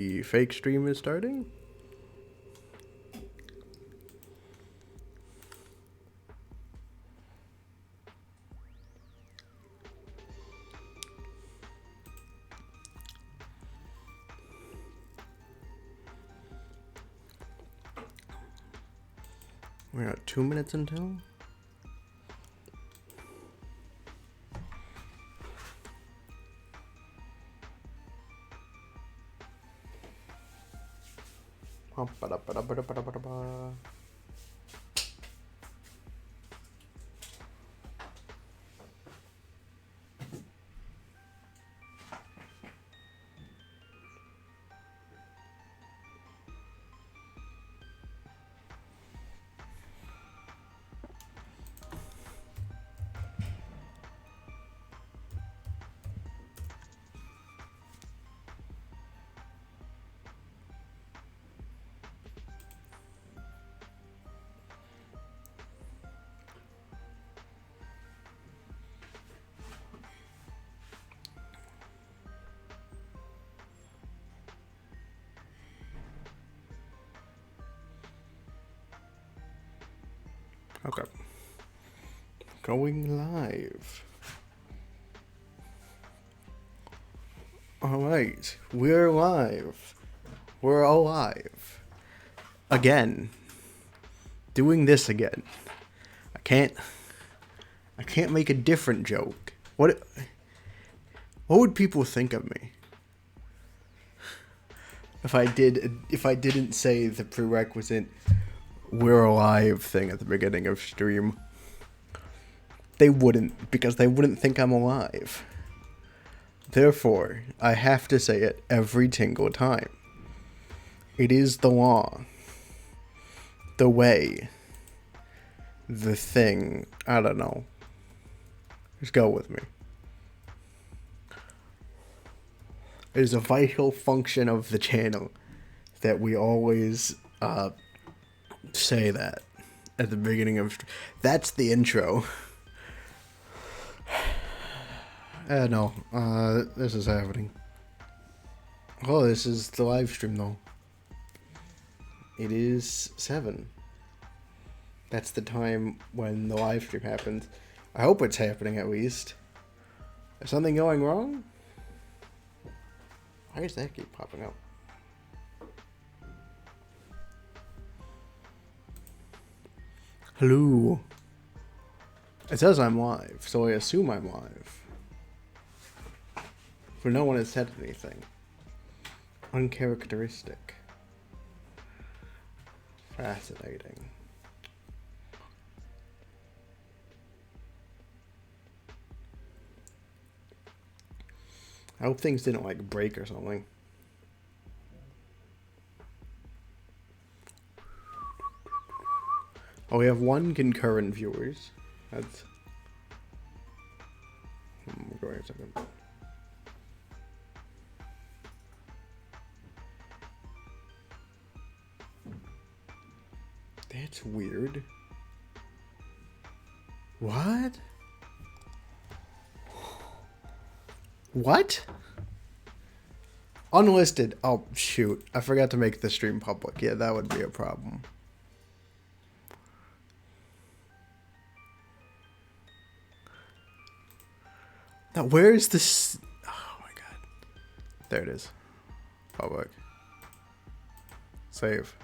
The fake stream is starting. We're at 2 minutes until. Okay. Going live. Alright, we're live. We're alive. Again. Doing this again. I can't make a different joke. What would people think of me? If I didn't say the prerequisite "we're alive" thing at the beginning of stream. They wouldn't, because they wouldn't think I'm alive. Therefore, I have to say it every single time. It is the law. The way. The thing. I don't know. Just go with me. It is a vital function of the channel that we always say that at the beginning of. That's the intro. No, this is happening. Oh, this is the live stream though. It is 7. That's the time when the live stream happens. I hope it's happening at least. Is something going wrong? Why does that keep popping up? Hello. It says I'm live, so I assume I'm live. For no one has said anything. Uncharacteristic. Fascinating. I hope things didn't like break or something. Oh, we have 1 concurrent viewers. That's. Go wait a second. That's weird. What? What? Unlisted. Oh, shoot. I forgot to make the stream public. Yeah, that would be a problem. Now, where is this? Oh my god. There it is. Public. Save.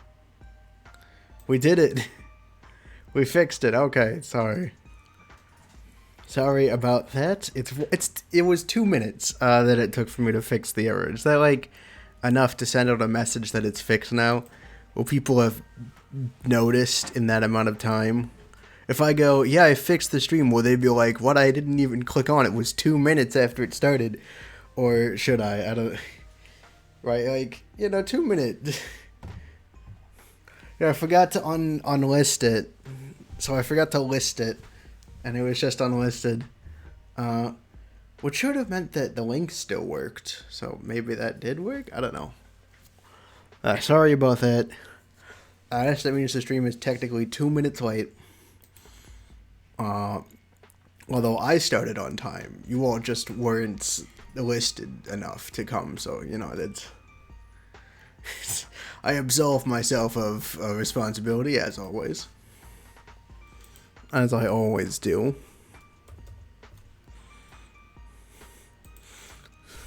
We did it. We fixed it. Okay, sorry. Sorry about that. It was 2 minutes that it took for me to fix the error. Is that like enough to send out a message that it's fixed now? Will people have noticed in that amount of time? If I go, yeah, I fixed the stream, will they be like, what? I didn't even click on it. It was 2 minutes after it started. Or should I? I don't. Right, like, 2 minutes. Yeah, I forgot to unlist it. So I forgot to list it. And it was just unlisted. Which should have meant that the link still worked. So maybe that did work? I don't know. Sorry about that. That means the stream is technically 2 minutes late. Although I started on time. You all just weren't listed enough to come. So, that's... I absolve myself of responsibility, as always. As I always do.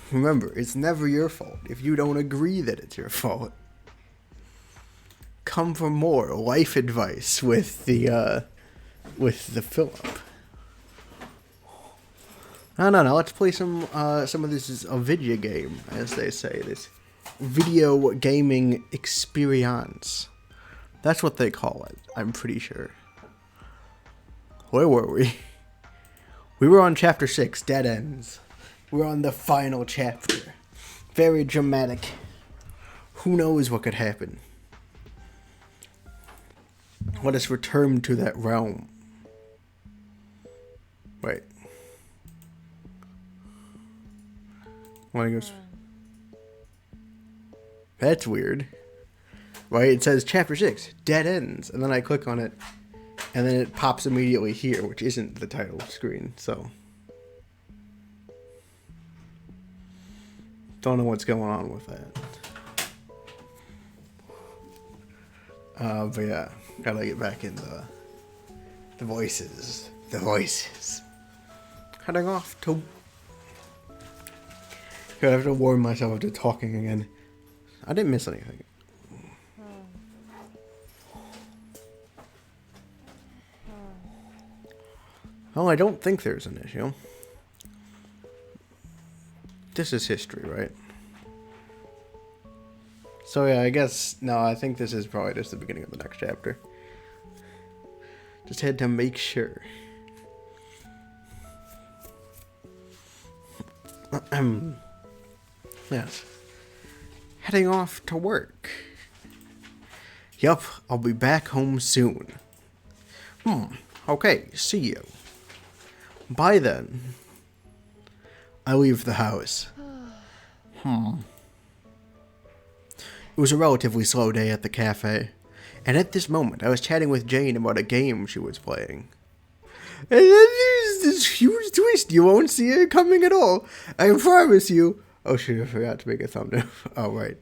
Remember, it's never your fault if you don't agree that it's your fault. Come for more life advice with the Philip. No, let's play some of this is a video game, as they say, this video gaming experience. That's what they call it, I'm pretty sure. Where were we? We were on chapter 6, Dead Ends. We're on the final chapter. Very dramatic. Who knows what could happen? Let us return to that realm. Wait. That's weird. Right, it says chapter 6, Dead Ends, and then I click on it, and then it pops immediately here, which isn't the title screen, so. Don't know what's going on with that. But yeah, gotta get back in the voices. The voices. Heading off to... I have to warn myself into talking again. I didn't miss anything. Oh, I don't think there's an issue. This is history, right? So yeah, I guess, no, I think this is probably just the beginning of the next chapter. Just had to make sure. Yes. Heading off to work. Yup, I'll be back home soon. Okay, see you. Bye then. I leave the house. It was a relatively slow day at the cafe, and at this moment I was chatting with Jane about a game she was playing. And then there's this huge twist, you won't see it coming at all. I promise you. Oh shoot, I forgot to make a thumbnail. Oh, right.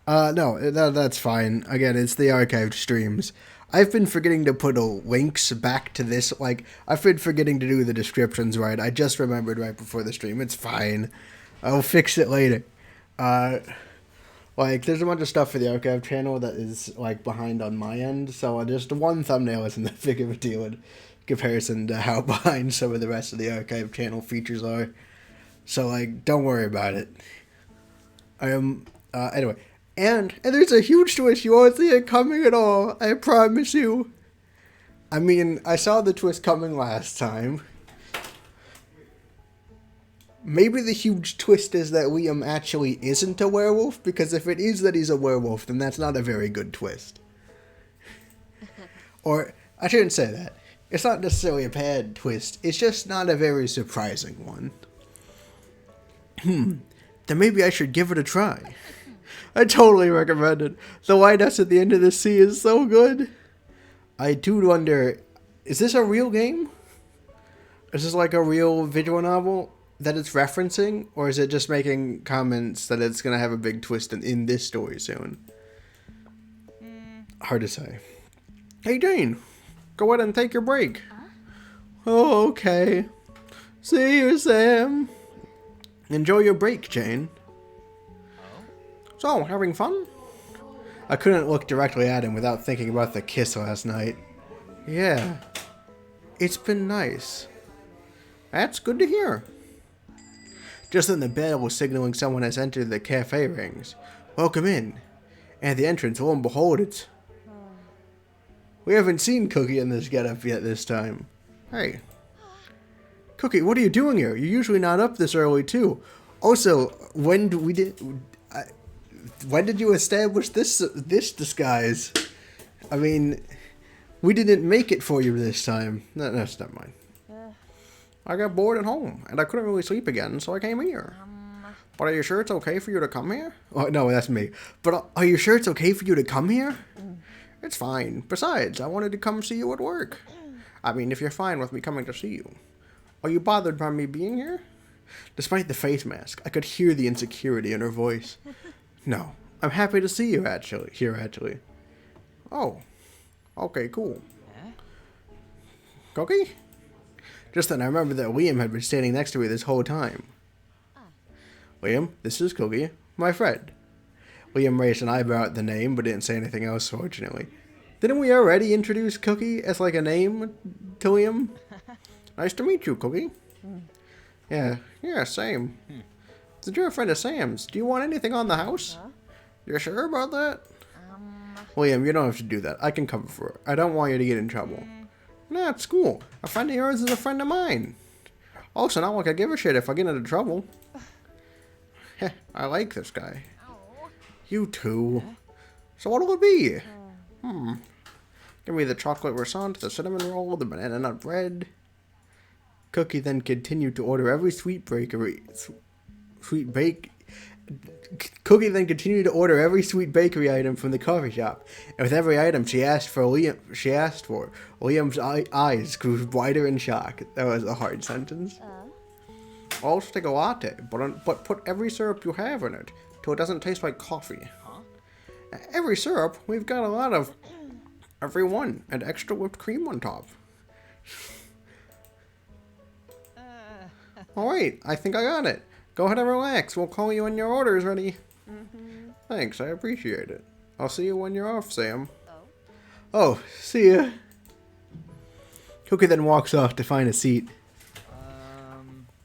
No, that's fine. Again, it's the archived streams. I've been forgetting to put links back to this. Like, I've been forgetting to do the descriptions right. I just remembered right before the stream. It's fine. I'll fix it later. Like, there's a bunch of stuff for the archive channel that is, like, behind on my end. So just one thumbnail isn't that big of a deal in comparison to how behind some of the rest of the archive channel features are. So, like, don't worry about it. Anyway. And there's a huge twist. You won't see it coming at all. I promise you. I mean, I saw the twist coming last time. Maybe the huge twist is that Liam actually isn't a werewolf, because if it is that he's a werewolf, then that's not a very good twist. Or, I shouldn't say that. It's not necessarily a bad twist. It's just not a very surprising one. Then maybe I should give it a try. I totally recommend it. The lighthouse at the end of the sea is so good. I do wonder, is this a real game? Is this like a real visual novel that it's referencing? Or is it just making comments that it's going to have a big twist in this story soon? Hard to say. Hey Jane, go ahead and take your break. Oh, okay. See you, Sam. Enjoy your break, Jane. So, having fun? I couldn't look directly at him without thinking about the kiss last night. Yeah. It's been nice. That's good to hear. Just then the bell signaling someone has entered the cafe rings. Welcome in. And at the entrance, lo and behold, it's... We haven't seen Cookie in this getup yet this time. Hey. Cookie, what are you doing here? You're usually not up this early, too. Also, when did you establish this disguise? I mean, we didn't make it for you this time. No, never mind. I got bored at home, and I couldn't really sleep again, so I came here. But are you sure it's okay for you to come here? Oh, no, that's me. But are you sure it's okay for you to come here? It's fine. Besides, I wanted to come see you at work. I mean, if you're fine with me coming to see you. Are you bothered by me being here? Despite the face mask, I could hear the insecurity in her voice. No, I'm happy to see you actually. Oh, okay, cool. Cookie? Just then I remembered that Liam had been standing next to me this whole time. Liam, this is Cookie, my friend. Liam raised an eyebrow at the name, but didn't say anything else, fortunately. Didn't we already introduce Cookie as like a name to Liam? Nice to meet you, Cookie. Yeah, same. Since you're a friend of Sam's, do you want anything on the house? You're sure about that? Liam, you don't have to do that. I can cover for it. I don't want you to get in trouble. Nah, it's cool. A friend of yours is a friend of mine. Also, not like I give a shit if I get into trouble. Heh, I like this guy. You too. So what'll it be? Give me the chocolate croissant, the cinnamon roll, the banana nut bread. Cookie then continued to order every Cookie then continued to order every sweet bakery item from the coffee shop, and with every item she asked for, Liam's eyes grew wider in shock. That was a hard sentence. I'll stick a latte, but put every syrup you have in it, till it doesn't taste like coffee. Every syrup? We've got a lot of every one, and extra whipped cream on top. Alright, I think I got it. Go ahead and relax. We'll call you when your order is ready. Thanks, I appreciate it. I'll see you when you're off, Sam. Oh, see ya. Cookie then walks off to find a seat.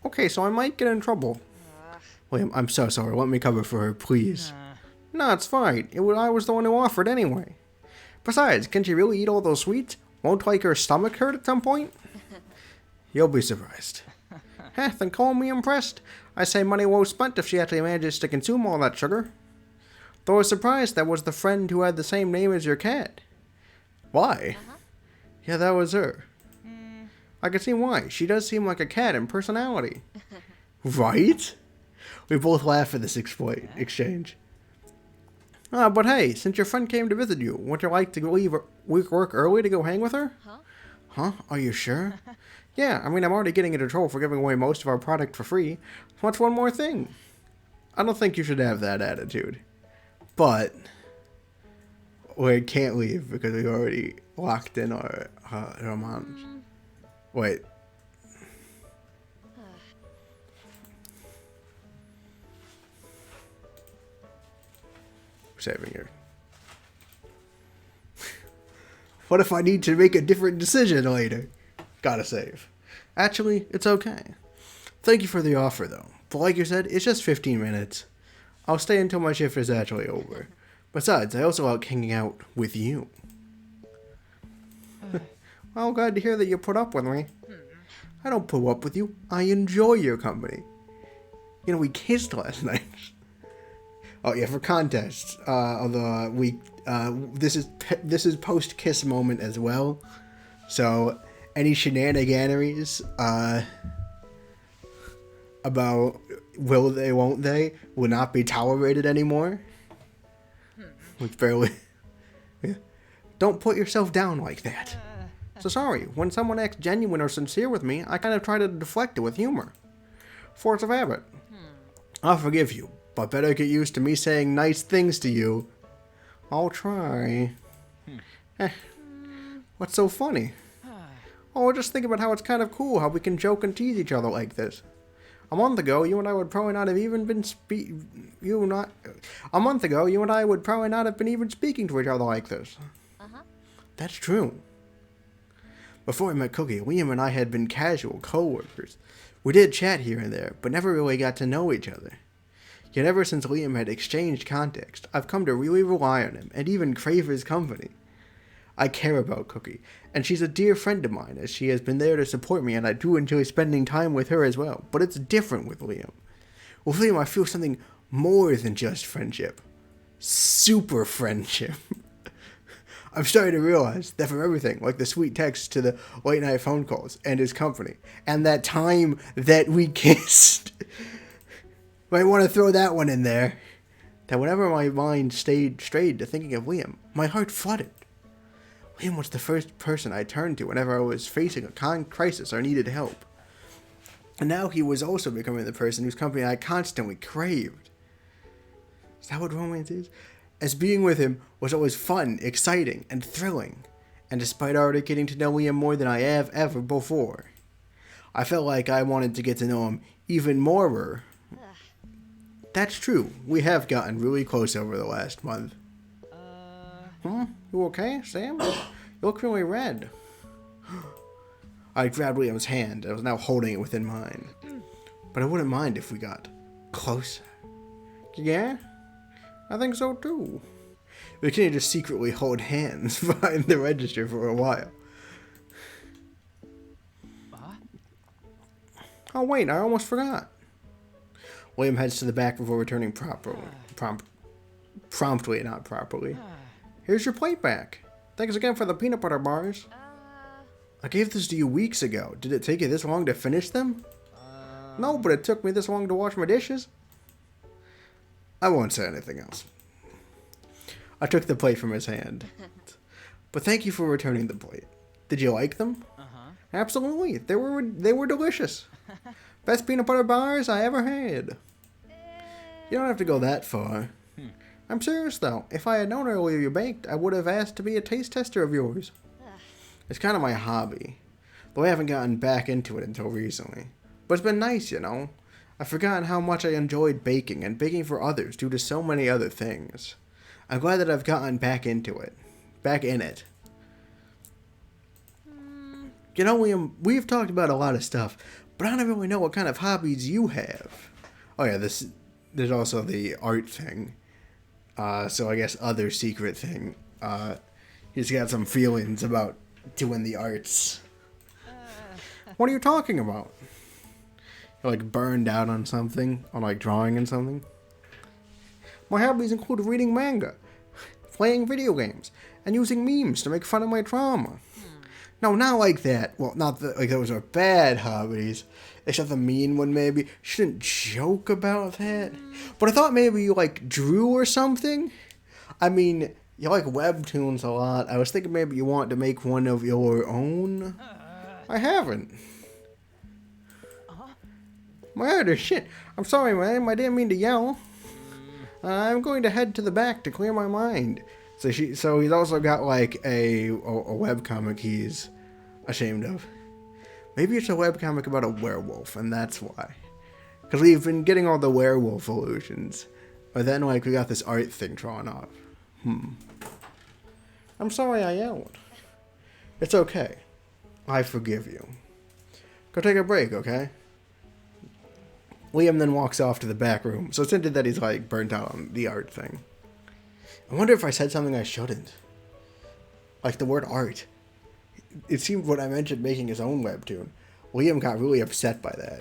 Okay, so I might get in trouble. William, I'm so sorry. Let me cover for her, please. No, it's fine. I was the one who offered anyway. Besides, can she really eat all those sweets? Won't like her stomach hurt at some point? You'll be surprised. Heh, then call me impressed. I say money well spent if she actually manages to consume all that sugar. Though I was surprised that was the friend who had the same name as your cat. Why? Yeah, that was her. I can see why. She does seem like a cat in personality. Right? We both laugh at this exchange. But hey, since your friend came to visit you, would you like to leave work early to go hang with her? Huh? Are you sure? Yeah, I mean, I'm already getting into trouble for giving away most of our product for free. What's one more thing? I don't think you should have that attitude. But we can't leave because we already locked in our romance. Wait. Saving her. What if I need to make a different decision later? Gotta save. Actually, it's okay. Thank you for the offer, though. But like you said, it's just 15 minutes. I'll stay until my shift is actually over. Besides, I also like hanging out with you. Well, glad to hear that you put up with me. I don't put up with you. I enjoy your company. You know, we kissed last night. Oh yeah, for context, although this is post kiss moment as well, so any shenaniganeries about will they, won't they, will not be tolerated anymore. Which barely, yeah. Don't put yourself down like that. So sorry, when someone acts genuine or sincere with me, I kind of try to deflect it with humor. Force of habit. I'll forgive you. But better get used to me saying nice things to you. I'll try. What's so funny? Oh, just think about how it's kind of cool how we can joke and tease each other like this. A month ago, you and I would probably not have even been speaking to each other like this. That's true. Before we met Cookie, Liam and I had been casual co-workers. We did chat here and there, but never really got to know each other. Yet ever since Liam had exchanged context, I've come to really rely on him, and even crave his company. I care about Cookie, and she's a dear friend of mine, as she has been there to support me, and I do enjoy spending time with her as well, but it's different with Liam. With Liam, I feel something more than just friendship. Super friendship. I'm starting to realize that from everything, like the sweet texts to the late night phone calls, and his company, and that time that we kissed... Might want to throw that one in there. That whenever my mind strayed to thinking of Liam, my heart flooded. Liam was the first person I turned to whenever I was facing a crisis or needed help. And now he was also becoming the person whose company I constantly craved. Is that what romance is? As being with him was always fun, exciting, and thrilling. And despite already getting to know Liam more than I have ever before, I felt like I wanted to get to know him even more. That's true. We have gotten really close over the last month. You okay, Sam? You look really red. I grabbed Liam's hand. I was now holding it within mine. But I wouldn't mind if we got closer. Yeah? I think so too. We continued to secretly hold hands behind the register for a while. Oh wait, I almost forgot. William heads to the back before returning promptly, not properly. Here's your plate back. Thanks again for the peanut butter bars. I gave this to you weeks ago. Did it take you this long to finish them? No, but it took me this long to wash my dishes. I won't say anything else. I took the plate from his hand. But thank you for returning the plate. Did you like them? Absolutely. They were delicious. Best peanut butter bars I ever had. You don't have to go that far. I'm serious though. If I had known earlier you baked, I would have asked to be a taste tester of yours. It's kind of my hobby, though I haven't gotten back into it until recently. But it's been nice, you know. I've forgotten how much I enjoyed baking and baking for others due to so many other things. I'm glad that I've gotten back into it. Back in it. You know, Liam, we've talked about a lot of stuff, but I don't really know what kind of hobbies you have. Oh yeah, there's also the art thing. So I guess other secret thing. He's got some feelings about doing the arts. What are you talking about? You're like burned out on something? On like drawing and something? My hobbies include reading manga, playing video games, and using memes to make fun of my trauma. No, not like that. Well, not that like those are bad hobbies. Except the mean one, maybe. Shouldn't joke about that. But I thought maybe you like drew or something. I mean, you like webtoons a lot. I was thinking maybe you want to make one of your own. I haven't. My shit. I'm sorry, ma'am. I didn't mean to yell. I'm going to head to the back to clear my mind. So he's also got like a webcomic he's ashamed of. Maybe it's a webcomic about a werewolf, and that's why. Because we've been getting all the werewolf illusions. But then like we got this art thing drawn up. I'm sorry I yelled. It's okay. I forgive you. Go take a break, okay? Liam then walks off to the back room. So it's hinted that he's like burnt out on the art thing. I wonder if I said something I shouldn't. Like the word art. It seemed when I mentioned making his own webtoon, Liam got really upset by that.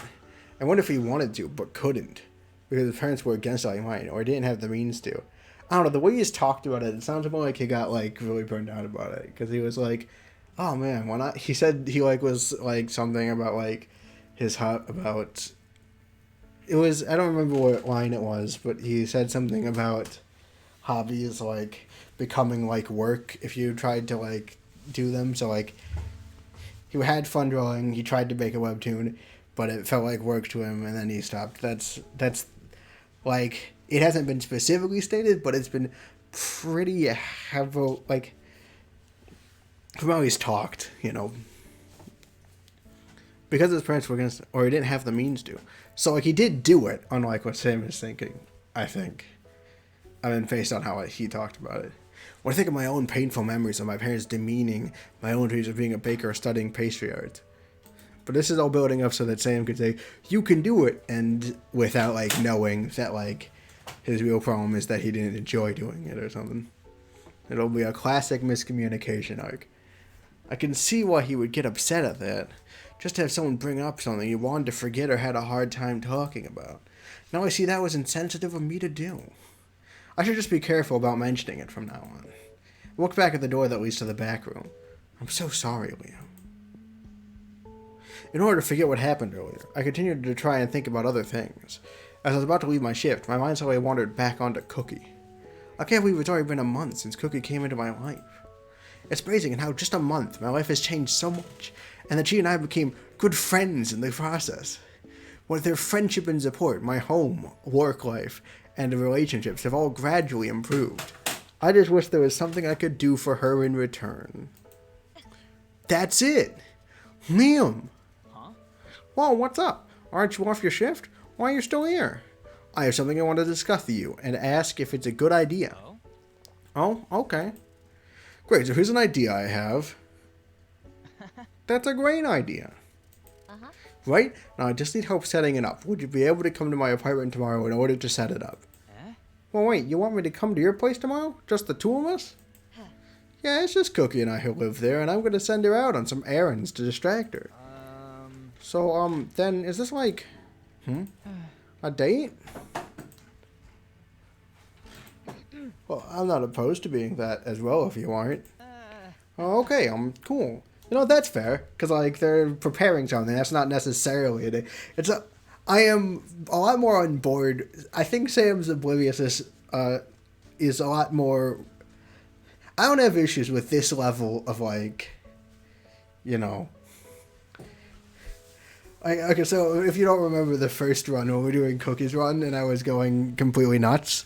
I wonder if he wanted to, but couldn't. Because his parents were against like mine, or didn't have the means to. I don't know, the way he's talked about it, it sounds more like he got like really burned out about it. Because he was like, oh man, why not? He said he like was like something about like his about... It was, I don't remember what line it was, but he said something about hobbies like becoming like work if you tried to like do them. So like he had fun drawing, he tried to make a webtoon, but it felt like work to him, and then he stopped. That's like, it hasn't been specifically stated, but it's been pretty heavy, like from how he's talked, you know, because his parents were against, or he didn't have the means to. So like he did do it, unlike what Sam is thinking, I think. I mean, based on how he talked about it. When I think of my own painful memories of my parents demeaning my own dreams of being a baker or studying pastry art. But this is all building up so that Sam could say, you can do it, and without like knowing that like his real problem is that he didn't enjoy doing it or something. It'll be a classic miscommunication arc. I can see why he would get upset at that. Just to have someone bring up something he wanted to forget or had a hard time talking about. Now I see that was insensitive of me to do. I should just be careful about mentioning it from now on. I looked back at the door that leads to the back room. I'm so sorry, Liam. In order to forget what happened earlier, I continued to try and think about other things. As I was about to leave my shift, my mind suddenly wandered back onto Cookie. I can't believe it's already been a month since Cookie came into my life. It's amazing in how just a month my life has changed so much, and that she and I became good friends in the process. With their friendship and support, my home, work life, and the relationships have all gradually improved. I just wish there was something I could do for her in return. That's it. Liam. Huh? Whoa, what's up? Aren't you off your shift? Why are you still here? I have something I want to discuss with you and ask if it's a good idea. Oh? Oh, okay. Great, so here's an idea I have. That's a great idea. Uh-huh. Right? Now I just need help setting it up. Would you be able to come to my apartment tomorrow in order to set it up? Eh? Well, wait, you want me to come to your place tomorrow? Just the two of us? Yeah, it's just Cookie and I who live there, and I'm going to send her out on some errands to distract her. So, then, is this like, a date? Well, I'm not opposed to being that as well if you aren't. Oh, okay, cool. You know, that's fair, because, like, they're preparing something. That's not necessarily a date. I am a lot more on board. I think Sam's obliviousness, is a lot more... I don't have issues with this level of, like, you know... Okay, so if you don't remember the first run, when we were doing Cookie's run, and I was going completely nuts,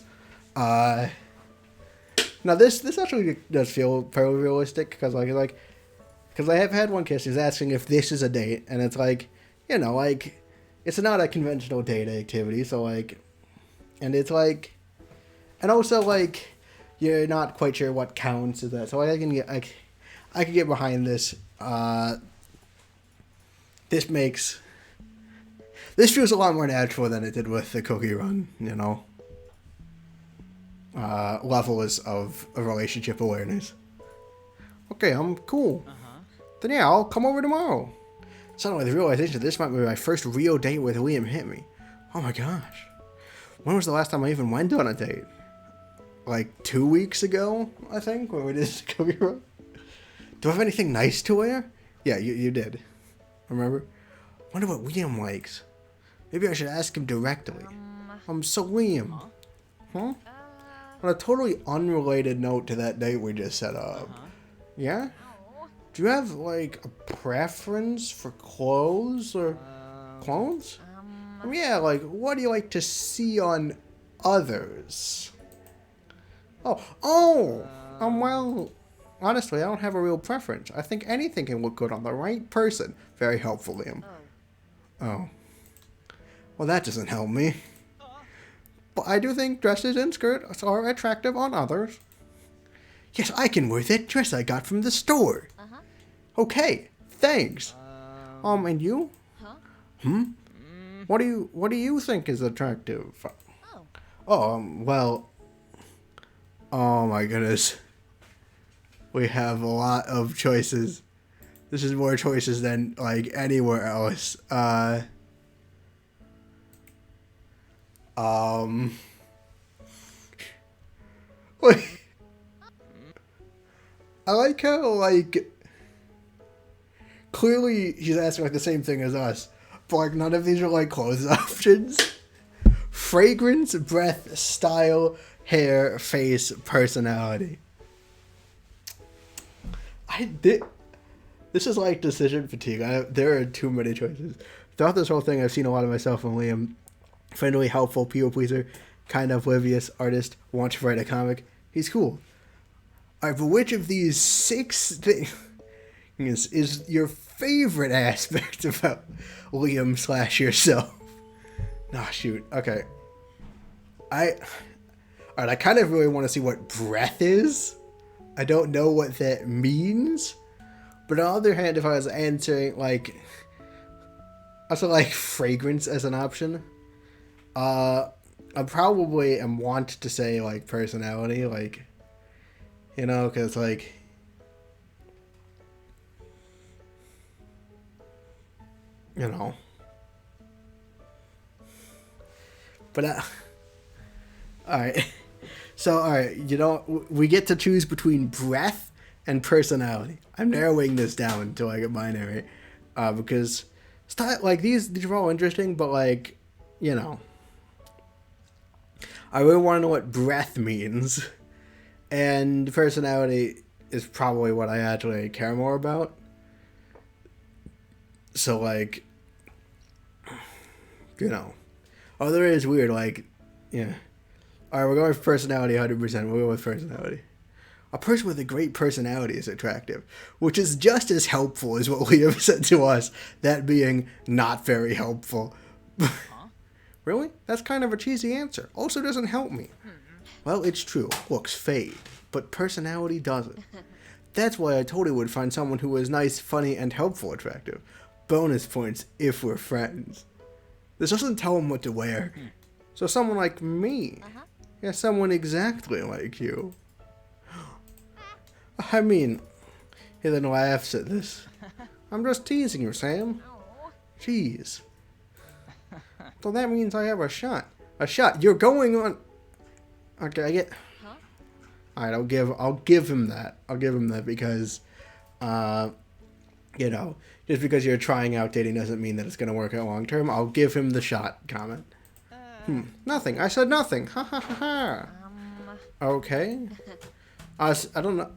now this actually does feel fairly realistic, because, because I have had one kiss who's asking if this is a date, and it's like, you know, like, it's not a conventional date activity, so, like, and it's like, and also, like, you're not quite sure what counts as that, so I can get behind this. This feels a lot more natural than it did with the Cookie run, you know. Levels of relationship awareness. Okay, I'm cool. Then yeah, I'll come over tomorrow. Suddenly the realization that this might be my first real date with Liam hit me. Oh my gosh. When was the last time I even went on a date? Like 2 weeks ago, I think, when we did the Cookie run. Do I have anything nice to wear? Yeah, you did. Remember? Wonder what Liam likes. Maybe I should ask him directly. So Liam. Huh? On a totally unrelated note to that date we just set up. Yeah? Do you have, like, a preference for clothes or... clothes? Yeah, like, what do you like to see on others? Well, honestly, I don't have a real preference. I think anything can look good on the right person. Very helpful, Liam. Oh. Well, that doesn't help me. But I do think dresses and skirts are attractive on others. Yes, I can wear that dress I got from the store. Okay, thanks. And you? What do you think is attractive? Well... Oh my goodness. We have a lot of choices. This is more choices than, like, anywhere else. Wait. I like how, like, clearly he's asking, like, the same thing as us, but, like, none of these are, like, clothes options. Fragrance, breath, style, hair, face, personality. This is like decision fatigue. There are too many choices. Throughout this whole thing, I've seen a lot of myself in Liam. Friendly, helpful, people pleaser, kind of oblivious, artist, wants to write a comic. He's cool. Alright, but which of these 6 things is your favorite aspect about Liam / yourself? Nah, shoot. Okay. Alright, I kind of really want to see what breath is. I don't know what that means. But on the other hand, if I was answering, like... Also, like, fragrance as an option. I probably am want to say, like, personality, like... You know, because, like... You know. But, alright. So, alright, you know, we get to choose between breath and personality. I'm narrowing this down until I get binary. Because, like, these are all interesting, but, like, you know. I really want to know what breath means. And personality is probably what I actually care more about. So, like, you know. Although it is weird, like, yeah. Alright, we're going with personality 100%. We'll go with personality. A person with a great personality is attractive, which is just as helpful as what Liam said to us, that being not very helpful. Huh? Really? That's kind of a cheesy answer. Also doesn't help me. Well, it's true. Looks fade, but personality doesn't. That's why I totally would find someone who was nice, funny, and helpful attractive. Bonus points if we're friends. This doesn't tell him what to wear. So someone like me. Yeah, someone exactly like you. I mean, he then laughs at this. I'm just teasing you, Sam. Jeez. So that means I have a shot. A shot. You're going on. Okay, I get. Alright, I'll give him that. I'll give him that because, you know, just because you're trying out dating doesn't mean that it's gonna work out long term. I'll give him the shot comment. Nothing. I said nothing. Ha ha ha ha. Okay. I don't know.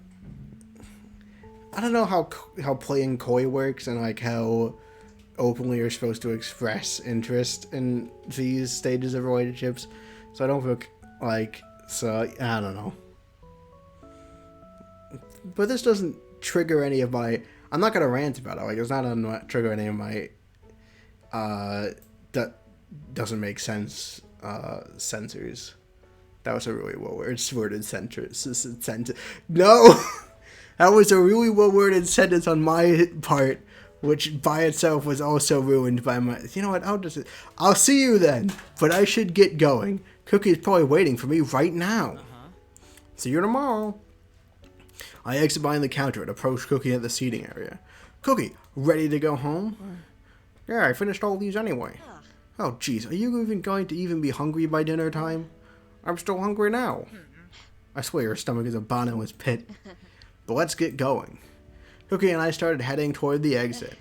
I don't know how playing coy works and like how openly you're supposed to express interest in these stages of relationships. So I don't feel like, so I don't know. But this doesn't trigger any of my, I'm not gonna rant about it. Like it's not gonna trigger any of my that doesn't make sense censors. That was a really well-worded sentence. No! That was a really well-worded sentence on my part, which by itself was also ruined by my... You know what? I'll see you then, but I should get going. Cookie's probably waiting for me right now. See you tomorrow. I exit behind the counter and approach Cookie at the seating area. Cookie, ready to go home? Yeah, I finished all these anyway. Oh, jeez, are you even going to even be hungry by dinner time? I'm still hungry now. I swear your stomach is a bottomless pit. But let's get going. Cookie and I started heading toward the exit.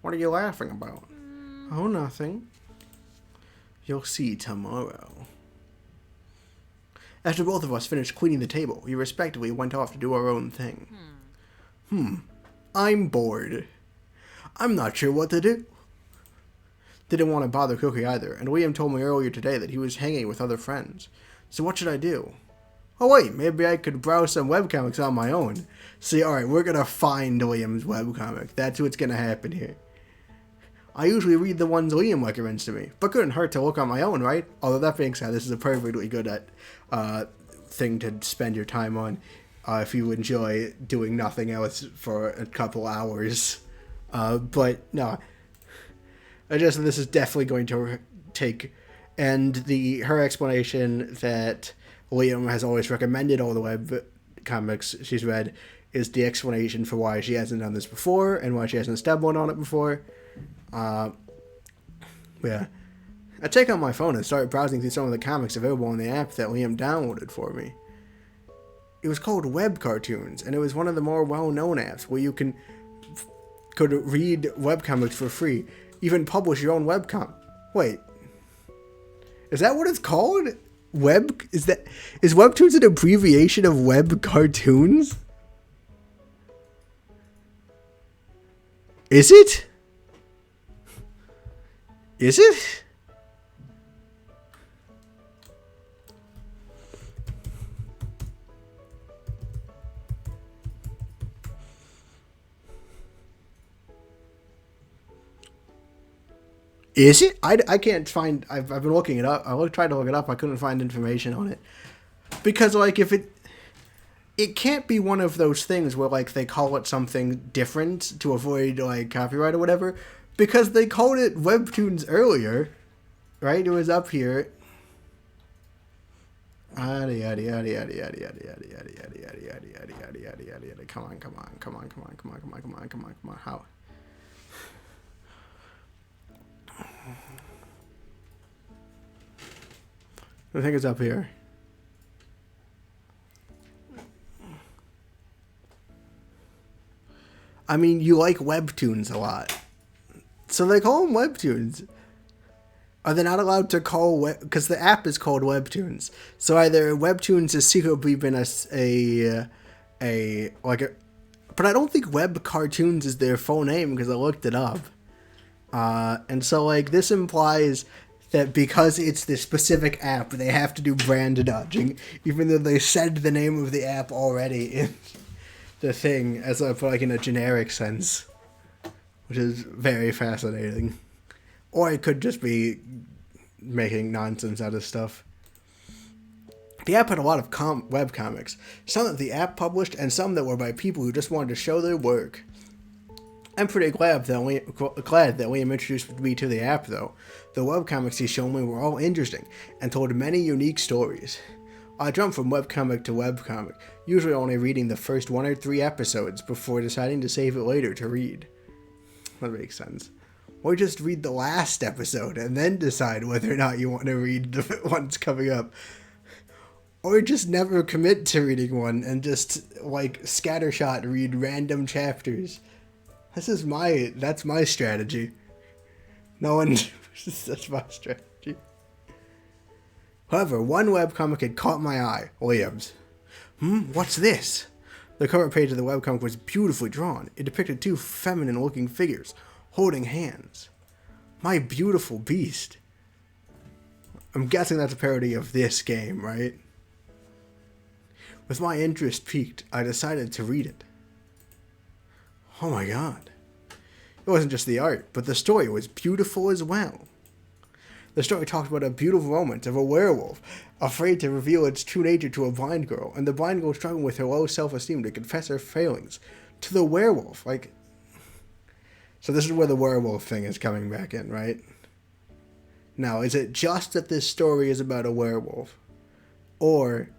What are you laughing about? Oh, nothing. You'll see tomorrow. After both of us finished cleaning the table, we respectively went off to do our own thing. I'm bored. I'm not sure what to do. Didn't want to bother Cookie either, and Liam told me earlier today that he was hanging with other friends. So what should I do? Oh wait, maybe I could browse some webcomics on my own. See, alright, we're gonna find Liam's webcomic. That's what's gonna happen here. I usually read the ones Liam recommends to me, but couldn't hurt to look on my own, right? Although that being said, this is a perfectly good thing to spend your time on if you enjoy doing nothing else for a couple hours. But no, this is definitely going to take, and her explanation that Liam has always recommended all the web comics she's read is the explanation for why she hasn't done this before and why she hasn't stumbled on it before. Yeah. I take out my phone and start browsing through some of the comics available on the app that Liam downloaded for me. It was called Web Cartoons, and it was one of the more well-known apps where you could read webcomics for free, even publish your own webcomic. Wait. Is that what it's called? Is Webtoons an abbreviation of Web Cartoons? Is it? Is it? Is it? I can't find... I've been looking it up. I tried to look it up. I couldn't find information on it. Because, like, if it can't be one of those things where, like, they call it something different to avoid, like, copyright or whatever. Because they called it Webtoons earlier. Right? It was up here. Come on. How? I think it's up here. I mean, you like Webtoons a lot. So they call them Webtoons. Are they not allowed to call because the app is called Webtoons? So either Webtoons has secretly been but I don't think Web Cartoons is their full name because I looked it up. And so like this implies that because it's this specific app, they have to do brand dodging, even though they said the name of the app already in the thing, as like in a generic sense, which is very fascinating. Or it could just be making nonsense out of stuff. The app had a lot of webcomics, some that the app published and some that were by people who just wanted to show their work. I'm pretty glad that Liam introduced me to the app, though. The webcomics he showed me were all interesting and told many unique stories. I jumped from webcomic to webcomic, usually only reading the first 1 or 3 episodes before deciding to save it later to read. That makes sense. Or just read the last episode and then decide whether or not you want to read the ones coming up. Or just never commit to reading one and just, like, scattershot read random chapters. That's my strategy. That's my strategy. However, one webcomic had caught my eye, Liam's. What's this? The cover page of the webcomic was beautifully drawn. It depicted 2 feminine-looking figures, holding hands. My beautiful beast. I'm guessing that's a parody of this game, right? With my interest piqued, I decided to read it. Oh my god. It wasn't just the art, but the story was beautiful as well. The story talked about a beautiful moment of a werewolf, afraid to reveal its true nature to a blind girl, and the blind girl struggling with her low self-esteem to confess her failings to the werewolf. So this is where the werewolf thing is coming back in, right? Now, is it just that this story is about a werewolf? Or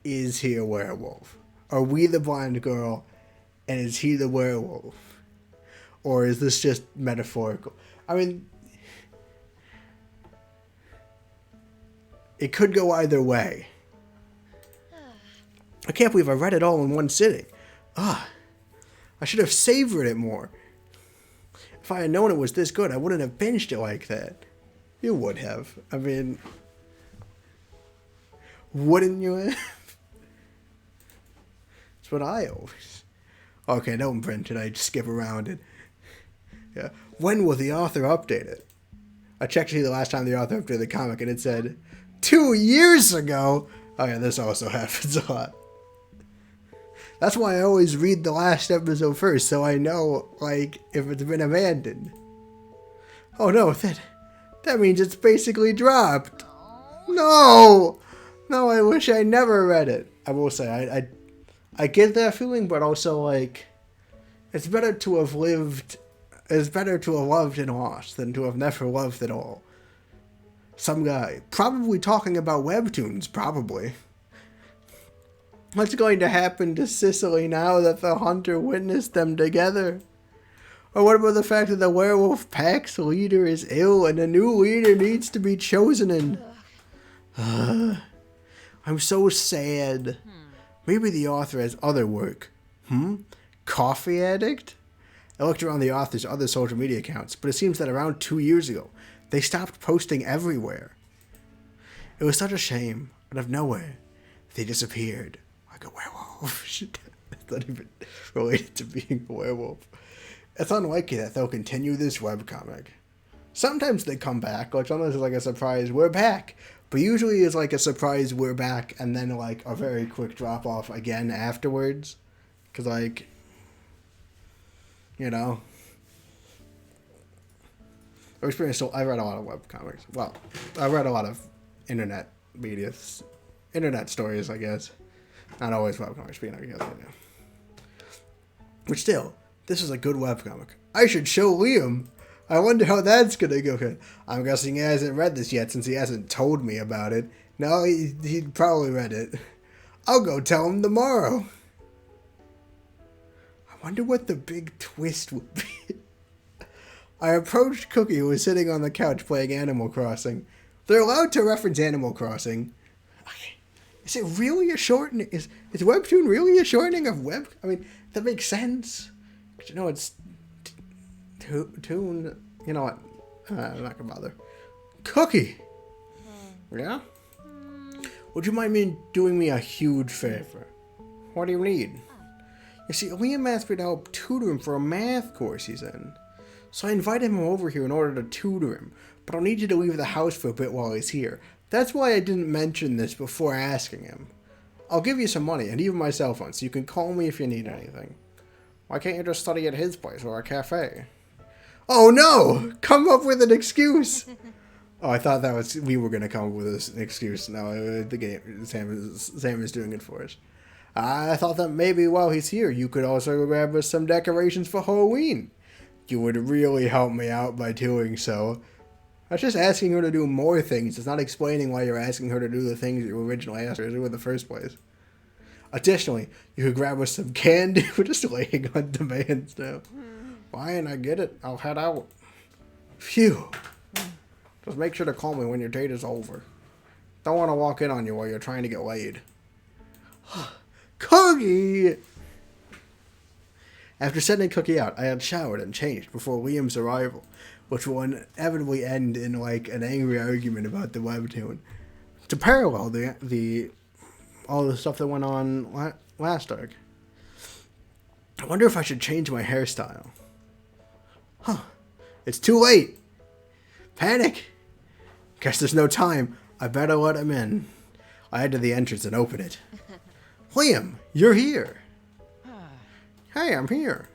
is he a werewolf? Are we the blind girl, and is he the werewolf? Or is this just metaphorical? I mean, it could go either way. I can't believe I read it all in one sitting. I should have savored it more. If I had known it was this good, I wouldn't have binged it like that. You would have. I mean, wouldn't you have? That's what I always... Okay, don't print it. I just skip around it. Yeah. When will the author update it? I checked to see the last time the author updated the comic, and it said 2 years ago. Oh yeah, this also happens a lot. That's why I always read the last episode first, so I know, like, if it's been abandoned. Oh no, that means it's basically dropped. No, I wish I never read it. I will say, I get that feeling, but also, like, it's better to have loved and lost than to have never loved at all. Some guy, probably talking about webtoons, probably. What's going to happen to Sicily now that the hunter witnessed them together? Or what about the fact that the werewolf pack's leader is ill and a new leader needs to be chosen I'm so sad. Maybe the author has other work. Coffee addict? I looked around the author's other social media accounts, but it seems that around 2 years ago, they stopped posting everywhere. It was such a shame, out of nowhere, they disappeared like a werewolf. It's not even related to being a werewolf. It's unlikely that they'll continue this webcomic. Sometimes they come back, like sometimes it's like a surprise, we're back. But usually it's like a surprise, we're back, and then like a very quick drop off again afterwards. Because like, you know, I read a lot of webcomics. Well, I read a lot of internet media, internet stories, I guess. Not always webcomics, but you know. But still, this is a good webcomic. I should show Liam. I wonder how that's gonna go. I'm guessing he hasn't read this yet since he hasn't told me about it. No, he probably read it. I'll go tell him tomorrow. I wonder what the big twist would be. I approached Cookie, who was sitting on the couch playing Animal Crossing. They're allowed to reference Animal Crossing. Is it really a shortening? Is Webtoon really a shortening of Web? I mean, that makes sense. But you know, it's Toon. You know what? I'm not gonna bother. Cookie. Yeah? Would you mind doing me a huge favor? What do you need? You see, Liam asked me to help tutor him for a math course he's in. So I invited him over here in order to tutor him. but I'll need you to leave the house for a bit while he's here. That's why I didn't mention this before asking him. I'll give you some money and even my cell phone so you can call me if you need anything. Why can't you just study at his place or a cafe? Oh no! Come up with an excuse! Oh, I thought we were gonna come up with an excuse. No, the game, Sam is doing it for us. I thought that maybe while he's here, you could also grab us some decorations for Halloween. You would really help me out by doing so. I was just asking her to do more things. It's not explaining why you're asking her to do the things you originally asked her to do in the first place. Additionally, you could grab us some candy. We're just laying on demands now. Fine, I get it. I'll head out. Phew. Just make sure to call me when your date is over. Don't want to walk in on you while you're trying to get laid. Cookie! After sending Cookie out, I had showered and changed before Liam's arrival, which will inevitably end in like an angry argument about the webtoon. To parallel all the stuff that went on last arc. I wonder if I should change my hairstyle. Huh. It's too late. Panic. Guess there's no time. I better let him in. I head to the entrance and open it. Liam, you're here. Hey, I'm here.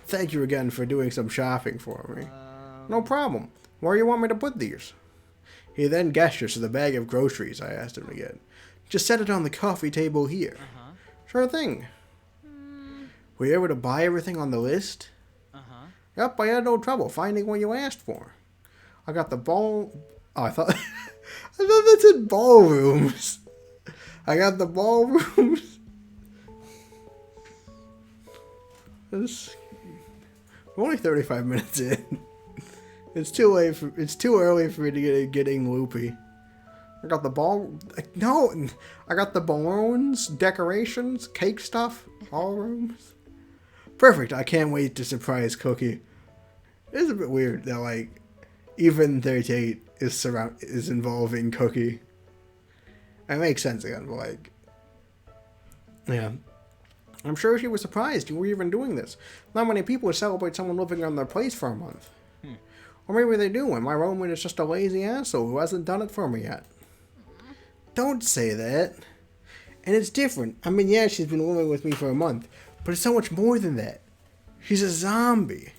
Thank you again for doing some shopping for me. No problem. Where do you want me to put these? He then gestures to the bag of groceries I asked him to get. Just set it on the coffee table here. Sure thing. Were you able to buy everything on the list? Yep, I had no trouble finding what you asked for. I got the ball... Oh, I thought that said ballrooms. I got the ballrooms. We're only 35 minutes in. It's too early for me to get getting loopy. I got the I got the balloons, decorations, cake stuff, ballrooms. Perfect. I can't wait to surprise Cookie. It's a bit weird that like even their date is involving Cookie. It makes sense again, but like, yeah. I'm sure she was surprised you were even doing this. Not many people would celebrate someone living on their place for a month. Or maybe they do, and my roommate is just a lazy asshole who hasn't done it for me yet. Don't say that. And it's different. I mean, yeah, she's been living with me for a month, but it's so much more than that. She's a zombie.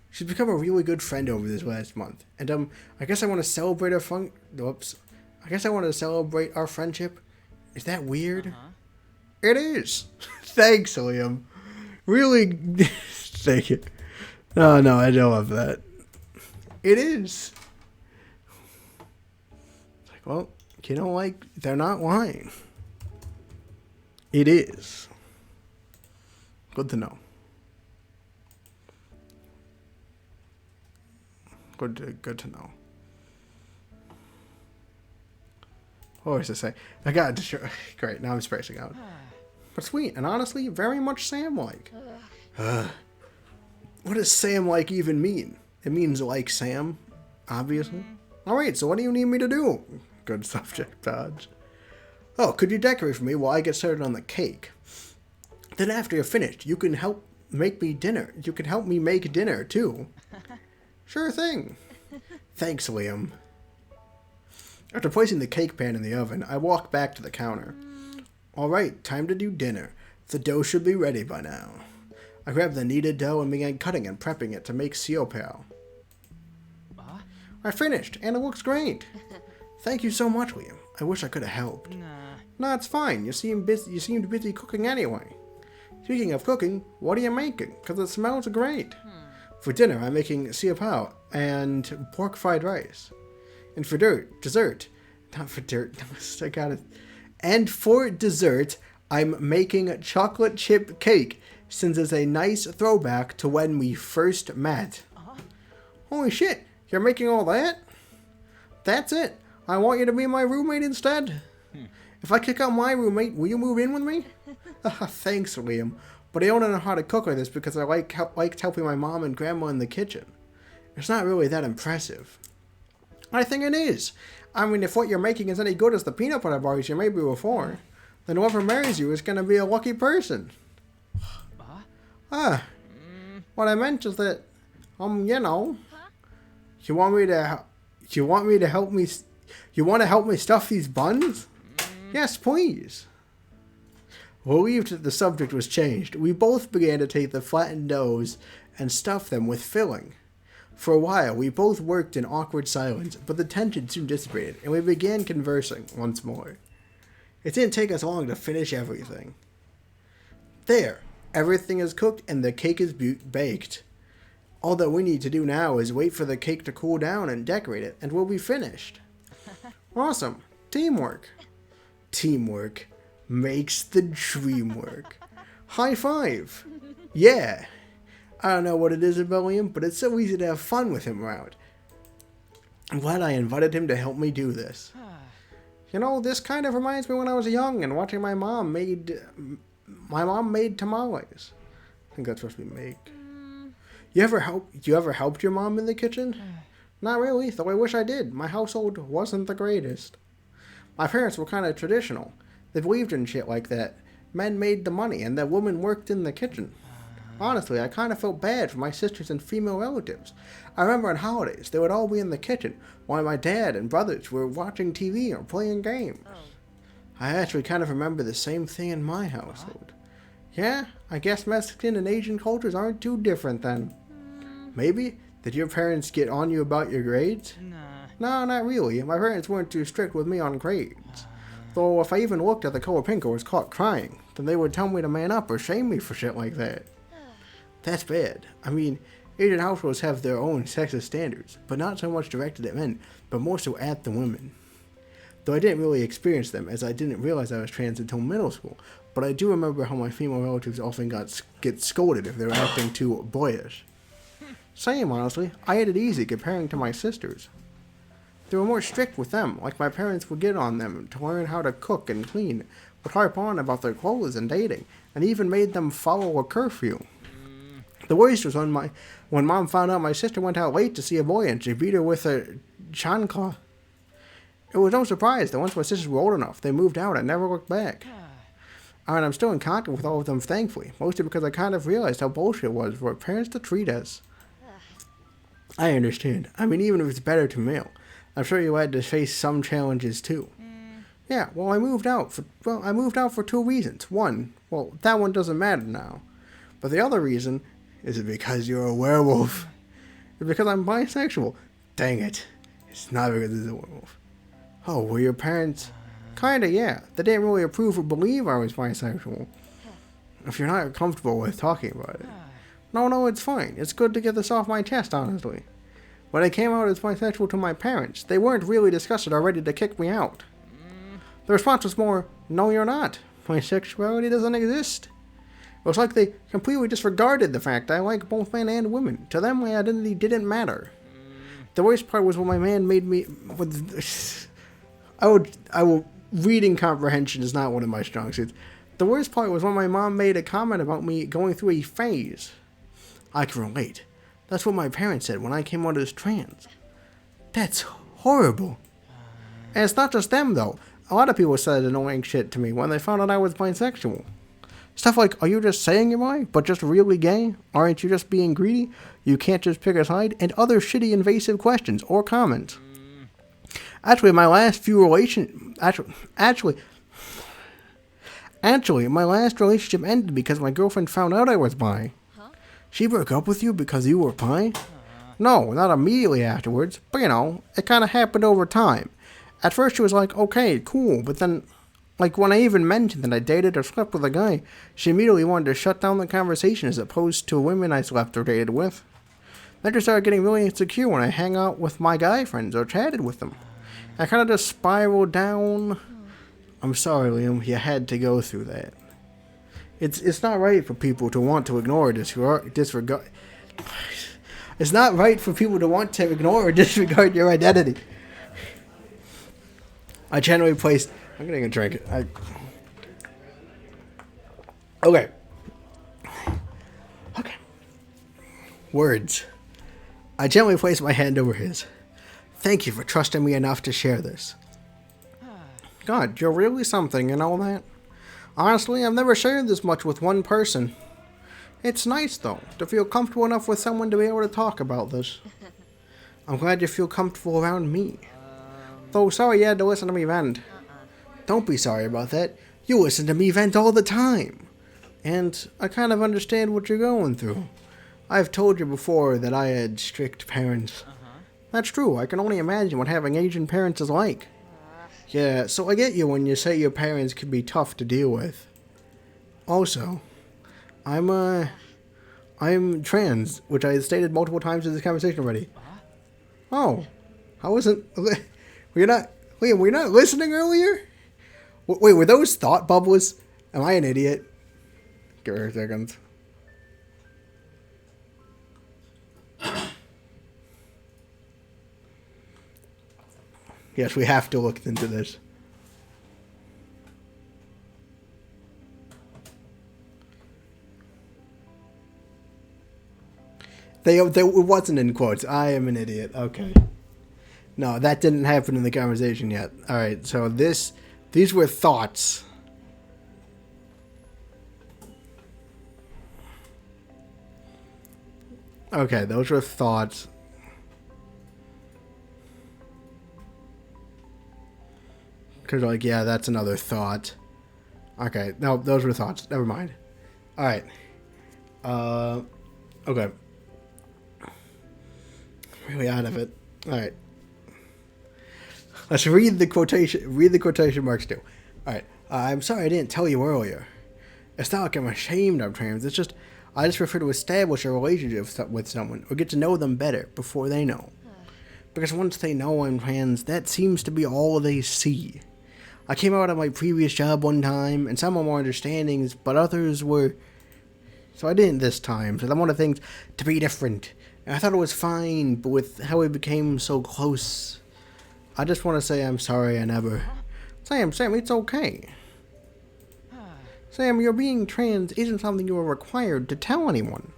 She's become a really good friend over this last month. And I guess I want to celebrate I guess I want to celebrate our friendship. Is that weird? It is. Thanks, Liam. Really, thank you. No, I don't love that. It is. It's like, well, you know, like, they're not lying. It is. Good to know. Good to know. What was I say? I got to show. Great, now I'm spacing out. But sweet, and honestly, very much Sam-like. What does Sam-like even mean? It means like Sam, obviously. Alright, so what do you need me to do? Good subject, Dodge. Oh, could you decorate for me while I get started on the cake? Then after you're finished, you can help make me dinner. You can help me make dinner, too. Sure thing. Thanks, Liam. After placing the cake pan in the oven, I walk back to the counter. Alright, time to do dinner. The dough should be ready by now. I grabbed the kneaded dough and began cutting and prepping it to make siopao. I finished, and it looks great. Thank you so much, Liam. I wish I could have helped. Nah, it's fine. You seemed busy cooking anyway. Speaking of cooking, what are you making? Because it smells great. For dinner, I'm making siopao and pork fried rice. And for dessert, I got it. And for dessert, I'm making chocolate chip cake, since it's a nice throwback to when we first met. Holy shit, you're making all that? That's it. I want you to be my roommate instead. If I kick out my roommate, will you move in with me? Thanks, Liam. But I don't know how to cook like this because I liked helping my mom and grandma in the kitchen. It's not really that impressive. I think it is. I mean, if what you're making is any good as the peanut butter bars you made me before, then whoever marries you is going to be a lucky person. What I meant is that, you know, you want me to You want me to help me? You want to help me stuff these buns? Yes, please. Relieved that the subject was changed, we both began to take the flattened doughs and stuff them with filling. For a while, we both worked in awkward silence, but the tension soon dissipated, and we began conversing once more. It didn't take us long to finish everything. There, everything is cooked and the cake is baked. All that we need to do now is wait for the cake to cool down and decorate it, and we'll be finished. Awesome. Teamwork. Teamwork makes the dream work. High five. Yeah. I don't know what it is about him, but it's so easy to have fun with him around. I'm glad I invited him to help me do this. You know, this kind of reminds me when I was young and watching my mom made tamales. I think that's supposed to be make. You ever helped your mom in the kitchen? Not really, though I wish I did. My household wasn't the greatest. My parents were kind of traditional. They believed in shit like that. Men made the money and that women worked in the kitchen. Honestly, I kind of felt bad for my sisters and female relatives. I remember on holidays, they would all be in the kitchen while my dad and brothers were watching TV or playing games. I actually kind of remember the same thing in my household. Yeah, I guess Mexican and Asian cultures aren't too different then. Maybe? Did your parents get on you about your grades? No, not really. My parents weren't too strict with me on grades. Though if I even looked at the color pink or was caught crying, then they would tell me to man up or shame me for shit like that. That's bad. I mean, Asian households have their own sexist standards, but not so much directed at men, but more so at the women. Though I didn't really experience them, as I didn't realize I was trans until middle school, but I do remember how my female relatives often get scolded if they were acting too boyish. Same, honestly. I had it easy comparing to my sisters. They were more strict with them, like my parents would get on them to learn how to cook and clean, would harp on about their clothes and dating, and even made them follow a curfew. The worst was when Mom found out my sister went out late to see a boy and she beat her with a chancla. It was no surprise that once my sisters were old enough, they moved out and never looked back. And I'm still in contact with all of them, thankfully, mostly because I kind of realized how bullshit it was for parents to treat us. I understand. I mean, even if it's better to male, I'm sure you had to face some challenges too. Yeah, well, I moved out for two reasons. One, well, that one doesn't matter now. But the other reason is it because you're a werewolf. It's because I'm bisexual. Dang it. It's not because it's a werewolf. Oh, were your parents? Kinda, yeah. They didn't really approve or believe I was bisexual. If you're not comfortable with talking about it. No, it's fine. It's good to get this off my chest, honestly. When I came out as bisexual to my parents, they weren't really disgusted or ready to kick me out. The response was more, no, you're not. Bisexuality doesn't exist. It was like they completely disregarded the fact I like both men and women. To them, my identity didn't matter. The worst part was when my man made me... Reading comprehension is not one of my strong suits. The worst part was when my mom made a comment about me going through a phase. I can relate. That's what my parents said when I came out as trans. That's horrible. And it's not just them, though. A lot of people said annoying shit to me when they found out I was bisexual. Stuff like, are you just saying you're bi, but just really gay? Aren't you just being greedy? You can't just pick a side? And other shitty invasive questions or comments. Actually, my last relationship ended because my girlfriend found out I was bi. She broke up with you because you were bi? No, not immediately afterwards, but you know, it kind of happened over time. At first she was like, okay, cool, but then, like when I even mentioned that I dated or slept with a guy, she immediately wanted to shut down the conversation as opposed to women I slept or dated with. Then she started getting really insecure when I hang out with my guy friends or chatted with them. I kind of just spiraled down. I'm sorry, Liam, you had to go through that. It's not right for people to want to ignore or disregard. It's not right for people to want to ignore or disregard your identity. I generally placed... I'm getting a drink. Okay. Words. I gently placed my hand over his. Thank you for trusting me enough to share this. God, you're really something and all that. Honestly, I've never shared this much with one person. It's nice, though, to feel comfortable enough with someone to be able to talk about this. I'm glad you feel comfortable around me. Though sorry you had to listen to me vent. Don't be sorry about that. You listen to me vent all the time. And I kind of understand what you're going through. I've told you before that I had strict parents. That's true. I can only imagine what having Asian parents is like. Yeah, so I get you when you say your parents can be tough to deal with. Also, I'm trans, which I stated multiple times in this conversation already. Oh, I wasn't. Were you not listening earlier? Wait, were those thought bubbles? Am I an idiot? Give her a second. Yes, we have to look into this. It wasn't in quotes. I am an idiot. Okay. No, that didn't happen in the conversation yet. Alright, so these were thoughts. Okay, those were thoughts. Because, like, yeah, that's another thought. Okay, no, those were thoughts. Never mind. Alright. Okay. Really out of it. Alright. Let's read the quotation marks too. Alright. I'm sorry I didn't tell you earlier. It's not like I'm ashamed of trans. It's just, I just prefer to establish a relationship with someone or get to know them better before they know. Because once they know I'm trans, that seems to be all they see. I came out of my previous job one time, and some were more understanding, but others were... So I didn't this time, so I wanted things to be different. And I thought it was fine, but with how we became so close, I just want to say I'm sorry I never... Sam, it's okay. Sam, your being trans isn't something you are required to tell anyone.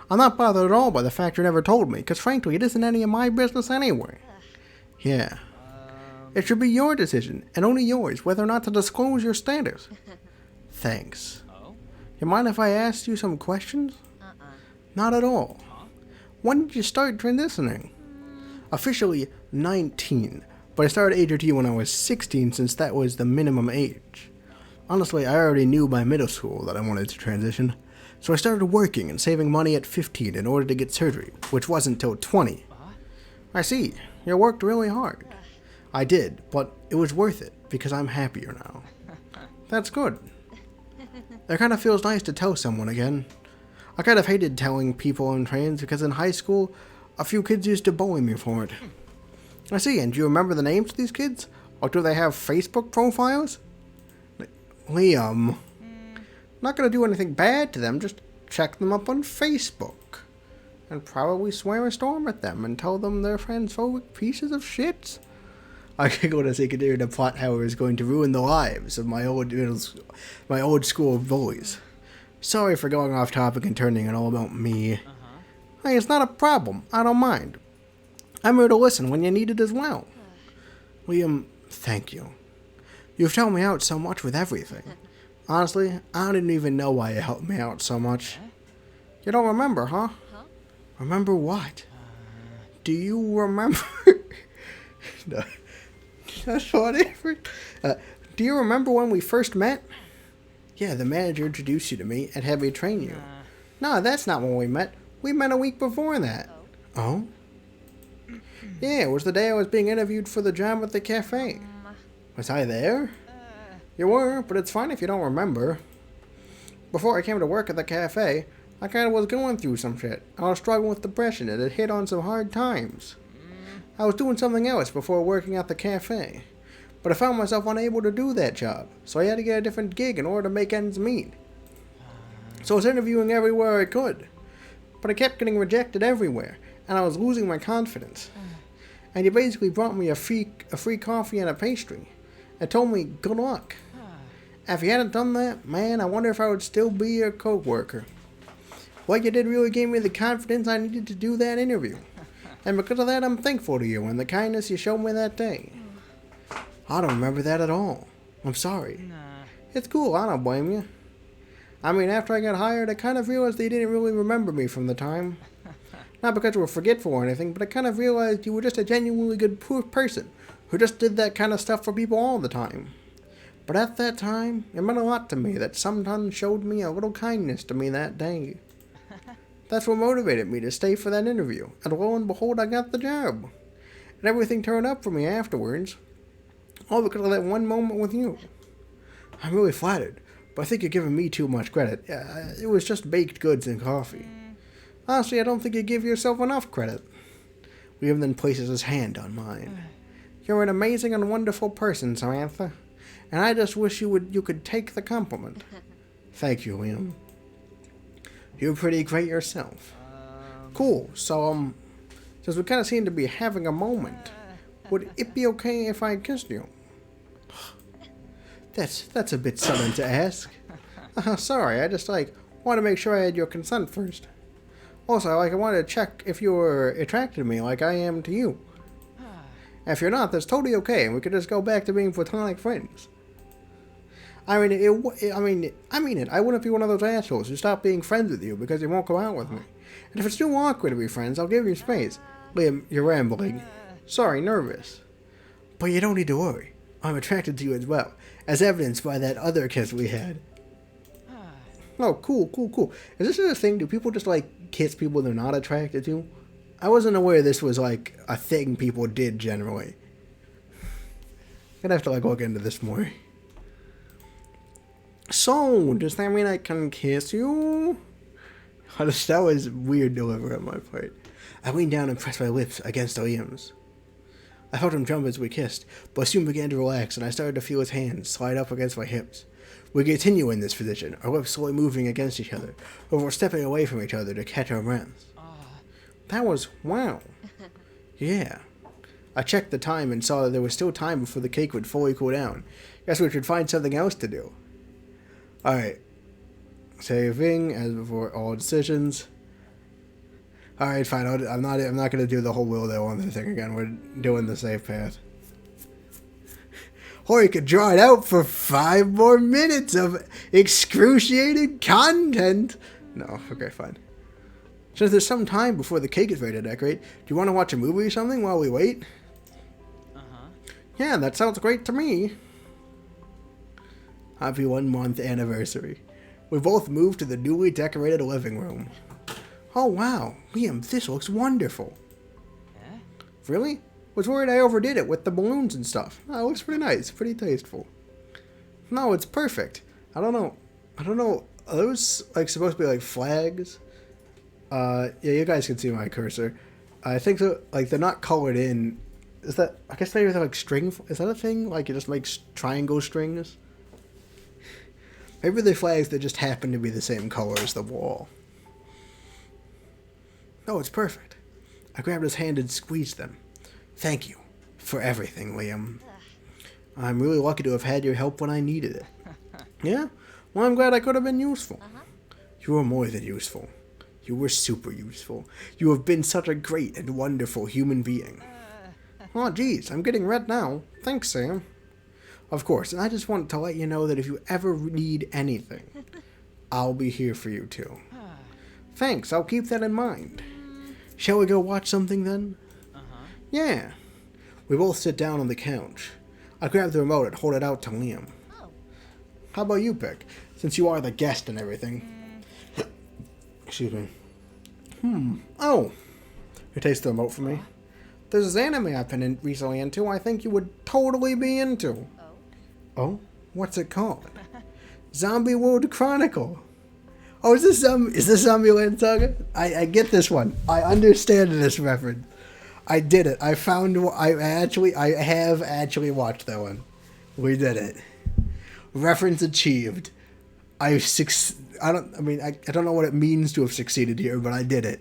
I'm not bothered at all by the fact you never told me, because frankly, it isn't any of my business anyway. Yeah. It should be your decision, and only yours, whether or not to disclose your status. Thanks. You mind if I ask you some questions? Not at all. When did you start transitioning? Officially 19, but I started AJT when I was 16 since that was the minimum age. Honestly, I already knew by middle school that I wanted to transition, so I started working and saving money at 15 in order to get surgery, which wasn't till 20. I see, you worked really hard. I did, but it was worth it, because I'm happier now. That's good. It kind of feels nice to tell someone again. I kind of hated telling people I'm trans, because in high school, a few kids used to bully me for it. I see, and do you remember the names of these kids? Or do they have Facebook profiles? Liam. Not gonna do anything bad to them, just check them up on Facebook. And probably swear a storm at them and tell them they're transphobic pieces of shit. I could go to say continue the plot how it was going to ruin the lives of my old school bullies. Sorry for going off topic and turning it all about me. Hey, it's not a problem. I don't mind. I'm here to listen when you need it as well. Liam, thank you. You've helped me out so much with everything. Honestly, I didn't even know why you helped me out so much. You don't remember, huh? Remember what? Do you remember? No. That's funny. Do you remember when we first met? Yeah, the manager introduced you to me and had me train you. No, that's not when we met. We met a week before that. Oh? Yeah, it was the day I was being interviewed for the job at the cafe. Was I there? You were, but it's fine if you don't remember. Before I came to work at the cafe, I kind of was going through some shit. I was struggling with depression and it hit on some hard times. I was doing something else before working at the cafe, but I found myself unable to do that job, so I had to get a different gig in order to make ends meet. So I was interviewing everywhere I could, but I kept getting rejected everywhere, and I was losing my confidence. And you basically brought me a free coffee and a pastry, and told me good luck. If you hadn't done that, man, I wonder if I would still be your co-worker. What you did really gave me the confidence I needed to do that interview. And because of that, I'm thankful to you and the kindness you showed me that day. I don't remember that at all. I'm sorry. It's cool, I don't blame you. I mean, after I got hired, I kind of realized they didn't really remember me from the time. Not because you were forgetful or anything, but I kind of realized you were just a genuinely good person who just did that kind of stuff for people all the time. But at that time, it meant a lot to me that someone showed me a little kindness to me that day. That's what motivated me to stay for that interview, and lo and behold, I got the job. And everything turned up for me afterwards, all because of that one moment with you. I'm really flattered, but I think you're giving me too much credit. It was just baked goods and coffee. Honestly, I don't think you give yourself enough credit. Liam then places his hand on mine. You're an amazing and wonderful person, Samantha, and I just wish you could take the compliment. Thank you, Liam. You're pretty great yourself. Cool. So, since we kind of seem to be having a moment, would it be okay if I kissed you? That's a bit sudden to ask. Sorry, I just want to make sure I had your consent first. Also, I wanted to check if you were attracted to me like I am to you. If you're not, that's totally okay, and we could just go back to being platonic friends. I mean it. I wouldn't be one of those assholes who stop being friends with you because you won't go out with me. And if it's too awkward to be friends, I'll give you space. Liam, you're rambling. Sorry, nervous. But you don't need to worry. I'm attracted to you as well, as evidenced by that other kiss we had. Oh, cool. Is this a thing? Do people just kiss people they're not attracted to? I wasn't aware this was a thing people did generally. Gonna have to look into this more. So, does that mean I can kiss you? That was weird delivery on my part. I leaned down and pressed my lips against Liam's. I felt him jump as we kissed, but soon began to relax, and I started to feel his hands slide up against my hips. We continue in this position, our lips slowly moving against each other, before stepping away from each other to catch our breaths. That was wow. Yeah. I checked the time and saw that there was still time before the cake would fully cool down. Guess we should find something else to do. Alright. Saving, as before, all decisions. Alright, fine. I'm not going to do the whole will they won't thing again. We're doing the safe path. Or you could draw it out for 5 more minutes of excruciating content. No, okay, fine. Since there's some time before the cake is ready to decorate, do you want to watch a movie or something while we wait? Yeah, that sounds great to me. Happy 1 month anniversary. We both moved to the newly decorated living room. Oh wow, Liam, this looks wonderful. Really? Was worried I overdid it with the balloons and stuff. Oh, it looks pretty nice, pretty tasteful. No, it's perfect. I don't know. Are those supposed to be flags? Yeah, you guys can see my cursor. I think that they're not colored in. Is that? I guess maybe they're string. Is that a thing? It just makes triangle strings. Maybe they're flags that just happen to be the same color as the wall. Oh, it's perfect. I grabbed his hand and squeezed them. Thank you for everything, Liam. I'm really lucky to have had your help when I needed it. Yeah? Well, I'm glad I could have been useful. You were more than useful. You were super useful. You have been such a great and wonderful human being. Oh, geez, I'm getting red now. Thanks, Sam. Of course, and I just want to let you know that if you ever need anything, I'll be here for you too. Thanks, I'll keep that in mind. Shall we go watch something then? Yeah. We both sit down on the couch. I grab the remote and hold it out to Liam. How about you pick, since you are the guest and everything? Excuse me. Oh. You taste the remote for me? There's this anime I've been recently into I think you would totally be into. Oh? What's it called? Zombie World Chronicle. Oh, is this Zombieland Saga? I get this one. I understand this reference. I did it. I have actually watched that one. We did it. Reference achieved. I don't know what it means to have succeeded here, but I did it.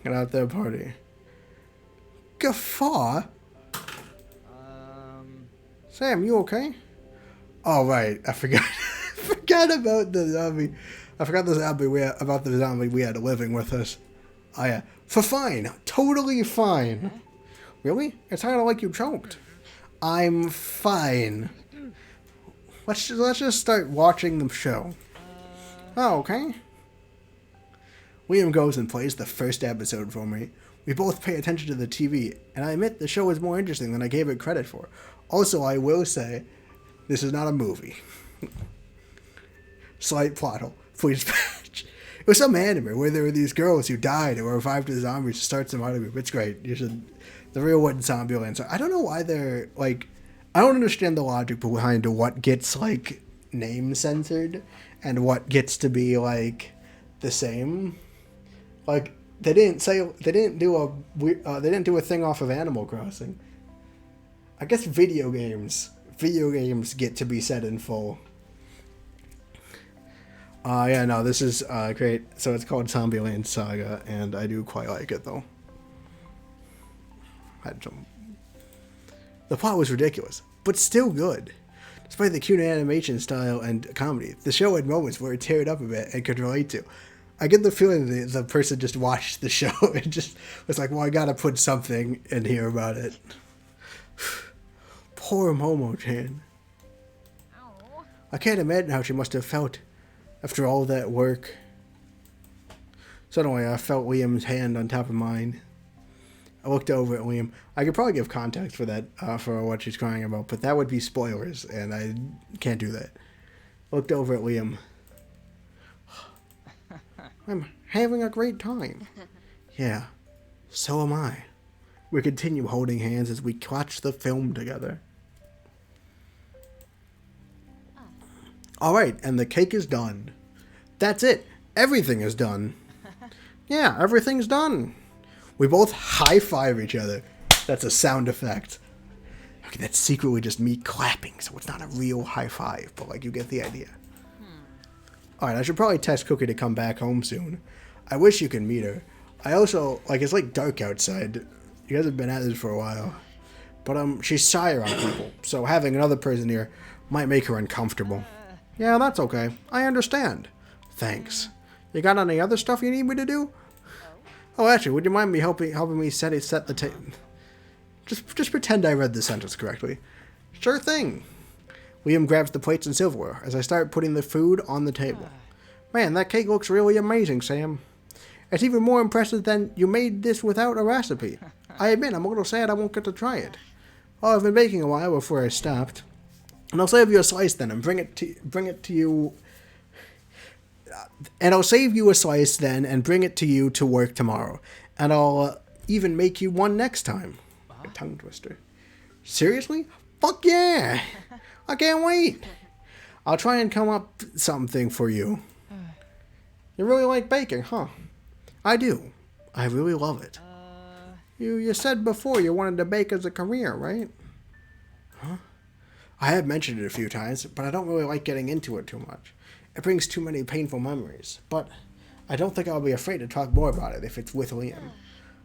Get out there, party. Guffaw? Sam, you okay? Oh, right. I forgot. Forgot about the zombie. I forgot about the zombie we had living with us. Oh, yeah. For fine. Totally fine. Really? It sounded like you choked. I'm fine. Let's just start watching the show. Oh, okay. William goes and plays the first episode for me. We both pay attention to the TV, and I admit the show is more interesting than I gave it credit for. Also, I will say, this is not a movie. Slight plot hole. Please patch. It was some anime where there were these girls who died and were revived as zombies to start some other group. It's great. You should. The real one, Zombieland. So I don't know why they're like. I don't understand the logic behind what gets like name censored and what gets to be like the same. Like they didn't do a thing off of Animal Crossing. I guess video games get to be said in full. Yeah, no, this is great. So it's called Zombieland Saga, and I do quite like it though. The plot was ridiculous, but still good. Despite the cute animation style and comedy, the show had moments where it teared up a bit and could relate to. I get the feeling that the person just watched the show and just was like, well, I gotta put something in here about it. Poor Momo-chan. I can't imagine how she must have felt after all that work. Suddenly, I felt Liam's hand on top of mine. I looked over at Liam. I could probably give context for that, for what she's crying about, but that would be spoilers, and I can't do that. I looked over at Liam. I'm having a great time. Yeah, so am I. We continue holding hands as we watch the film together. Alright, and the cake is done. That's it. Everything is done. Yeah, everything's done. We both high-five each other. That's a sound effect. Okay, that's secretly just me clapping, so it's not a real high-five, but, like, you get the idea. Alright, I should probably test Cookie to come back home soon. I wish you could meet her. I also, like, it's, like, dark outside. You guys have been at this for a while. But, she's shy around people, so having another person here might make her uncomfortable. Yeah, that's okay. I understand. Thanks. You got any other stuff you need me to do? Oh, actually, would you mind me helping me set the table? Just pretend I read the sentence correctly. Sure thing. Liam grabs the plates and silverware as I start putting the food on the table. Man, that cake looks really amazing, Sam. It's even more impressive than you made this without a recipe. I admit I'm a little sad I won't get to try it. Oh, I've been baking a while before I stopped. And I'll save you a slice then and bring it to you. And I'll save you a slice then and bring it to you to work tomorrow. And I'll even make you one next time. A tongue twister. Seriously? Fuck yeah! I can't wait. I'll try and come up something for you. You really like baking, huh? I do. I really love it. You said before you wanted to bake as a career, right? Huh? I have mentioned it a few times, but I don't really like getting into it too much. It brings too many painful memories, but I don't think I'll be afraid to talk more about it if it's with Liam.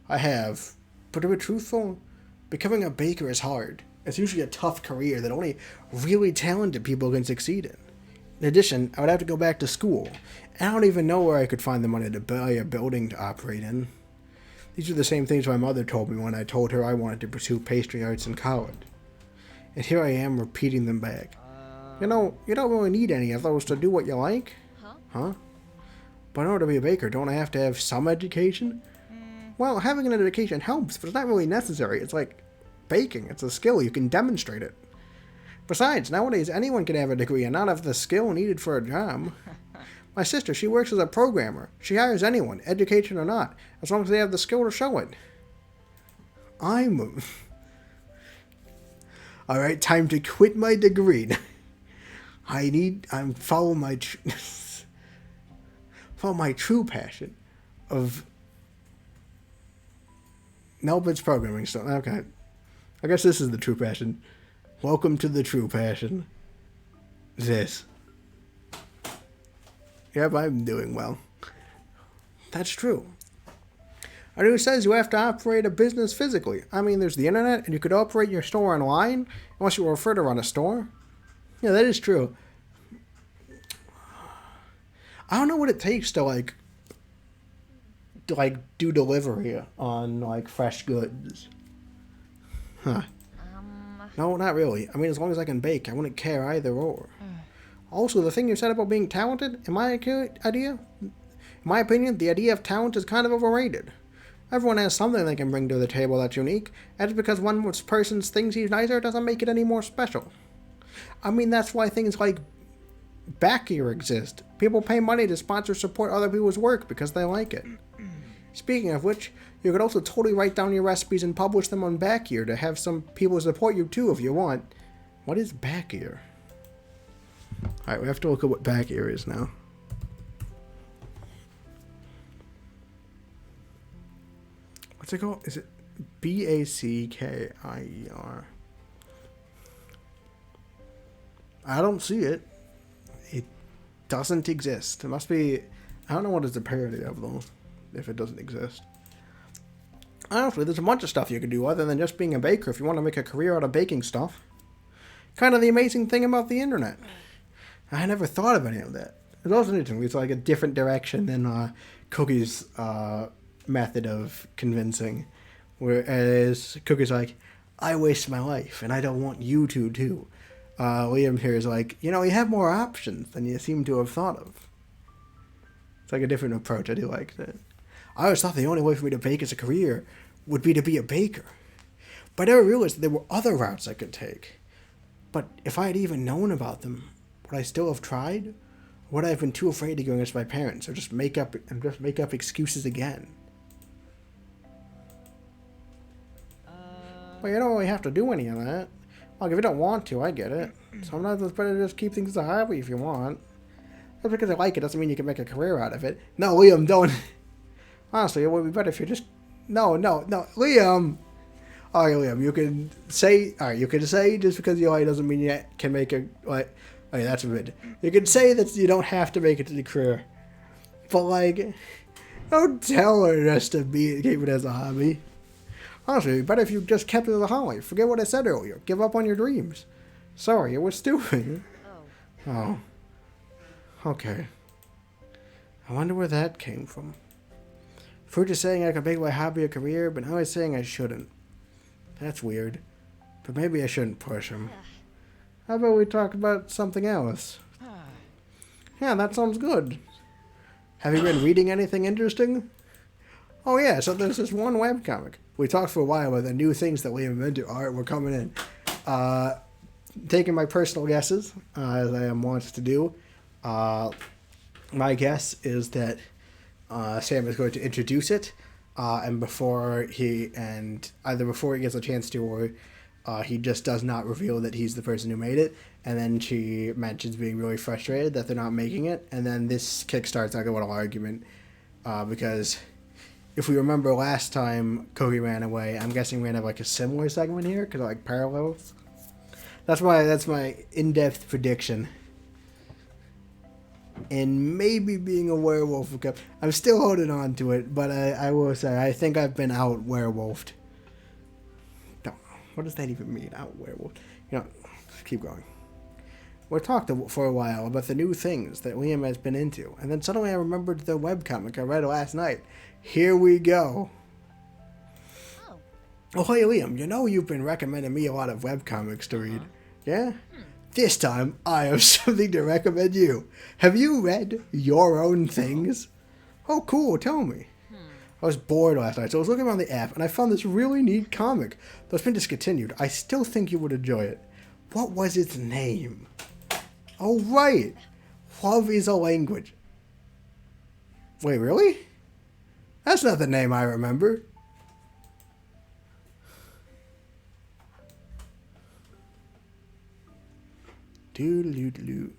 I have, but to be truthful, becoming a baker is hard. It's usually a tough career that only really talented people can succeed in. In addition, I would have to go back to school, and I don't even know where I could find the money to buy a building to operate in. These are the same things my mother told me when I told her I wanted to pursue pastry arts in college. And here I am repeating them back. You know, you don't really need any of those to do what you like. Huh? But in order to be a baker, don't I have to have some education? Well, having an education helps, but it's not really necessary. It's like baking. It's a skill. You can demonstrate it. Besides, nowadays, anyone can have a degree and not have the skill needed for a job. My sister, she works as a programmer. She hires anyone, education or not, as long as they have the skill to show it. Alright, time to quit my degree. I'm follow my true passion of... Nope, it's programming stuff. Okay. I guess this is the true passion. Welcome to the true passion. This. Yep, I'm doing well. That's true. And who says you have to operate a business physically? I mean, there's the internet, and you could operate your store online, unless you refer to run a store. Yeah, that is true. I don't know what it takes to do delivery on, fresh goods. Huh. No, not really. I mean, as long as I can bake, I wouldn't care either or. Also, the thing you said about being talented, in my idea, In my opinion, the idea of talent is kind of overrated. Everyone has something they can bring to the table that's unique, and just because one person thinks he's nicer doesn't make it any more special. I mean, that's why things like back gear exist. People pay money to sponsor support other people's work because they like it. Speaking of which, you could also totally write down your recipes and publish them on back gear to have some people support you too if you want. What is back gear? Alright, we have to look at what back gear is now. What's it called? Is it Backir? I don't see it. It doesn't exist. It must be... I don't know what it's a parody of, though, if it doesn't exist. Honestly, there's a bunch of stuff you can do other than just being a baker if you want to make a career out of baking stuff. Kind of the amazing thing about the internet. I never thought of any of that. It's also interesting. It's like a different direction than Cookie's method of convincing. Whereas Cookie's like, I waste my life, and I don't want you to, too. Liam here is like, you have more options than you seem to have thought of. It's like a different approach. I do like that. I always thought the only way for me to bake as a career would be to be a baker. But I never realized that there were other routes I could take. But if I had even known about them, would I still have tried? Or would I have been too afraid to go against my parents, or just make up excuses again? Well, you don't really have to do any of that. Like, if you don't want to, I get it. Sometimes it's better to just keep things as a hobby if you want. Just because I like it doesn't mean you can make a career out of it. No, Liam, don't. Honestly, it would be better if you just... No, Liam! Alright, Liam, you can say... Alright, you can say just because you like doesn't mean you can make a... Like, okay, that's a bit... You can say that you don't have to make it to the career. But, like... Don't tell her just to keep it as a hobby. Honestly, it'd be better if you just kept it as a hobby. Forget what I said earlier. Give up on your dreams. Sorry, it was stupid. Oh. Okay. I wonder where that came from. Fruit is saying I could make my hobby a career, but now he's saying I shouldn't. That's weird. But maybe I shouldn't push him. How about we talk about something else? Yeah, that sounds good. Have you been reading anything interesting? Oh yeah, so there's this one webcomic. We talked for a while about the new things that Liam invented. Alright, we're coming in. Taking my personal guesses, as I am wont to do. My guess is that Sam is going to introduce it, and before he gets a chance to, or he just does not reveal that he's the person who made it, and then she mentions being really frustrated that they're not making it, and then this kickstarts like a little argument, because if we remember last time Cody ran away, I'm guessing we're gonna have like a similar segment here, because like parallels. That's my in-depth prediction. And maybe being a werewolf. I'm still holding on to it, but I will say, I think I've been out werewolfed. No, what does that even mean, out werewolfed? Keep going. We talked for a while about the new things that Liam has been into, and then suddenly I remembered the webcomic I read last night. Here we go. Oh, hey Liam, you've been recommending me a lot of webcomics to read. Yeah? This time, I have something to recommend you. Have you read Your Own Things? Oh, cool. Tell me. I was bored last night, so I was looking around the app, and I found this really neat comic that's been discontinued. I still think you would enjoy it. What was its name? Oh, right. Love is a Language. Wait, really? That's not the name I remember. Doodle-doodle-doo.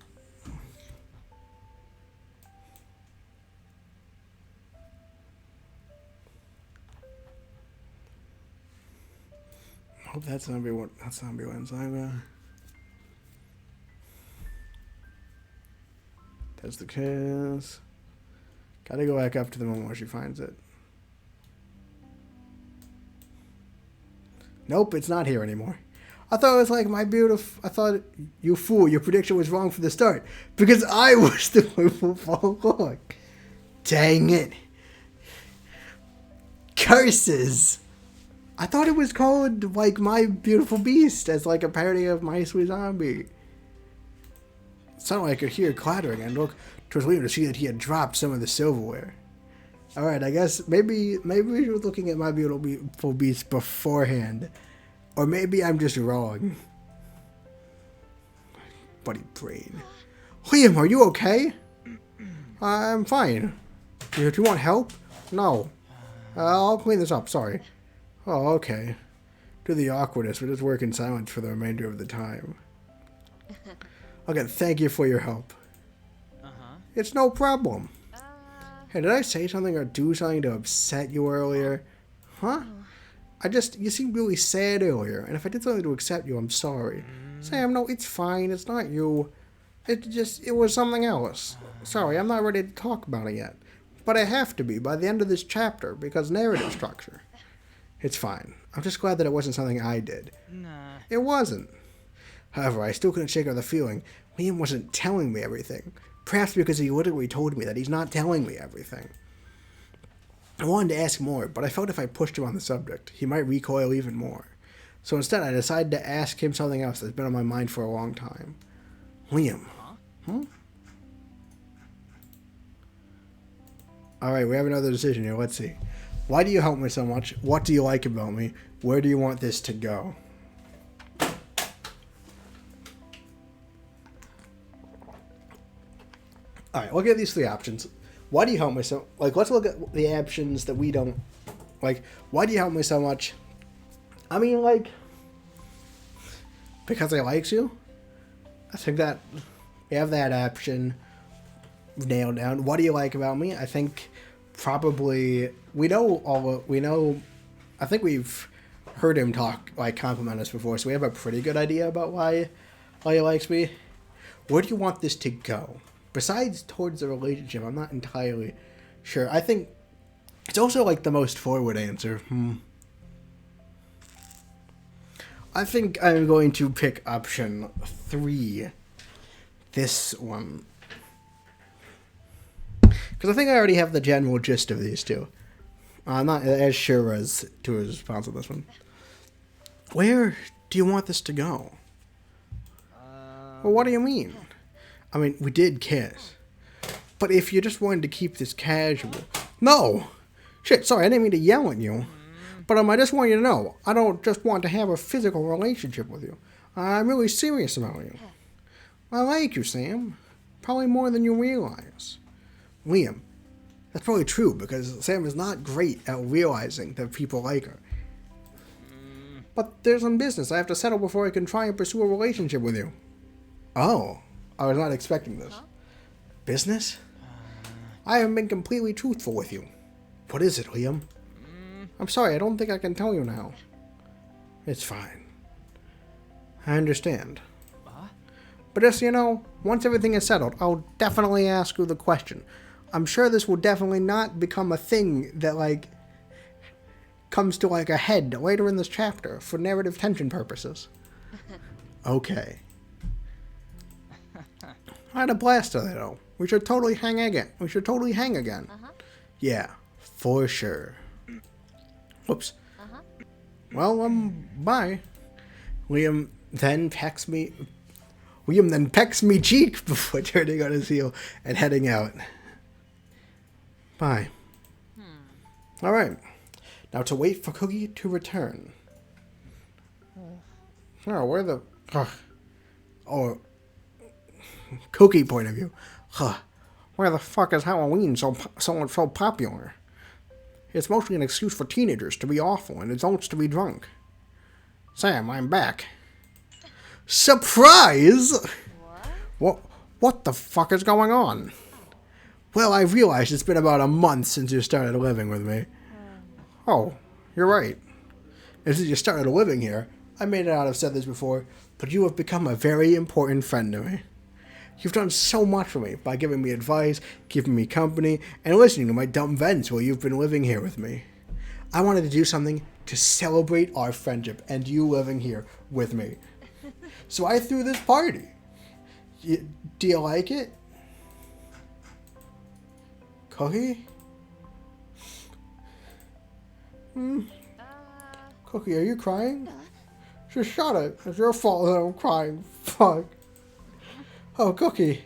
Hope that's not Zombieland's either. That's the case. Gotta go back up to the moment where she finds it. Nope, it's not here anymore. I thought it was like I thought, you fool, your prediction was wrong from the start. Because I was the one who followed along. Dang it. Curses. I thought it was called, like, My Beautiful Beast, as like a parody of My Sweet Zombie. Suddenly I could hear clattering and look towards Liam to see that he had dropped some of the silverware. Alright, I guess maybe we were looking at my beautiful beast beforehand. Or maybe I'm just wrong. Buddy brain. Liam, are you okay? I'm fine. Do you want help? No. I'll clean this up, sorry. Oh, okay. To the awkwardness, we'll just work in silence for the remainder of the time. Okay, thank you for your help. It's no problem. Hey, did I say something or do something to upset you earlier? Huh? You seemed really sad earlier, and if I did something to upset you, I'm sorry. Sam, no, it's fine, it's not you. It was something else. Sorry, I'm not ready to talk about it yet. But I have to be by the end of this chapter, because narrative structure. It's fine. I'm just glad that it wasn't something I did. Nah. It wasn't. However, I still couldn't shake off the feeling Liam wasn't telling me everything. Perhaps because he literally told me that he's not telling me everything. I wanted to ask more, but I felt if I pushed him on the subject, he might recoil even more. So instead, I decided to ask him something else that's been on my mind for a long time. Liam. Huh? Alright, we have another decision here. Let's see. Why do you help me so much? What do you like about me? Where do you want this to go? Alright, look at these three options. Why do you help me so... Like, let's look at the options that we don't... Like, why do you help me so much? I mean, like... Because I likes you? I think that... We have that option nailed down. What do you like about me? I think probably... I think we've heard him talk, like, compliment us before, so we have a pretty good idea about why he likes me. Where do you want this to go? Besides towards the relationship, I'm not entirely sure. I think it's also like the most forward answer. I think I'm going to pick option 3. This one. Because I think I already have the general gist of these two. I'm not as sure as to his response on this one. Where do you want this to go? Well, what do you mean? I mean, we did kiss. But if you just wanted to keep this casual... No! Shit, sorry, I didn't mean to yell at you. But I just want you to know, I don't just want to have a physical relationship with you. I'm really serious about you. I like you, Sam. Probably more than you realize. Liam, that's probably true, because Sam is not great at realizing that people like her. But there's some business I have to settle before I can try and pursue a relationship with you. Oh. I was not expecting this. Business? I haven't been completely truthful with you. What is it, Liam? I'm sorry, I don't think I can tell you now. It's fine. I understand. But just, once everything is settled, I'll definitely ask you the question. I'm sure this will definitely not become a thing that, like, comes to, like, a head later in this chapter for narrative tension purposes. Okay. I had a blast today, though. We should totally hang again. Yeah, for sure. Whoops. Well, bye. Liam then pecks me cheek before turning on his heel and heading out. Bye. Alright. Now to wait for Cookie to return. Oh, where the... Oh... Cookie point of view. Where the fuck is Halloween so popular? It's mostly an excuse for teenagers to be awful and adults to be drunk. Sam, I'm back. Surprise! What the fuck is going on? Well, I realized it's been about a month since you started living with me. Oh, you're right. And since you started living here, I may not have said this before, but you have become a very important friend to me. You've done so much for me by giving me advice, giving me company, and listening to my dumb vents while you've been living here with me. I wanted to do something to celebrate our friendship and you living here with me. So I threw this party. Do you like it? Cookie? Cookie, are you crying? Just shut it. It's your fault that I'm crying. Fuck. Oh, Cookie.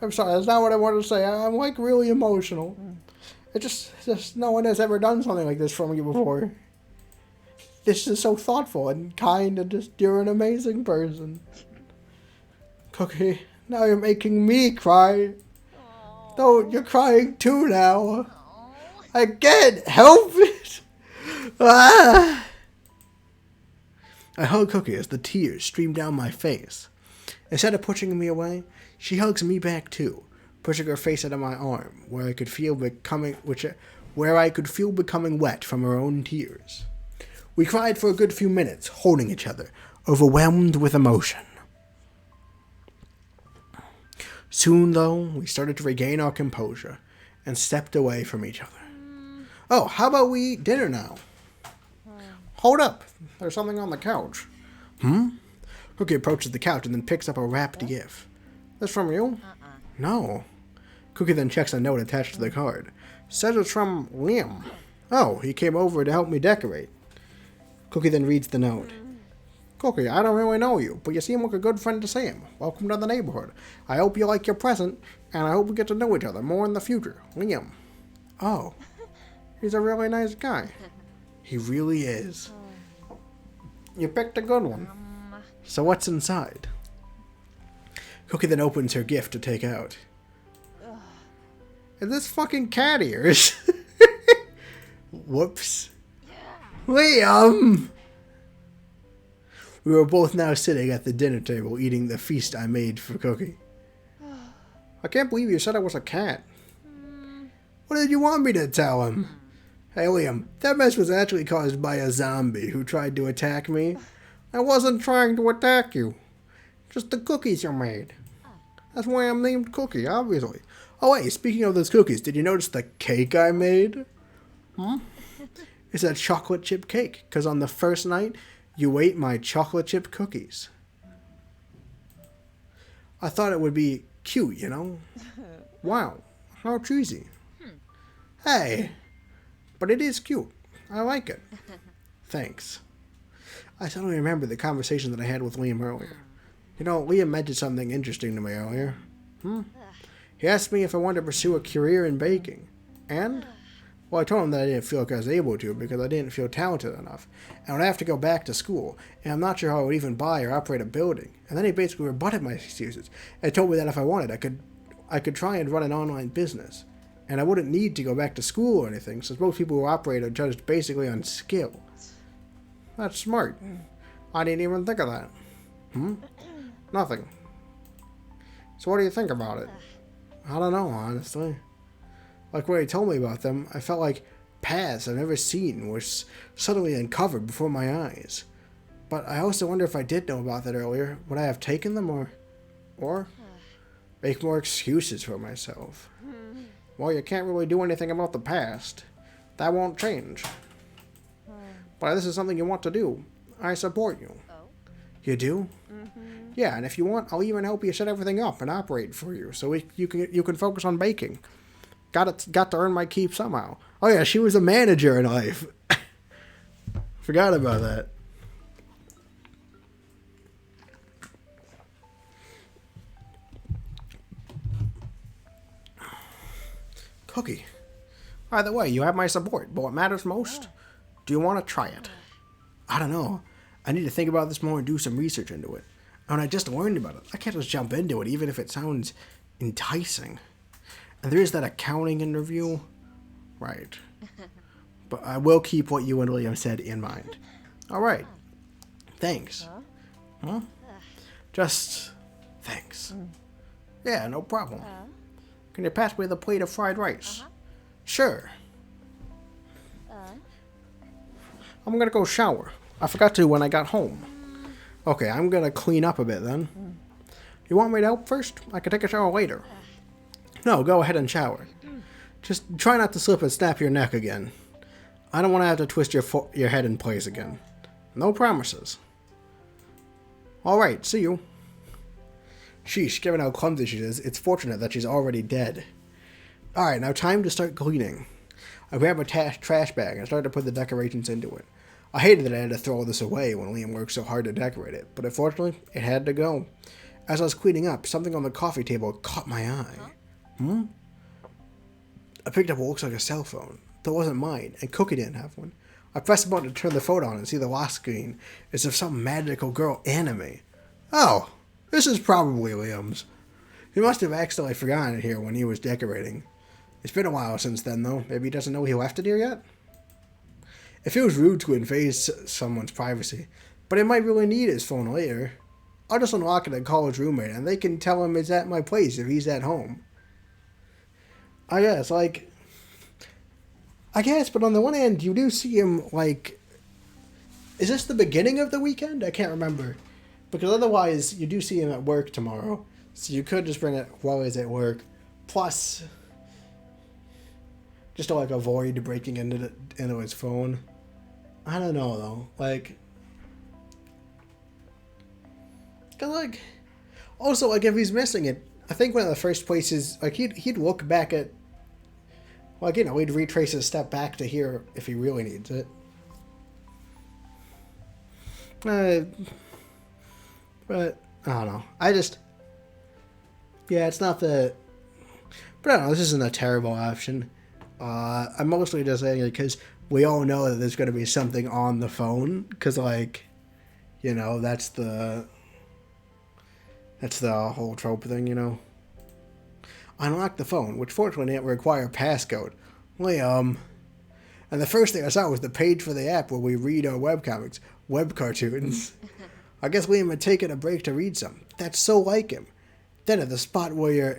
I'm sorry, that's not what I wanted to say. I'm like really emotional. It just no one has ever done something like this for me before. This is so thoughtful and kind, and just you're an amazing person. Cookie, now you're making me cry. No, you're crying too now. I can't help it. Ah! I hug Cookie as the tears stream down my face. Instead of pushing me away, she hugs me back too, pushing her face into my arm, where I could feel becoming wet from her own tears. We cried for a good few minutes, holding each other, overwhelmed with emotion. Soon, though, we started to regain our composure and stepped away from each other. Oh, how about we eat dinner now? Hold up. There's something on the couch. Cookie approaches the couch and then picks up a wrapped gift. This from you? No. Cookie then checks a note attached to the card. Says it's from Liam. Oh, he came over to help me decorate. Cookie then reads the note. Cookie, I don't really know you, but you seem like a good friend to Sam. Welcome to the neighborhood. I hope you like your present, and I hope we get to know each other more in the future. Liam. Oh, he's a really nice guy. He really is. You picked a good one. So what's inside? Cookie then opens her gift to take out. Is this fucking cat ears? Whoops. Liam! We were both now sitting at the dinner table eating the feast I made for Cookie. I can't believe you said I was a cat. What did you want me to tell him? Hey, Liam, that mess was actually caused by a zombie who tried to attack me. I wasn't trying to attack you. Just the cookies you made. That's why I'm named Cookie, obviously. Oh, wait, speaking of those cookies, did you notice the cake I made? It's a chocolate chip cake, because on the first night, you ate my chocolate chip cookies. I thought it would be cute, you know? Wow, how cheesy. Hey, but it is cute. I like it. Thanks. I suddenly remember the conversation that I had with Liam earlier. You know, Liam mentioned something interesting to me earlier. He asked me if I wanted to pursue a career in baking. And? Well, I told him that I didn't feel like I was able to because I didn't feel talented enough. And I'd have to go back to school. And I'm not sure how I would even buy or operate a building. And then he basically rebutted my excuses. And told me that if I wanted, I could try and run an online business. And I wouldn't need to go back to school or anything, since most people who operate are judged basically on skill. That's smart. I didn't even think of that. Nothing. So what do you think about it? I don't know, honestly. Like when he told me about them, I felt like paths I've never seen were suddenly uncovered before my eyes. But I also wonder if I did know about that earlier, would I have taken them or make more excuses for myself? Well, you can't really do anything about the past. That won't change. But this is something you want to do. I support you. You do? Yeah, and if you want, I'll even help you set everything up and operate for you, so you can focus on baking. Got to earn my keep somehow. Oh yeah, she was a manager in life. Forgot about that. Cookie. By the way, you have my support, but what matters most? Do you want to try it? I don't know. I need to think about this more and do some research into it. And I just learned about it. I can't just jump into it, even if it sounds enticing. And there is that accounting interview. Right. But I will keep what you and Liam said in mind. All right. Thanks. Huh? Just thanks. Yeah, no problem. Can you pass me the plate of fried rice? Sure. I'm gonna go shower. I forgot to when I got home. Okay, I'm gonna clean up a bit then. You want me to help first? I can take a shower later. No, go ahead and shower. Just try not to slip and snap your neck again. I don't want to have to twist your head in place again. No promises. Alright, see you. Sheesh, given how clumsy she is, it's fortunate that she's already dead. Alright, now time to start cleaning. I grabbed a trash bag and started to put the decorations into it. I hated that I had to throw this away when Liam worked so hard to decorate it, but unfortunately, it had to go. As I was cleaning up, something on the coffee table caught my eye. Hmm? I picked up what looks like a cell phone. That wasn't mine, and Cookie didn't have one. I pressed the button to turn the phone on and see the lock screen as if some magical girl anime. Oh, this is probably Liam's. He must have accidentally forgotten it here when he was decorating. It's been a while since then, though. Maybe he doesn't know he left it here yet? It feels rude to invade someone's privacy, but he might really need his phone later. I'll just unlock it and call his roommate, and they can tell him it's at my place if he's at home. I guess, but on the one hand, you do see him, is this the beginning of the weekend? I can't remember. Because otherwise, you do see him at work tomorrow. So you could just bring it while he's at work. Plus, just to, avoid breaking into his phone. I don't know, though. Also, if he's missing it, I think one of the first places, he'd look back at, he'd retrace his step back to here if he really needs it. But, I don't know. It's not the... But I don't know, this isn't a terrible option. I'm mostly just saying it because we all know that there's going to be something on the phone. Because, that's the whole trope thing, Unlock the phone, which fortunately didn't require a passcode. And the first thing I saw was the page for the app where we read our webcomics, web cartoons. I guess Liam had taken a break to read some. That's so like him. Then at the spot where your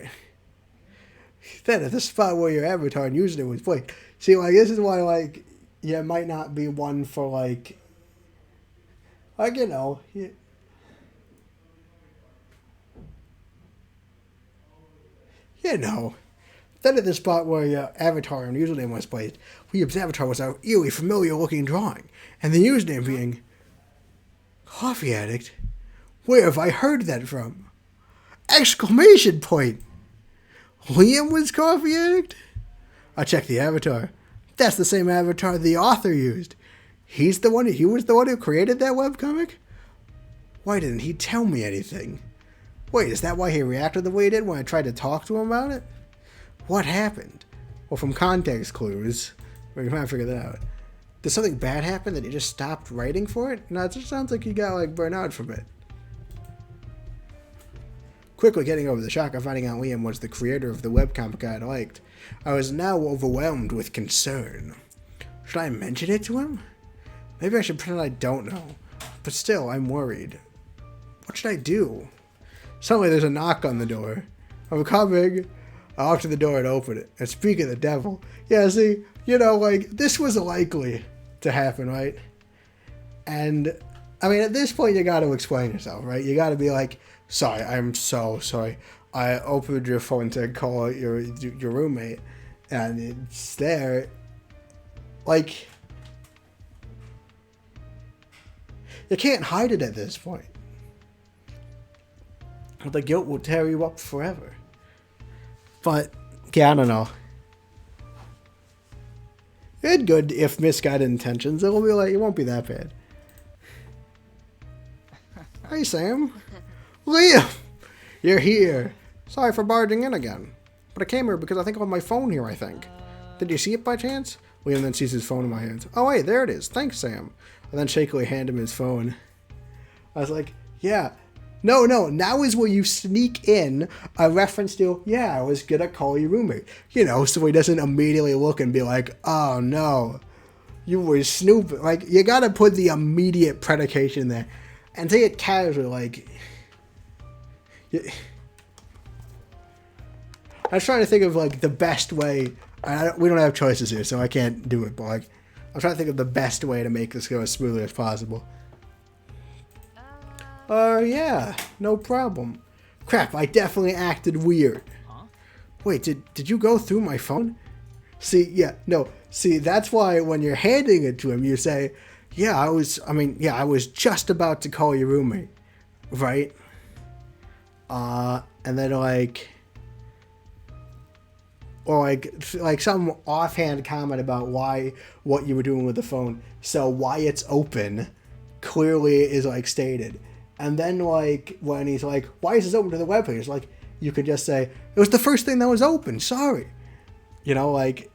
avatar and username was played. See, this is why, you might not be one for, Then at the spot where your avatar and username was placed, Liam's avatar was an eerily familiar-looking drawing, and the username being Coffee Addict. Where have I heard that from? Exclamation point! Liam was Coffee Addict? I checked the avatar. That's the same avatar the author used. He was the one who created that webcomic? Why didn't he tell me anything? Wait, is that why he reacted the way he did when I tried to talk to him about it? What happened? Well, from context clues, we can figure that out. Did something bad happen that he just stopped writing for it? No, it just sounds like he got, burnt out from it. Quickly getting over the shock of finding out Liam was the creator of the webcomic I had liked, I was now overwhelmed with concern. Should I mention it to him? Maybe I should pretend I don't know. But still, I'm worried. What should I do? Suddenly there's a knock on the door. I'm coming. I walk to the door and open it. And speak of the devil. Yeah, see, this was likely to happen, right? And, at this point, you gotta explain yourself, right? You gotta be like, sorry, I'm so sorry. I opened your phone to call your roommate, and it's there. You can't hide it at this point. The guilt will tear you up forever. But, I don't know. It's good if misguided intentions. It won't be that bad. Hey, Sam. Liam! You're here. Sorry for barging in again. But I came here because I think I have my phone here, I think. Did you see it by chance? Liam then sees his phone in my hands. Oh, wait, there it is. Thanks, Sam. I then shakily hand him his phone. I was like, yeah. No, now is where you sneak in a reference to, yeah, I was gonna call your roommate. So he doesn't immediately look and be like, oh no, you were snooping. You gotta put the immediate predication there. And say it casually, I was trying to think of, the best way. We don't have choices here, so I can't do it, but, I'm trying to think of the best way to make this go as smoothly as possible. Yeah, no problem. Crap, I definitely acted weird. Huh? Wait, did you go through my phone? See, that's why when you're handing it to him, you say, I was just about to call your roommate, right? And then or some offhand comment about what you were doing with the phone. So why it's open clearly is stated. And then, like, when he's like, why is this open to the webpage? Like, you could just say, it was the first thing that was open, sorry. You know, like,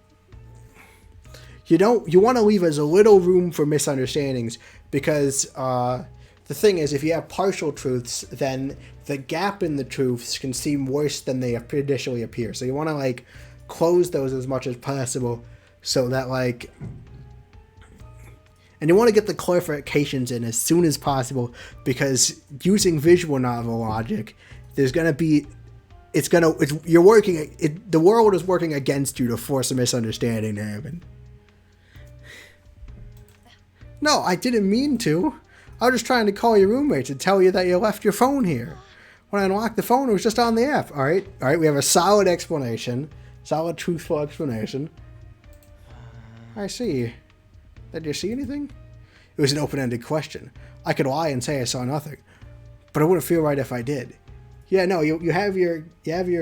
you want to leave as little room for misunderstandings, because the thing is, if you have partial truths, then the gap in the truths can seem worse than they initially appear. So you want to, like, close those as much as possible, so that, like, and you want to get the clarifications in as soon as possible, because using visual novel logic, there's going to be, the world is working against you to force a misunderstanding to happen. No, I didn't mean to. I was just trying to call your roommate to tell you that you left your phone here. When I unlocked the phone, it was just on the app. All right, we have a solid explanation. Solid, truthful explanation. I see. Did you see anything? It was an open-ended question. I could lie and say I saw nothing, but it wouldn't feel right if I did. Yeah, no, you have your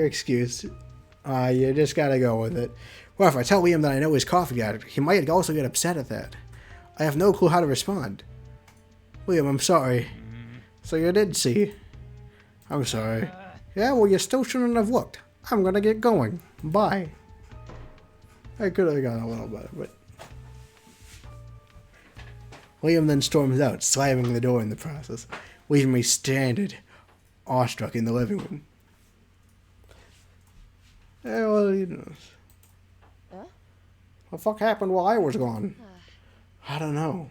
excuse. You just gotta go with it. Well, if I tell Liam that I know his coffee addict, he might also get upset at that. I have no clue how to respond. Liam, I'm sorry. So you did see. I'm sorry. Yeah, well, you still shouldn't have looked. I'm gonna get going. Bye. I could have gone a little better, but... Liam then storms out, slamming the door in the process, leaving me stranded, awestruck in the living room. Yeah, well, you know. What the fuck happened while I was gone? I don't know.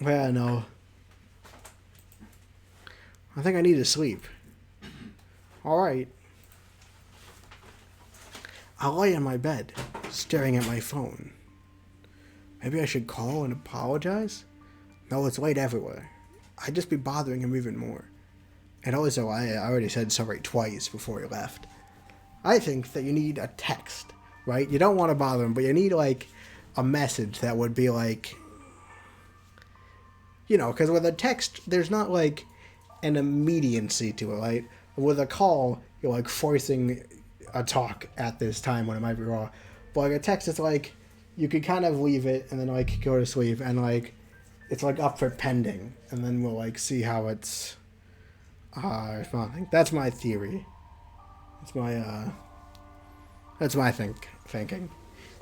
Yeah, no. I think I need to sleep. Alright. I lay in my bed, staring at my phone. Maybe I should call and apologize? No, it's late everywhere. I'd just be bothering him even more. And also, I already said sorry twice before he left. I think that you need a text, right? You don't want to bother him, but you need, like, a message that would be, like... You know, because with a text, there's not, like, an immediacy to it, right? With a call, you're, like, forcing a talk at this time when it might be wrong. But, like, a text, it's, like, you could kind of leave it and then, like, go to sleep and, like, it's, like, up for pending. And then we'll, like, see how it's responding. That's my theory. That's my thinking.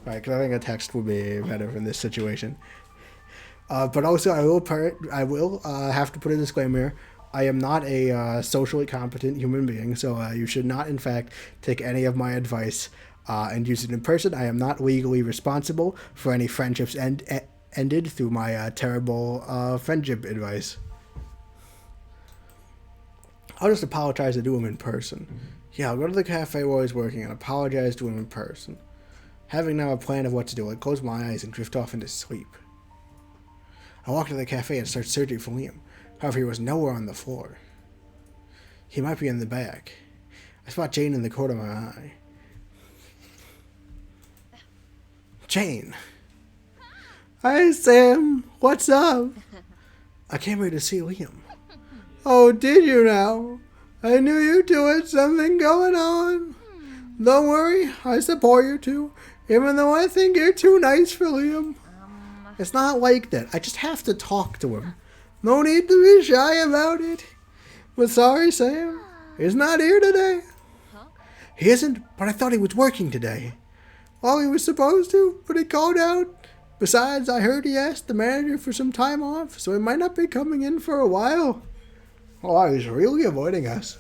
Right, because I think a text would be better in this situation. But also, I will have to put a disclaimer here. I am not a socially competent human being, so you should not, in fact, take any of my advice and use it in person. I am not legally responsible for any friendships ended through my terrible friendship advice. I'll just apologize to him in person. Yeah, I'll go to the cafe while he's working and apologize to him in person. Having now a plan of what to do, I close my eyes and drift off into sleep. I walk to the cafe and start searching for Liam. However, he was nowhere on the floor. He might be in the back. I spot Jane in the corner of my eye. Jane! Hi, Sam! What's up? I came here to see Liam. Oh, did you now? I knew you two had something going on. Don't worry, I support you two, even though I think you're too nice for Liam. It's not like that. I just have to talk to him. No need to be shy about it. But sorry, Sam. He's not here today. He isn't, but I thought he was working today. Well, he was supposed to, but he called out. Besides, I heard he asked the manager for some time off, so he might not be coming in for a while. Oh, he's really avoiding us.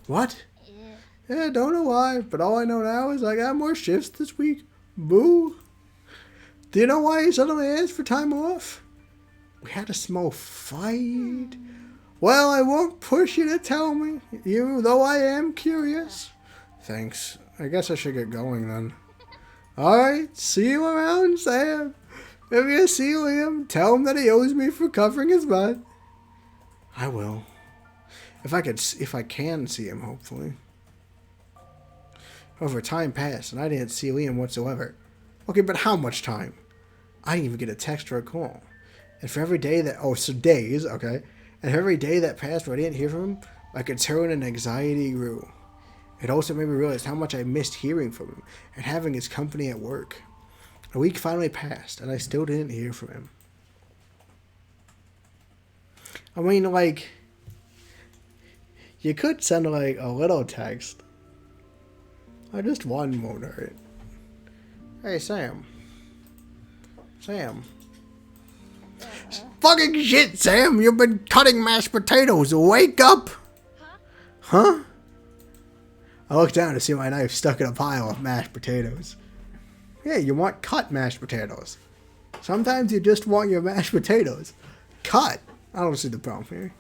What? Yeah, don't know why, but all I know now is I got more shifts this week. Boo. Do you know why he suddenly asked for time off? We had a small fight. Well, I won't push you to tell me, even though I am curious. Thanks. I guess I should get going then. Alright, see you around, Sam. If you see Liam, tell him that he owes me for covering his butt. I will. If I can see him, hopefully. However, time passed, and I didn't see Liam whatsoever. Okay, but how much time? I didn't even get a text or a call. And for every day that... Oh, so days, okay. And for every day that passed where I didn't hear from him, my concern and anxiety grew. It also made me realize how much I missed hearing from him and having his company at work. A week finally passed, and I still didn't hear from him. I mean, like, you could send, like, a little text. I just one won't hurt. Hey, Sam. Sam. Fucking shit, Sam! You've been cutting mashed potatoes! Wake up! Huh? I looked down to see my knife stuck in a pile of mashed potatoes. Yeah, you want cut mashed potatoes. Sometimes you just want your mashed potatoes cut. I don't see the problem here.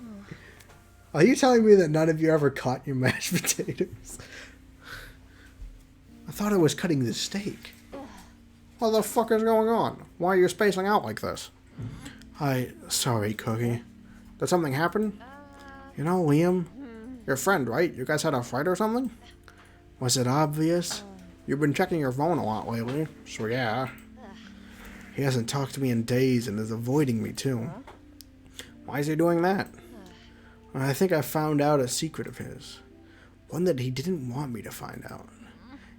Are you telling me that none of you ever cut your mashed potatoes? I thought I was cutting the steak. What the fuck is going on? Why are you spacing out like this? Sorry, Cookie. Did something happen? You know, Liam, your friend, right? You guys had a fight or something? Was it obvious? You've been checking your phone a lot lately, so yeah. He hasn't talked to me in days and is avoiding me too. Why is he doing that? I think I found out a secret of his. One that he didn't want me to find out.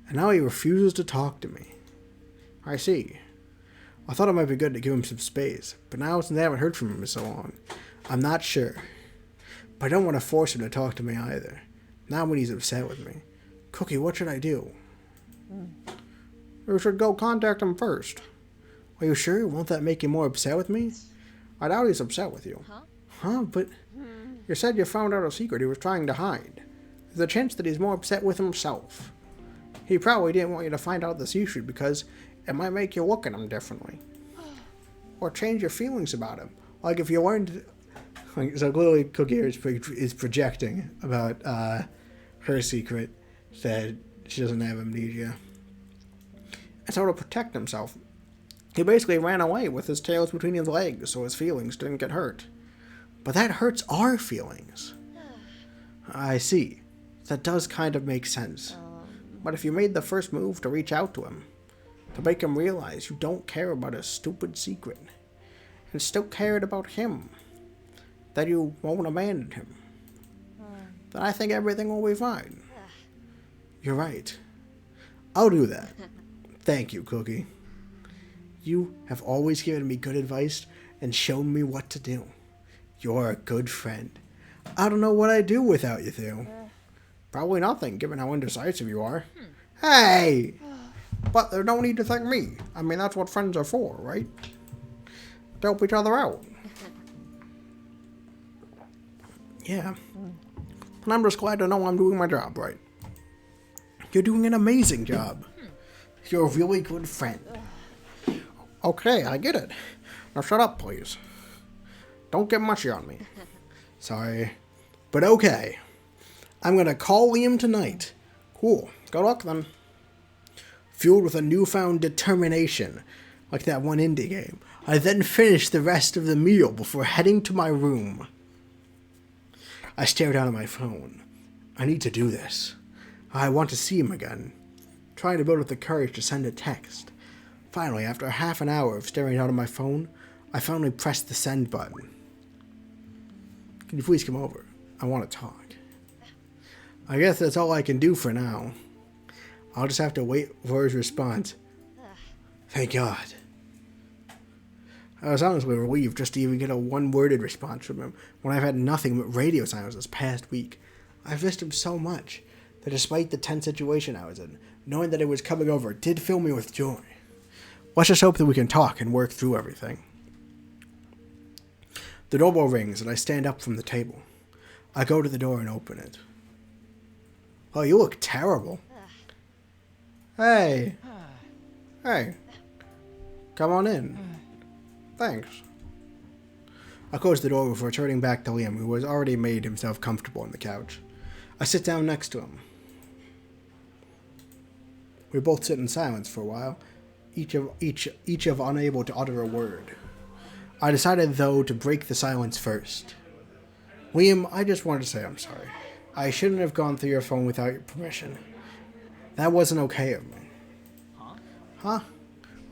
And now he refuses to talk to me. I see. I thought it might be good to give him some space, but now since I haven't heard from him in so long, I'm not sure. But I don't want to force him to talk to me either. Not when he's upset with me. Cookie, what should I do? You should go contact him first. Are you sure? Won't that make you more upset with me? I doubt he's upset with you. Huh? But you said you found out a secret he was trying to hide. There's a chance that he's more upset with himself. He probably didn't want you to find out the secret because it might make you look at him differently. Or change your feelings about him. Like if you learned... So clearly Cookie is projecting about her secret that she doesn't have amnesia. And so to protect himself, he basically ran away with his tail between his legs so his feelings didn't get hurt. But that hurts our feelings. I see. That does kind of make sense. But if you made the first move to reach out to him, to make him realize you don't care about his stupid secret, and still cared about him, that you won't abandon him, then I think everything will be fine. You're right. I'll do that. Thank you, Cookie. You have always given me good advice and shown me what to do. You're a good friend. I don't know what I'd do without you two. Probably nothing, given how indecisive you are. Hey! But there's no need to thank me. I mean, that's what friends are for, right? To help each other out. Yeah. And I'm just glad to know I'm doing my job right. You're doing an amazing job. You're a really good friend. Okay, I get it. Now shut up, please. Don't get mushy on me. Sorry. But okay. I'm gonna call Liam tonight. Cool. Good luck then. Fueled with a newfound determination, like that one indie game, I then finished the rest of the meal before heading to my room. I stared down at my phone. I need to do this. I want to see him again. Trying to build up the courage to send a text. Finally, after half an hour of staring down at my phone, I finally pressed the send button. Can you please come over? I want to talk. I guess that's all I can do for now. I'll just have to wait for his response. Thank God. I was honestly relieved just to even get a one-worded response from him when I've had nothing but radio silence this past week. I've missed him so much that despite the tense situation I was in, knowing that it was coming over did fill me with joy. Let's just hope that we can talk and work through everything. The doorbell rings and I stand up from the table. I go to the door and open it. Oh, you look terrible. Hey. Hey. Come on in. Thanks. I close the door before turning back to Liam, who has already made himself comfortable on the couch. I sit down next to him. We both sit in silence for a while, each of unable to utter a word. I decided, though, to break the silence first. Liam, I just wanted to say I'm sorry. I shouldn't have gone through your phone without your permission. That wasn't okay of me. Huh?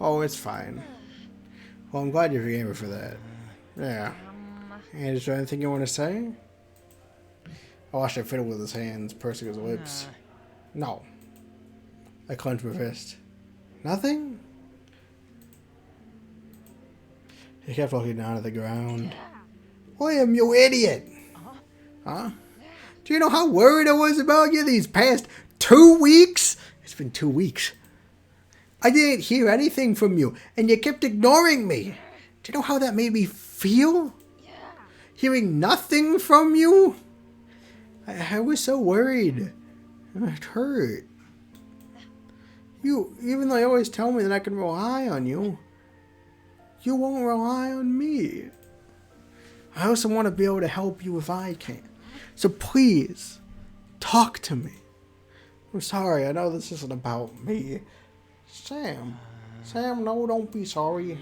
Oh, it's fine. Well, I'm glad you forgave me for that. Yeah. And is there anything you want to say? I watched him fiddle with his hands, pursing his lips. No. I clenched my fist. Nothing? He kept looking down at the ground. William, you idiot! Huh? Do you know how worried I was about you these past 2 weeks? It's been 2 weeks. I didn't hear anything from you, and you kept ignoring me. Do you know how that made me feel? Hearing nothing from you? I was so worried. It hurt. You, even though you always tell me that I can rely on you, you won't rely on me. I also want to be able to help you if I can. So please, talk to me. I'm sorry, I know this isn't about me. Sam, no, don't be sorry.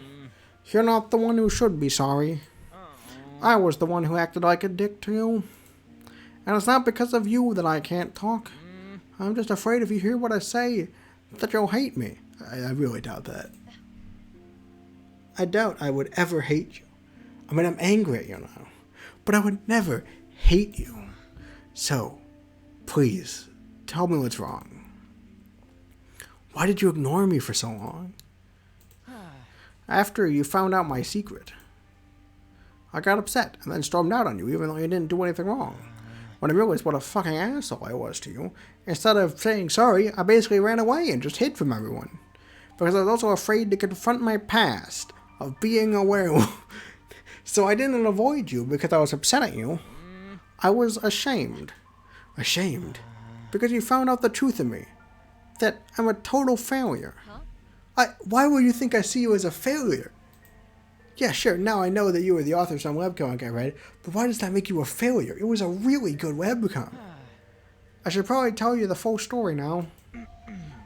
You're not the one who should be sorry. I was the one who acted like a dick to you. And it's not because of you that I can't talk. I'm just afraid if you hear what I say, that you'll hate me. I really doubt that. I doubt I would ever hate you. I mean, I'm angry at you now. But I would never hate you. So, please, tell me what's wrong. Why did you ignore me for so long? After you found out my secret, I got upset and then stormed out on you even though you didn't do anything wrong. When I realized what a fucking asshole I was to you, instead of saying sorry, I basically ran away and just hid from everyone. Because I was also afraid to confront my past of being a werewolf. So I didn't avoid you because I was upset at you. I was ashamed. Ashamed. Because you found out the truth of me. That I'm a total failure. Why would you think I see you as a failure? Yeah, sure, now I know that you were the author of some webcomic I read, but why does that make you a failure? It was a really good webcomic. I should probably tell you the full story now.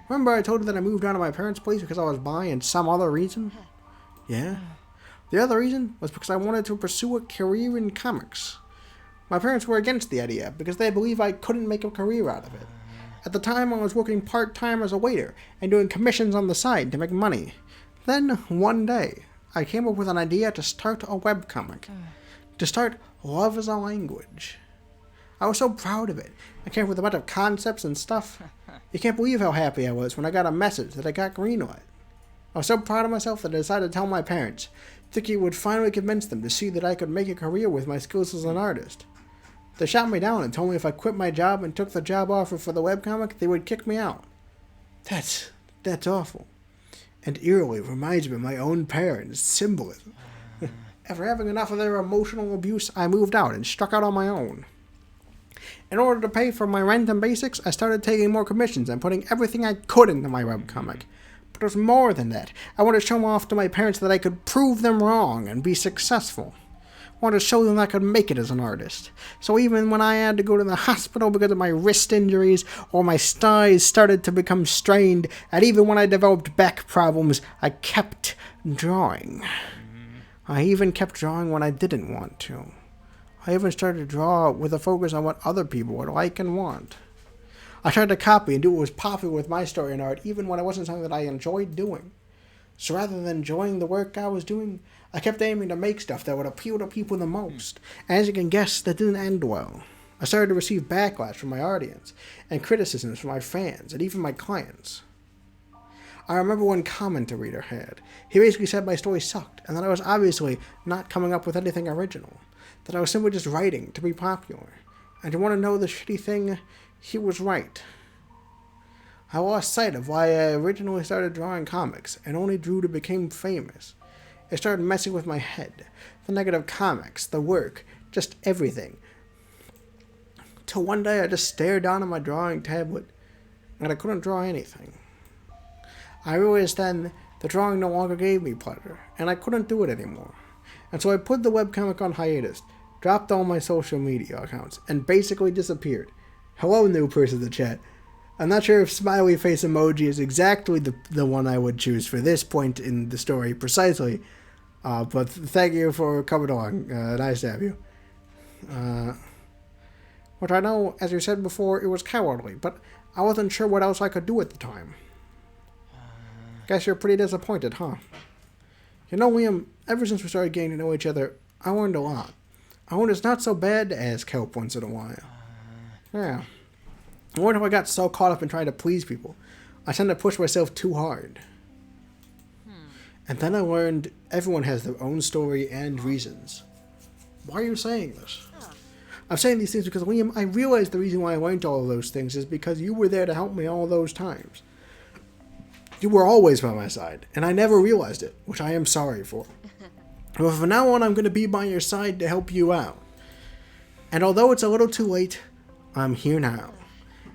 Remember I told you that I moved out of my parents' place because I was bi and some other reason? Yeah. The other reason was because I wanted to pursue a career in comics. My parents were against the idea because they believe I couldn't make a career out of it. At the time, I was working part-time as a waiter and doing commissions on the side to make money. Then, one day, I came up with an idea to start a webcomic. To start Love as a Language. I was so proud of it. I came up with a bunch of concepts and stuff. You can't believe how happy I was when I got a message that I got greenlit. I was so proud of myself that I decided to tell my parents, thinking it would finally convince them to see that I could make a career with my skills as an artist. They shot me down and told me if I quit my job and took the job offer for the webcomic, they would kick me out. That's awful. And eerily reminds me of my own parents' symbolism. After having enough of their emotional abuse, I moved out and struck out on my own. In order to pay for my rent and basics, I started taking more commissions and putting everything I could into my webcomic. But it was more than that. I wanted to show off to my parents that I could prove them wrong and be successful. I wanted to show them that I could make it as an artist. So even when I had to go to the hospital because of my wrist injuries, or my thighs started to become strained, and even when I developed back problems, I kept drawing. I even kept drawing when I didn't want to. I even started to draw with a focus on what other people would like and want. I tried to copy and do what was popular with my story and art, even when it wasn't something that I enjoyed doing. So rather than enjoying the work I was doing, I kept aiming to make stuff that would appeal to people the most. And as you can guess, that didn't end well. I started to receive backlash from my audience, and criticisms from my fans, and even my clients. I remember one comment a reader had. He basically said my story sucked, and that I was obviously not coming up with anything original. That I was simply just writing to be popular. And to want to know the shitty thing, he was right. I lost sight of why I originally started drawing comics, and only drew to become famous. It started messing with my head. The negative comics, the work, just everything. Till one day I just stared down at my drawing tablet, and I couldn't draw anything. I realized then the drawing no longer gave me pleasure, and I couldn't do it anymore. And so I put the webcomic on hiatus, dropped all my social media accounts, and basically disappeared. Hello, new person in the chat. I'm not sure if smiley face emoji is exactly the one I would choose for this point in the story precisely, but thank you for coming along. Nice to have you. Which I know, as you said before, it was cowardly, but I wasn't sure what else I could do at the time. Guess you're pretty disappointed, huh? You know, Liam, ever since we started getting to know each other, I learned a lot. I learned it's not so bad to ask help once in a while. Yeah. I wonder if I got so caught up in trying to please people, I tend to push myself too hard. And then I learned everyone has their own story and reasons. Why are you saying this? I'm saying these things because, Liam, I realized the reason why I learned all of those things is because you were there to help me all those times. You were always by my side, and I never realized it, which I am sorry for. But from now on, I'm going to be by your side to help you out. And although it's a little too late, I'm here now.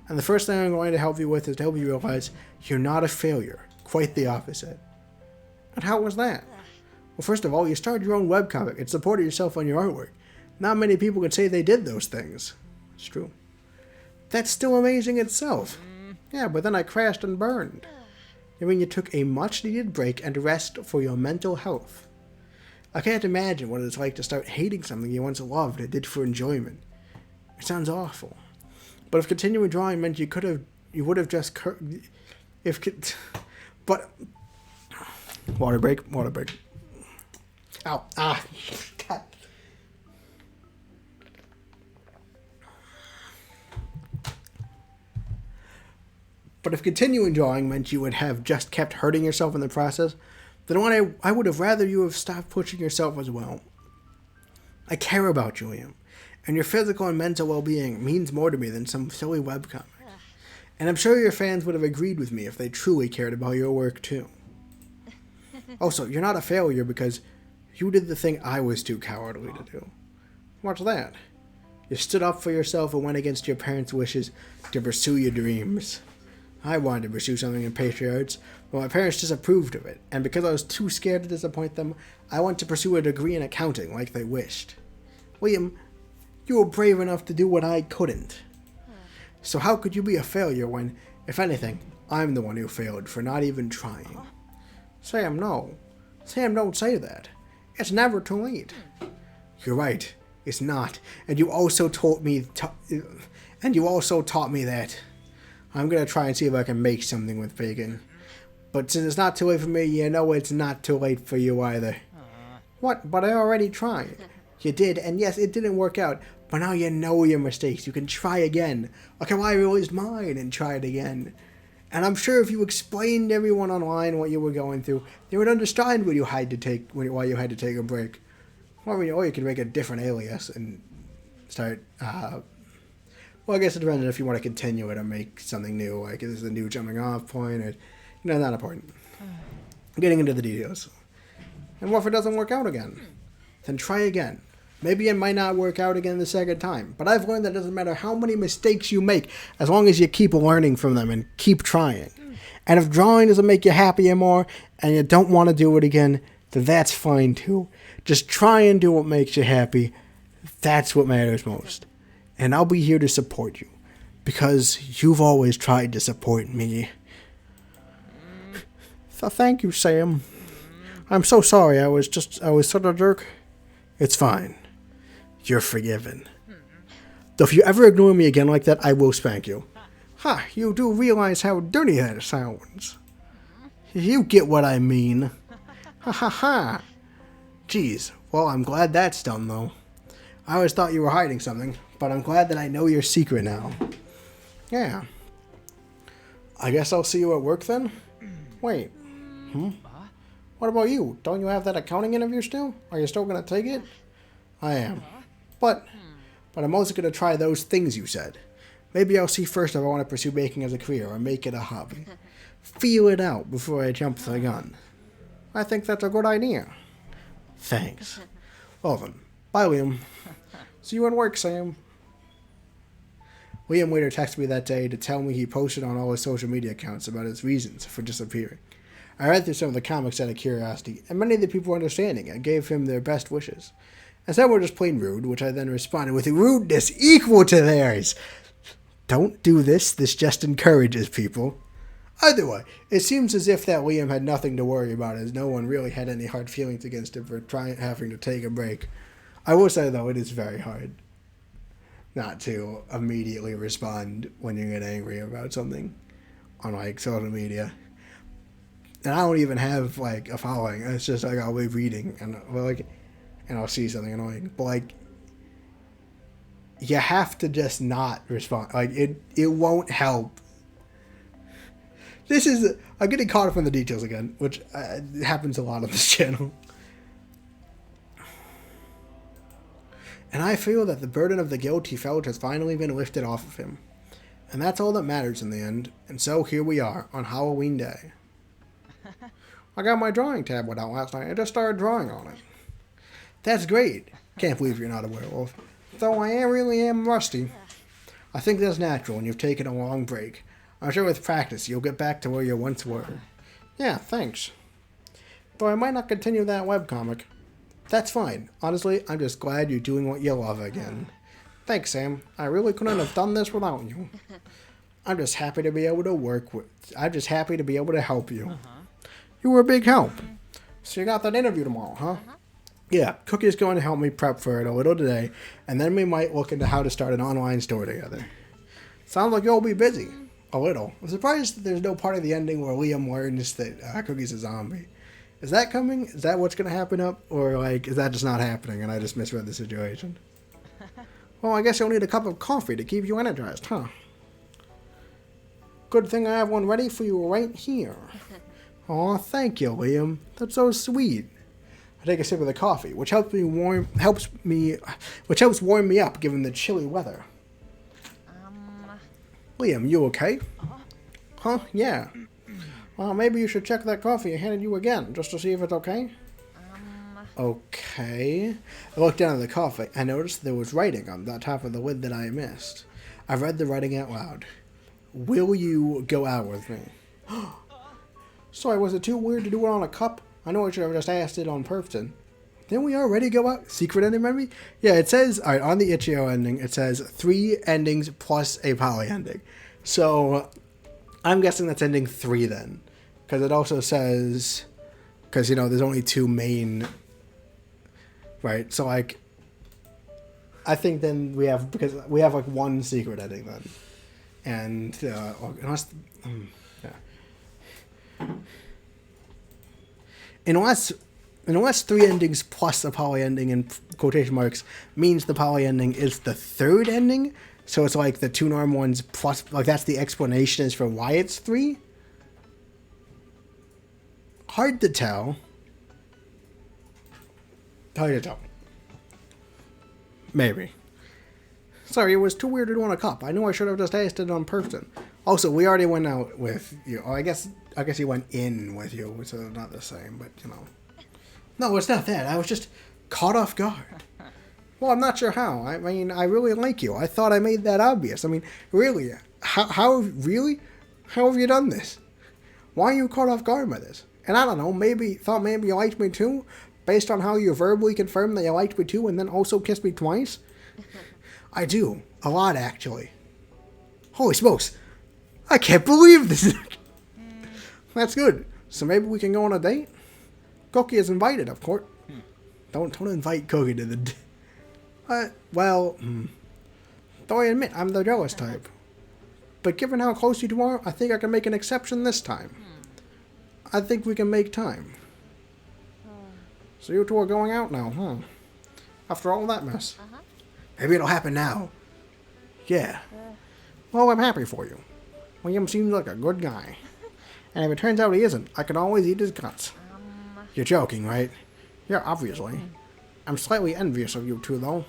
And the first thing I'm going to help you with is to help you realize you're not a failure. Quite the opposite. And how was that? Well, first of all, you started your own webcomic and supported yourself on your artwork. Not many people could say they did those things. It's true. That's still amazing itself. Yeah, but then I crashed and burned. I mean, you took a much-needed break and rest for your mental health. I can't imagine what it's like to start hating something you once loved and did for enjoyment. It sounds awful. But if continuing drawing meant you would have just but water break. Ow. God. But if continuing drawing meant you would have just kept hurting yourself in the process, then I would have rather you have stopped pushing yourself as well. I care about you, Liam, and your physical and mental well-being means more to me than some silly webcomic. And I'm sure your fans would have agreed with me if they truly cared about your work too. Also, you're not a failure because you did the thing I was too cowardly to do. What's that? You stood up for yourself and went against your parents' wishes to pursue your dreams. I wanted to pursue something in Patriots, but my parents disapproved of it, and because I was too scared to disappoint them, I went to pursue a degree in accounting like they wished. William, you were brave enough to do what I couldn't. So how could you be a failure when, if anything, I'm the one who failed for not even trying? Sam, no. Sam, don't say that. It's never too late. You're right. It's not. And you also taught me that. I'm going to try and see if I can make something with bacon. But since it's not too late for me, you know it's not too late for you either. What? But I already tried. You did, and yes, it didn't work out. But now you know your mistakes. You can try again. Okay, well, I realized mine and try it again. And I'm sure if you explained to everyone online what you were going through, they would understand why you had to take a break. Or you could make a different alias and start. Well, I guess it depends on if you want to continue it or make something new. Like, is this a new jumping off point? Or, not important. Getting into the details. And what if it doesn't work out again? Then try again. Maybe it might not work out again the second time. But I've learned that it doesn't matter how many mistakes you make, as long as you keep learning from them and keep trying. And if drawing doesn't make you happy anymore, and you don't want to do it again, then that's fine too. Just try and do what makes you happy. That's what matters most. And I'll be here to support you. Because you've always tried to support me. So thank you, Sam. I'm so sorry. I was such a jerk. It's fine. You're forgiven. Though if you ever ignore me again like that, I will spank you. Ha, you do realize how dirty that sounds. You get what I mean. Ha ha ha. Geez, well, I'm glad that's done, though. I always thought you were hiding something, but I'm glad that I know your secret now. Yeah. I guess I'll see you at work then? Wait. What about you? Don't you have that accounting interview still? Are you still going to take it? I am. But I'm also going to try those things you said. Maybe I'll see first if I want to pursue baking as a career or make it a hobby. Feel it out before I jump the gun. I think that's a good idea. Thanks. Well then, bye, Liam. See you at work, Sam. Liam later texted me that day to tell me he posted on all his social media accounts about his reasons for disappearing. I read through some of the comics out of curiosity, and many of the people were understanding and gave him their best wishes. And some were just plain rude, which I then responded with rudeness equal to theirs. Don't do this. This just encourages people. Either way, it seems as if that Liam had nothing to worry about, as no one really had any hard feelings against him for having to take a break. I will say, though, it is very hard not to immediately respond when you get angry about something on, like, social media. And I don't even have, like, a following. It's just, like, I'll be reading, and I'll see something annoying. But, like, you have to just not respond. Like, it won't help This is... I'm getting caught up in the details again, which happens a lot on this channel. And I feel that the burden of the guilt he felt has finally been lifted off of him. And that's all that matters in the end. And so here we are, on Halloween Day. I got my drawing tablet out last night. I just started drawing on it. That's great. Can't believe you're not a werewolf. Though I really am rusty. I think that's natural when you've taken a long break. I'm sure with practice you'll get back to where you once were. Yeah, thanks. Though I might not continue that webcomic. That's fine. Honestly, I'm just glad you're doing what you love again. Thanks, Sam. I really couldn't have done this without you. I'm just happy to be able to help you. You were a big help. So you got that interview tomorrow, huh? Yeah, Cookie's going to help me prep for it a little today, and then we might look into how to start an online store together. Sounds like you'll be busy. A little. I'm surprised that there's no part of the ending where Liam learns that Cookie's a zombie. Is that coming? Is that what's going to happen up? Or, like, is that just not happening and I just misread the situation? Well, I guess you'll need a cup of coffee to keep you energized, huh? Good thing I have one ready for you right here. Aw, thank you, Liam. That's so sweet. I take a sip of the coffee, which helps warm me up given the chilly weather. Liam, you okay? Huh? Yeah. Well, maybe you should check that coffee I handed you again, just to see if it's okay. Okay. I looked down at the coffee. I noticed there was writing on the top of the lid that I missed. I read the writing out loud. Will you go out with me? Sorry, was it too weird to do it on a cup? I know I should have just asked it on person. Didn't we already go out? Secret ending, maybe? Yeah, it says, alright, on the Itch.io ending, it says 3 endings plus a poly ending. So, I'm guessing that's ending 3 then. Because it also says, because, you know, there's only 2 main, right? So, like, I think then we have, because we have, like, 1 secret ending then. And, unless, yeah. Unless 3 endings plus a poly ending in quotation marks means the poly ending is the 3rd ending, so it's like the 2 norm ones plus, like that's the explanation is for why it's 3. Hard to tell. Hard to tell. Maybe. Sorry, it was too weird to do on a cup. I knew I should have just asked it on person. Also, we already went out with you. Oh, I guess he went in with you, so it's not the same, but you know. No, it's not that. I was just caught off guard. Well, I'm not sure how. I mean, I really like you. I thought I made that obvious. I mean, really? How really? How have you done this? Why are you caught off guard by this? And I don't know, thought maybe you liked me too? Based on how you verbally confirmed that you liked me too and then also kissed me twice? I do. A lot, actually. Holy smokes. I can't believe this. That's good. So maybe we can go on a date? Cookie is invited, of course. Don't invite Cookie to the... Well, though I admit I'm the jealous type. But given how close you two are, I think I can make an exception this time. I think we can make time. So you two are going out now, huh? After all that mess. Maybe it'll happen now. Yeah. Well, I'm happy for you. William seems like a good guy. And if it turns out he isn't, I can always eat his guts. You're joking, right? Yeah, obviously. I'm slightly envious of you two, though.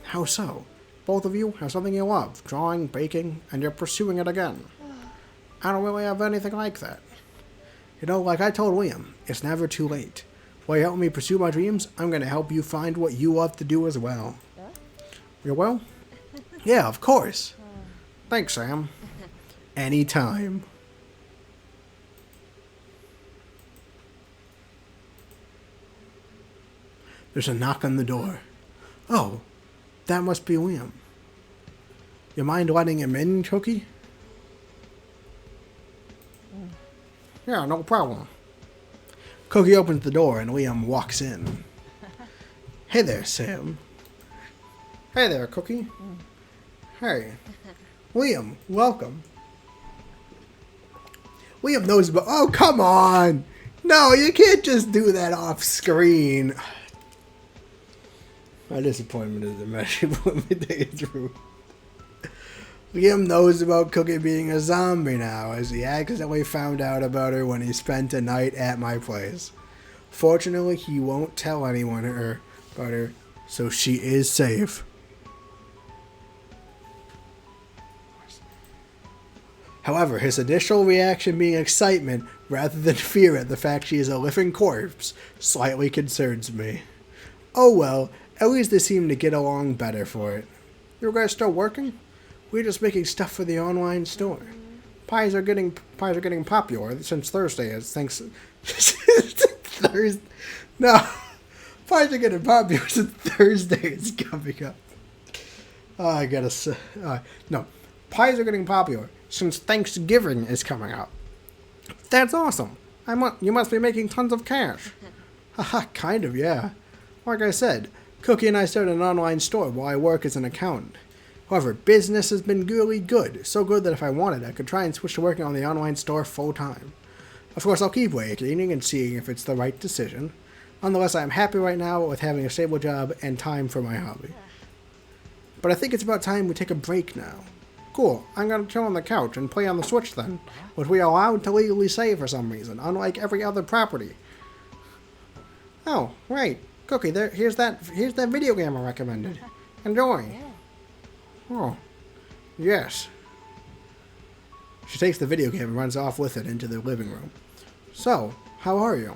How so? Both of you have something you love, drawing, baking, and you're pursuing it again. I don't really have anything like that. You know, like I told Liam, it's never too late. While you help me pursue my dreams, I'm going to help you find what you love to do as well. You will? Yeah, of course. Thanks, Sam. Anytime. There's a knock on the door. Oh, that must be Liam. You mind letting him in, Cookie? Yeah, no problem. Cookie opens the door and Liam walks in. Hey there, Sam. Hey there, Cookie. Hey. Liam, welcome. Liam knows about... Oh, come on! No, you can't just do that off screen. My disappointment is immeasurable midday through. Liam knows about Cookie being a zombie now, as he accidentally found out about her when he spent a night at my place. Fortunately, he won't tell anyone about her, so she is safe. However, his initial reaction being excitement rather than fear at the fact she is a living corpse slightly concerns me. Oh well, at least they seem to get along better for it. You guys still working? We're just making stuff for the online store. Pies are getting popular since Thursday is thanks Thursday. No. Pies are getting popular since Thursday is coming up. Oh, I gotta say no. Pies are getting popular since Thanksgiving is coming up. That's awesome. You must be making tons of cash. Haha, kind of, yeah. Like I said, Cookie and I started an online store while I work as an accountant. However, business has been really good. So good that if I wanted, I could try and switch to working on the online store full time. Of course, I'll keep waiting and seeing if it's the right decision. Nonetheless, I am happy right now with having a stable job and time for my hobby. But I think it's about time we take a break now. Cool, I'm gonna chill on the couch and play on the Switch then, which we are allowed to legally say for some reason, unlike every other property. Oh, right. Cookie, here's that video game I recommended. Enjoy. Oh, yes. She takes the video game and runs off with it into the living room. So, how are you?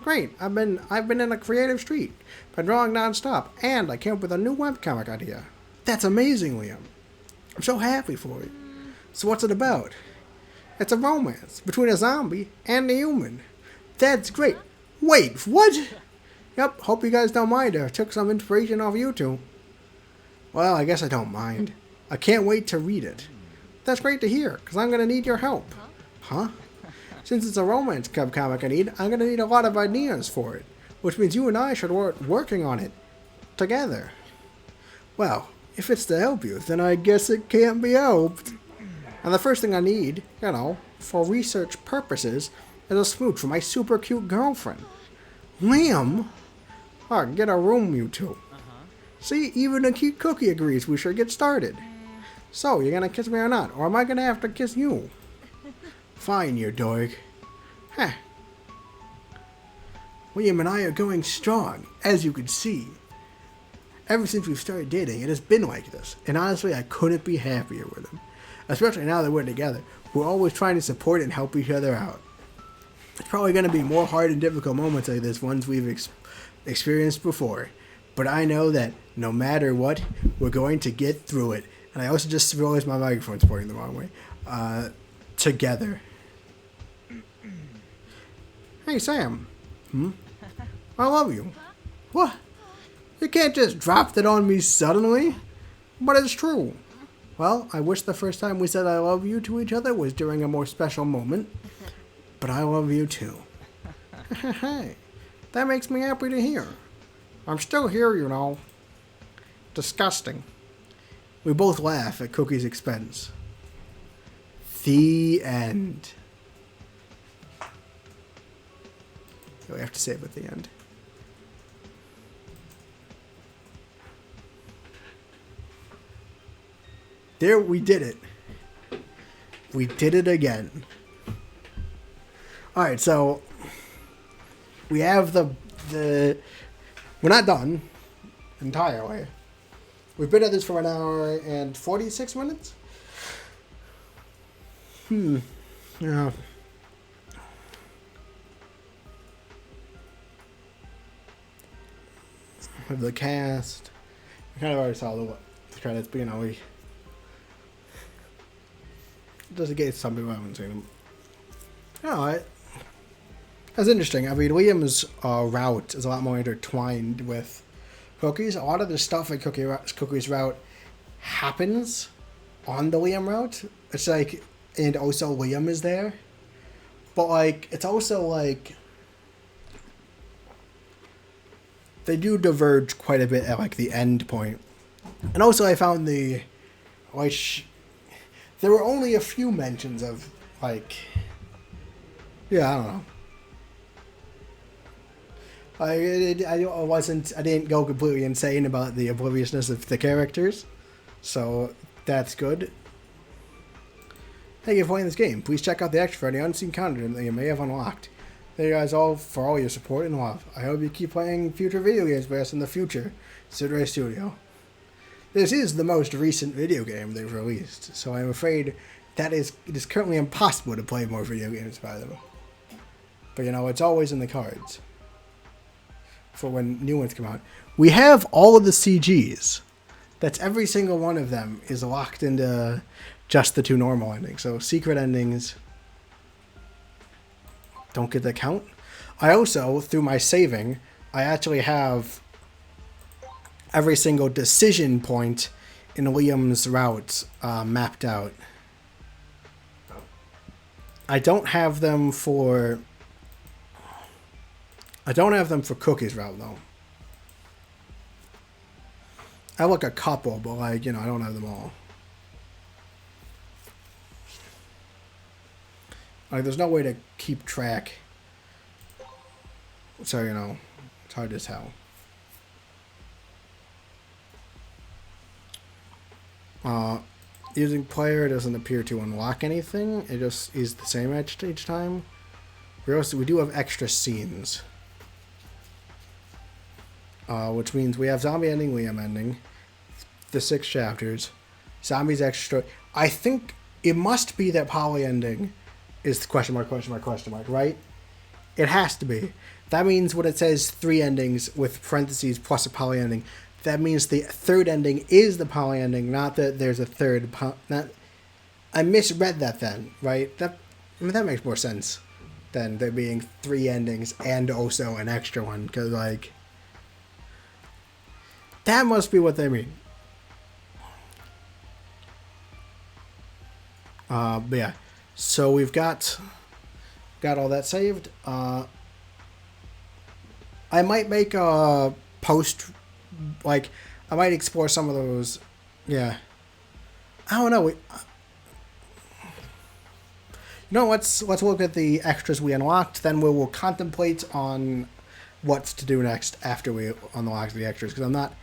Great. I've been in a creative streak, been drawing nonstop, and I came up with a new webcomic idea. That's amazing, Liam. I'm so happy for you. So what's it about? It's a romance between a zombie and a human. That's great. Wait, what? Yep, hope you guys don't mind. I took some inspiration off you two. Well, I guess I don't mind. I can't wait to read it. That's great to hear, because I'm going to need your help. Huh? Since it's a romance comic I'm going to need a lot of ideas for it, which means you and I should work working on it together. Well, if it's to help you, then I guess it can't be helped. And the first thing I need, for research purposes, is a smooch for my super cute girlfriend. Liam? Oh, get a room, you two. See, even a cute Cookie agrees we should get started. So, you gonna kiss me or not? Or am I gonna have to kiss you? Fine, you dork. Huh. Liam and I are going strong, as you can see. Ever since we've started dating, it has been like this, and honestly, I couldn't be happier with him. Especially now that we're together, we're always trying to support and help each other out. It's probably going to be more hard and difficult moments like this ones we've experienced before, but I know that no matter what, we're going to get through it. And I also just realized my microphone's pointing the wrong way. Together. Hey, Sam. I love you. What? You can't just drop that on me suddenly. But it's true. Well, I wish the first time we said I love you to each other was during a more special moment. But I love you too. Hey, that makes me happy to hear. I'm still here, Disgusting. We both laugh at Cookie's expense. The end. We have to say it at the end. There, we did it. We did it again. Alright, so we have the we're not done entirely. We've been at this for an hour and 46 minutes. Yeah. With the cast, I kind of already saw the credits, but we just in case some people haven't seen them. That's interesting. I mean, Liam's route is a lot more intertwined with Cookie's. A lot of the stuff in Cookie's route happens on the Liam route. It's like, and also Liam is there. But, it's also, they do diverge quite a bit at, the end point. And also I found there were only a few mentions of, I don't know. I didn't go completely insane about the obliviousness of the characters, so that's good. Thank you for playing this game. Please check out the extra for any unseen content that you may have unlocked. Thank you guys all for all your support and love. I hope you keep playing future video games with us in the future. Sidray Studio. This is the most recent video game they've released, so I'm afraid that it is currently impossible to play more video games by them. But you know, it's always in the cards for when new ones come out. We have all of the CGs. That's every single one of them is locked into just the 2 normal endings. So secret endings don't get the count. I also, through my saving, I actually have every single decision point in Liam's route mapped out. I don't have them for Cookie's route though. I have like a couple, but like, you know, I don't have them all. Like, there's no way to keep track. So, you know, it's hard to tell. Using player doesn't appear to unlock anything. It just is the same each time. We do have extra scenes. Which means we have zombie ending, Liam ending. The 6 chapters. Zombies extra. I think it must be that poly ending is the question mark, right? It has to be. That means when it says 3 endings with parentheses plus a poly ending, that means the 3rd ending is the poly ending, not that there's a 3rd. I misread that then, right? That makes more sense than there being 3 endings and also an extra one, because like that must be what they mean. But yeah, so we've got all that saved. I might make a post, like I might explore some of those. Yeah, I don't know. You know, let's look at the extras we unlocked. Then we will contemplate on what's to do next after we unlock the extras, because I'm not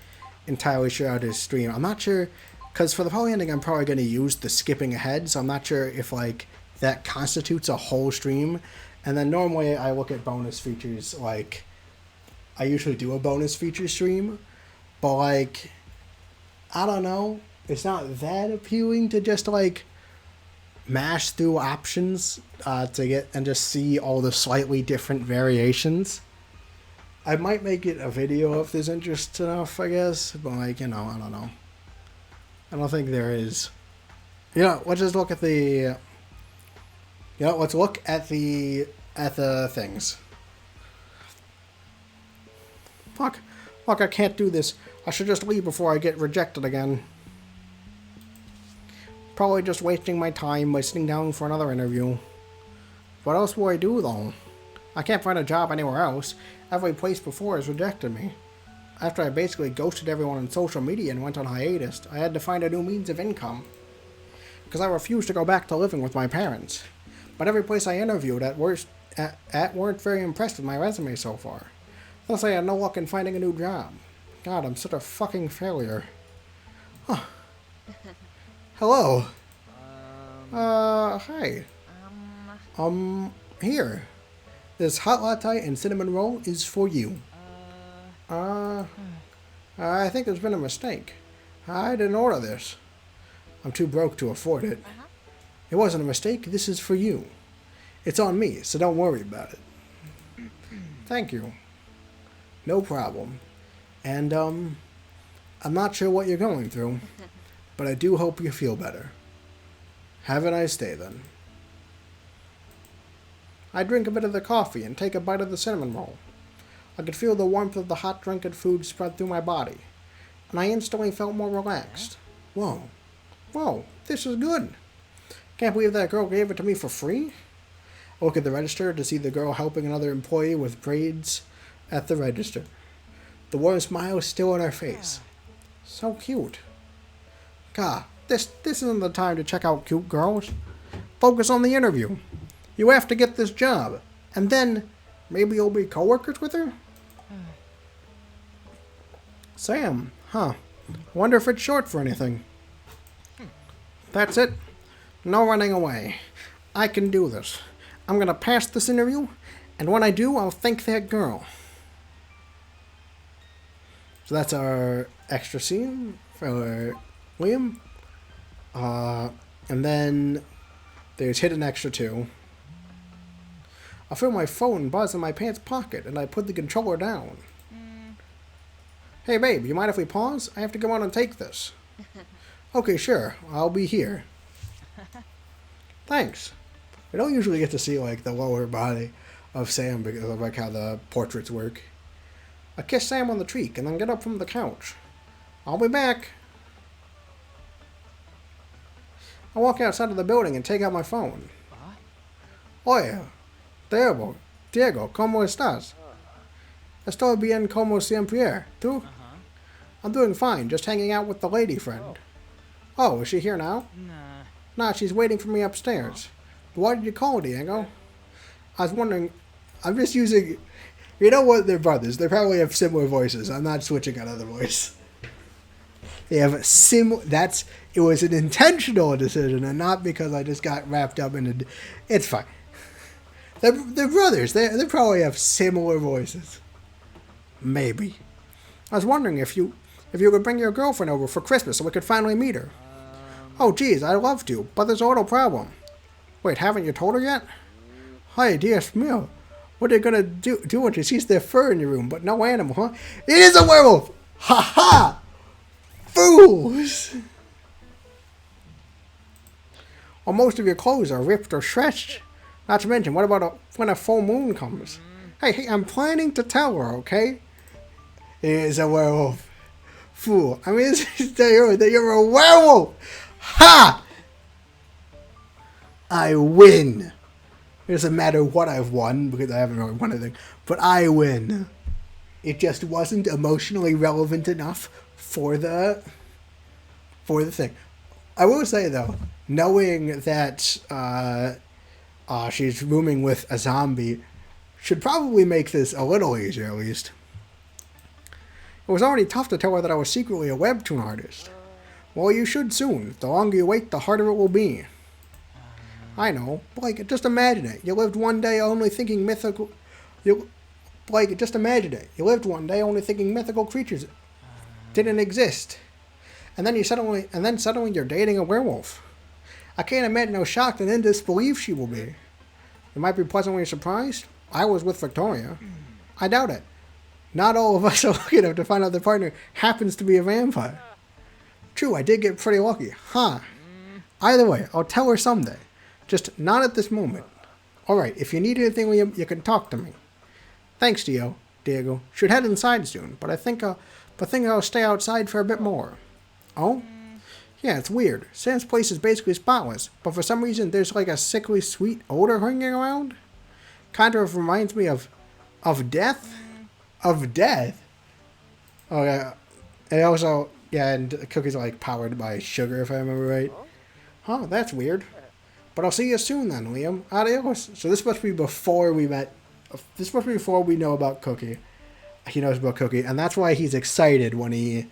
entirely sure how to stream. I'm not sure, because for the poly ending I'm probably going to use the skipping ahead, so I'm not sure if like that constitutes a whole stream. And then normally I look at bonus features, like I usually do a bonus feature stream, but like I don't know, it's not that appealing to just like mash through options to get and just see all the slightly different variations. I might make it a video if there's interest enough, I guess, but like, you know, I don't know. I don't think there is. You know, let's just look at the. You know, let's look at the things. Fuck, I can't do this. I should just leave before I get rejected again. Probably just wasting my time by sitting down for another interview. What else will I do though? I can't find a job anywhere else. Every place before has rejected me. After I basically ghosted everyone on social media and went on hiatus, I had to find a new means of income. Because I refused to go back to living with my parents. But every place I interviewed at weren't very impressed with my resume so far. Thus I had no luck in finding a new job. God, I'm such a fucking failure. Huh. Hello. Hi. Here. This hot latte and cinnamon roll is for you. I think there's been a mistake. I didn't order this. I'm too broke to afford it. It wasn't a mistake. This is for you. It's on me, so don't worry about it. Thank you. No problem. And, I'm not sure what you're going through, but I do hope you feel better. Have a nice day, then. I drink a bit of the coffee and take a bite of the cinnamon roll. I could feel the warmth of the hot drink and food spread through my body, and I instantly felt more relaxed. Whoa, this is good. Can't believe that girl gave it to me for free. I look at the register to see the girl helping another employee with braids at the register. The warm smile is still on her face. So cute. God, this isn't the time to check out cute girls. Focus on the interview. You have to get this job, and then maybe you'll be coworkers with her? Sam, huh? Wonder if it's short for anything. That's it. No running away. I can do this. I'm gonna pass this interview, and when I do, I'll thank that girl. So that's our extra scene for Liam. And then there's hidden extra 2. I feel my phone buzz in my pants pocket, and I put the controller down. Hey, babe, you mind if we pause? I have to go out and take this. Okay, sure. I'll be here. Thanks. We don't usually get to see, like, the lower body of Sam because of, like, how the portraits work. I kiss Sam on the cheek and then get up from the couch. I'll be back. I walk outside of the building and take out my phone. Oye, Diego, ¿cómo estás? Estoy bien como siempre. ¿Tú? I'm doing fine, just hanging out with the lady friend. Oh, is she here now? Nah, she's waiting for me upstairs. Why did you call, Diego? I was wondering, I'm just using, you know what, they're brothers. They probably have similar voices. I'm not switching another voice. They have it was an intentional decision and not because I just got wrapped up in it. It's fine. They're brothers. They probably have similar voices. Maybe. I was wondering if you could bring your girlfriend over for Christmas so we could finally meet her. Oh, geez, I'd love to, but there's a little problem. Wait, haven't you told her yet? Hi, Dios mío. What are you gonna do when she sees their fur in your room, but no animal, huh? It is a werewolf! Ha ha! Fools! Well, most of your clothes are ripped or stretched. Not to mention, what about when a full moon comes? Hey, I'm planning to tell her, okay? It is a werewolf. Fool. I mean, you're a werewolf! Ha! I win. It doesn't matter what I've won, because I haven't really won anything, but I win. It just wasn't emotionally relevant enough for the thing. I will say, though, knowing that she's rooming with a zombie should probably make this a little easier, at least. It was already tough to tell her that I was secretly a webtoon artist. Well, you should soon. The longer you wait, the harder it will be. I know. Blake, just imagine it. You lived one day only thinking mythical... Blake, just imagine it. You lived one day only thinking mythical creatures didn't exist. And then suddenly you're dating a werewolf. I can't imagine how shocked and in disbelief she will be. You might be pleasantly surprised. I was with Victoria. I doubt it. Not all of us are lucky enough to find out their partner happens to be a vampire. True, I did get pretty lucky. Huh. Either way, I'll tell her someday. Just not at this moment. Alright, if you need anything, Liam, you can talk to me. Thanks, Diego. Should head inside soon, but I think I'll stay outside for a bit more. Oh? Yeah, it's weird. Sam's place is basically spotless, but for some reason there's like a sickly sweet odor hanging around. Kind of reminds me of death? Of death? Oh yeah. And also, yeah, and cookies are like powered by sugar if I remember right. Huh, that's weird. But I'll see you soon then, Liam. Adios. So this must be before we met. This must be before we know about Cookie. He knows about Cookie, and that's why he's excited when he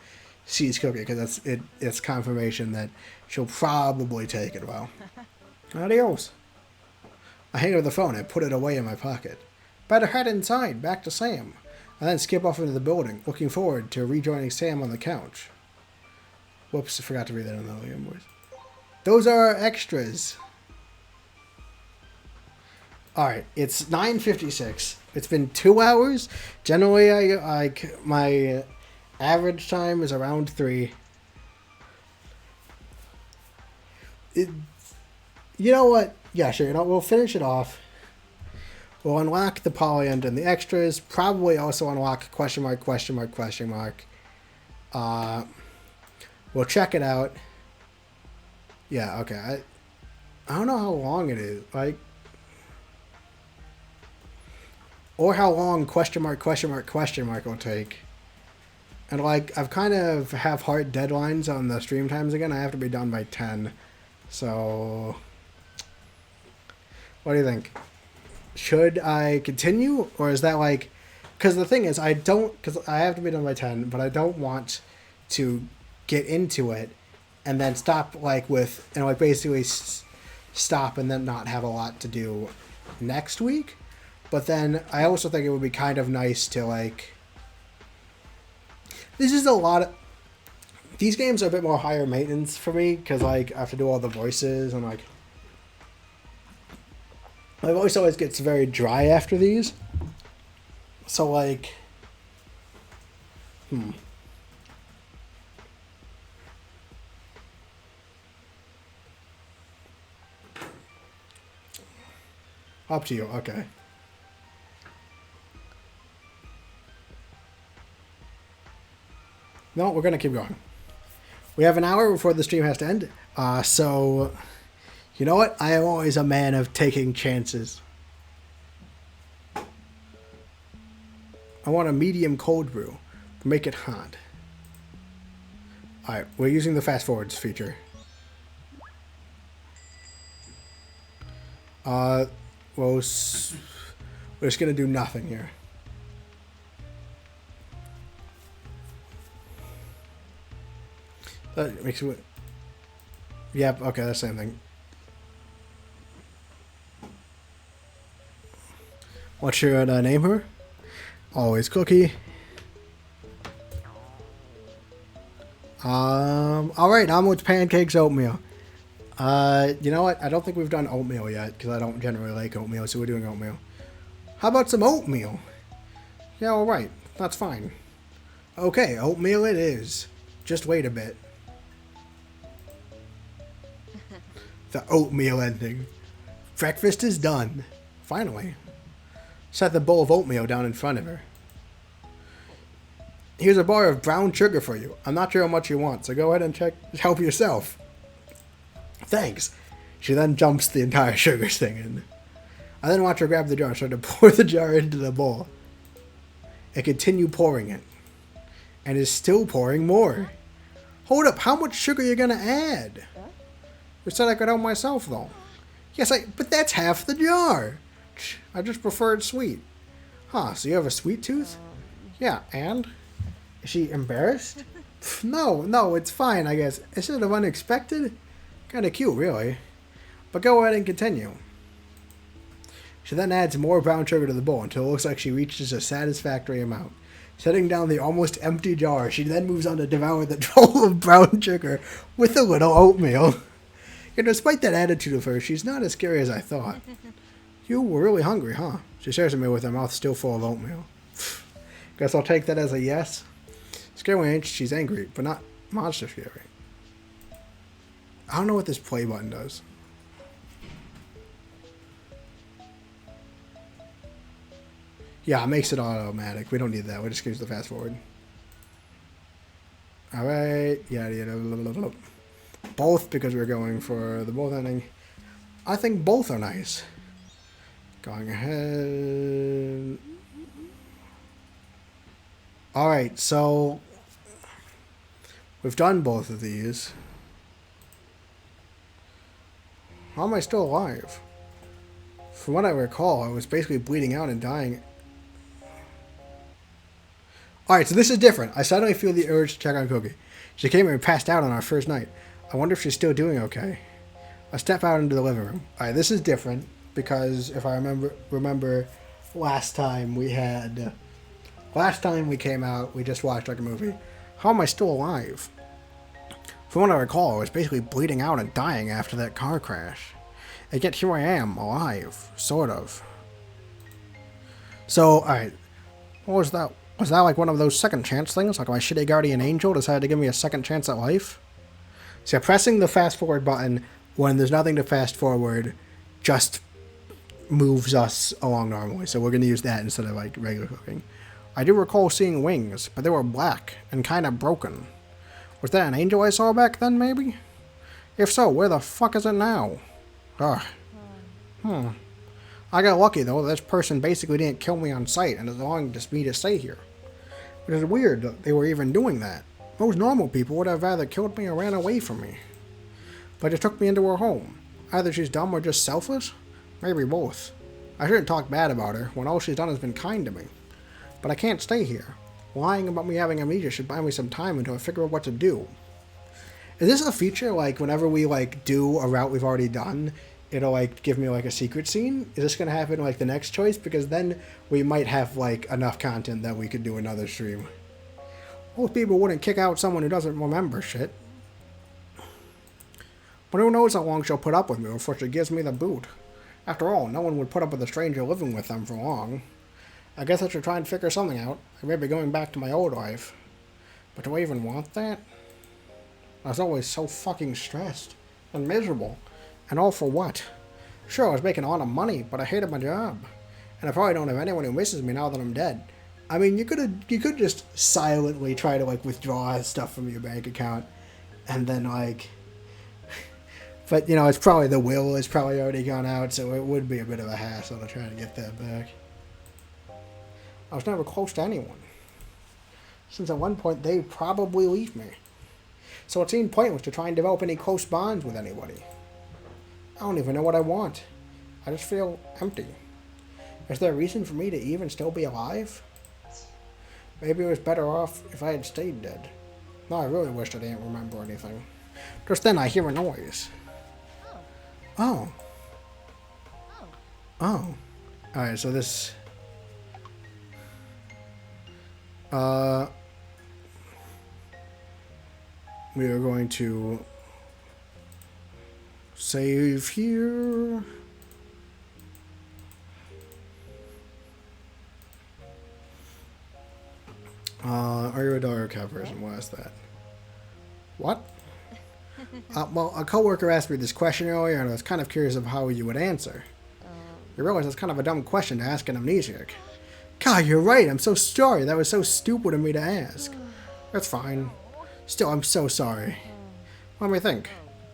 sees Cookie, because it's confirmation that she'll probably take it well. Adios. I hang up the phone and put it away in my pocket. Better head inside, back to Sam, and then skip off into the building, looking forward to rejoining Sam on the couch. Whoops, I forgot to read that on the Liam voice. Those are our extras. Alright, it's 9:56. It's been 2 hours. Generally, my average time is around 3. You know what? Yeah, sure. We'll finish it off. We'll unlock the polyend and the extras. Probably also unlock question mark. We'll check it out. Yeah, okay. I don't know how long it is. Like, or how long question mark will take. And like, I've kind of have hard deadlines on the stream times again. I have to be done by 10. So, what do you think? Should I continue? Or is that like, because the thing is, because I have to be done by 10, but I don't want to get into it and then stop like with, and like basically stop and then not have a lot to do next week. But then I also think it would be kind of nice to, like... This is a lot of... These games are a bit more higher maintenance for me, because, like, I have to do all the voices, and, like... My voice always gets very dry after these. So, like... Up to you, okay. No, we're gonna keep going. We have an hour before the stream has to end. So, you know what? I am always a man of taking chances. I want a medium cold brew. Make it hot. Alright, we're using the fast forwards feature. Well, we're just gonna do nothing here. That makes it... Yep, okay, that's the same thing. What's your name her? Always Cookie. Alright, on with pancakes oatmeal. You know what? I don't think we've done oatmeal yet, because I don't generally like oatmeal, so we're doing oatmeal. How about some oatmeal? Yeah, alright. That's fine. Okay, oatmeal it is. Just wait a bit. The oatmeal ending. Breakfast is done. Finally. Set the bowl of oatmeal down in front of her. Here's a bar of brown sugar for you. I'm not sure how much you want, so go ahead and help yourself. Thanks. She then jumps the entire sugar thing in. I then watch her grab the jar and start to pour the jar into the bowl. And continue pouring it. And is still pouring more. Hold up, how much sugar are you gonna add? You said I could help myself, though. Yes, but that's half the jar. I just prefer it sweet. Huh, so you have a sweet tooth? Yeah, and? Is she embarrassed? No, it's fine, I guess. Instead of unexpected? Kinda cute, really. But go ahead and continue. She then adds more brown sugar to the bowl until it looks like she reaches a satisfactory amount. Setting down the almost empty jar, she then moves on to devour the bowl of brown sugar with a little oatmeal. And despite that attitude of hers, she's not as scary as I thought. You were really hungry, huh? She stares at me with her mouth still full of oatmeal. Guess I'll take that as a yes. Scary ain't she's angry, but not monster scary. I don't know what this play button does. Yeah, it makes it automatic. We don't need that. We just use the fast forward. Alright. Yeah. Both, because we're going for the both ending. I think both are nice. Going ahead. Alright, so we've done both of these. How am I still alive? From what I recall, I was basically bleeding out and dying. Alright, so this is different. I suddenly feel the urge to check on Cookie. She came here and passed out on our first night. I wonder if she's still doing okay. I step out into the living room. Alright, this is different because if I remember last time we came out, we just watched like a movie. How am I still alive? From what I recall, I was basically bleeding out and dying after that car crash. And yet here I am, alive. Sort of. So, alright. What was that? Was that like one of those second chance things? Like my shitty guardian angel decided to give me a second chance at life? So yeah, pressing the fast forward button when there's nothing to fast forward just moves us along normally. So we're going to use that instead of like regular cooking. I do recall seeing wings, but they were black and kind of broken. Was that an angel I saw back then, maybe? If so, where the fuck is it now? Ugh. I got lucky, though. This person basically didn't kill me on sight and allowing me to stay here. It is weird that they were even doing that. Most normal people would have either killed me or ran away from me. But it took me into her home. Either she's dumb or just selfish? Maybe both. I shouldn't talk bad about her when all she's done has been kind to me. But I can't stay here. Lying about me having amnesia should buy me some time until I figure out what to do. Is this a feature, like, whenever we, like, do a route we've already done, it'll like give me like a secret scene. Is this gonna happen like the next choice? Because then we might have like enough content that we could do another stream. Most people wouldn't kick out someone who doesn't remember shit. But who knows how long she'll put up with me before she gives me the boot. After all, no one would put up with a stranger living with them for long. I guess I should try and figure something out. I may be going back to my old life. But do I even want that? I was always so fucking stressed and miserable. And all for what? Sure, I was making a lot of money, but I hated my job. And I probably don't have anyone who misses me now that I'm dead. I mean, you could just silently try to like withdraw stuff from your bank account, and then like. But you know, it's probably the will is probably already gone out, so it would be a bit of a hassle to try to get that back. I was never close to anyone, since at one point they probably leave me. So it seemed pointless to try and develop any close bonds with anybody. I don't even know what I want. I just feel empty. Is there a reason for me to even still be alive? Maybe it was better off if I had stayed dead. No, I really wish I didn't remember anything. Just then I hear a noise. Oh. Oh. Alright, so this... we are going to... save here... are you a dog or cat person? What is that? What? Well, a coworker asked me this question earlier, and I was kind of curious of how you would answer. I realize that's kind of a dumb question to ask an amnesiac. God, you're right. I'm so sorry. That was so stupid of me to ask. That's fine. Still, I'm so sorry. What do you think?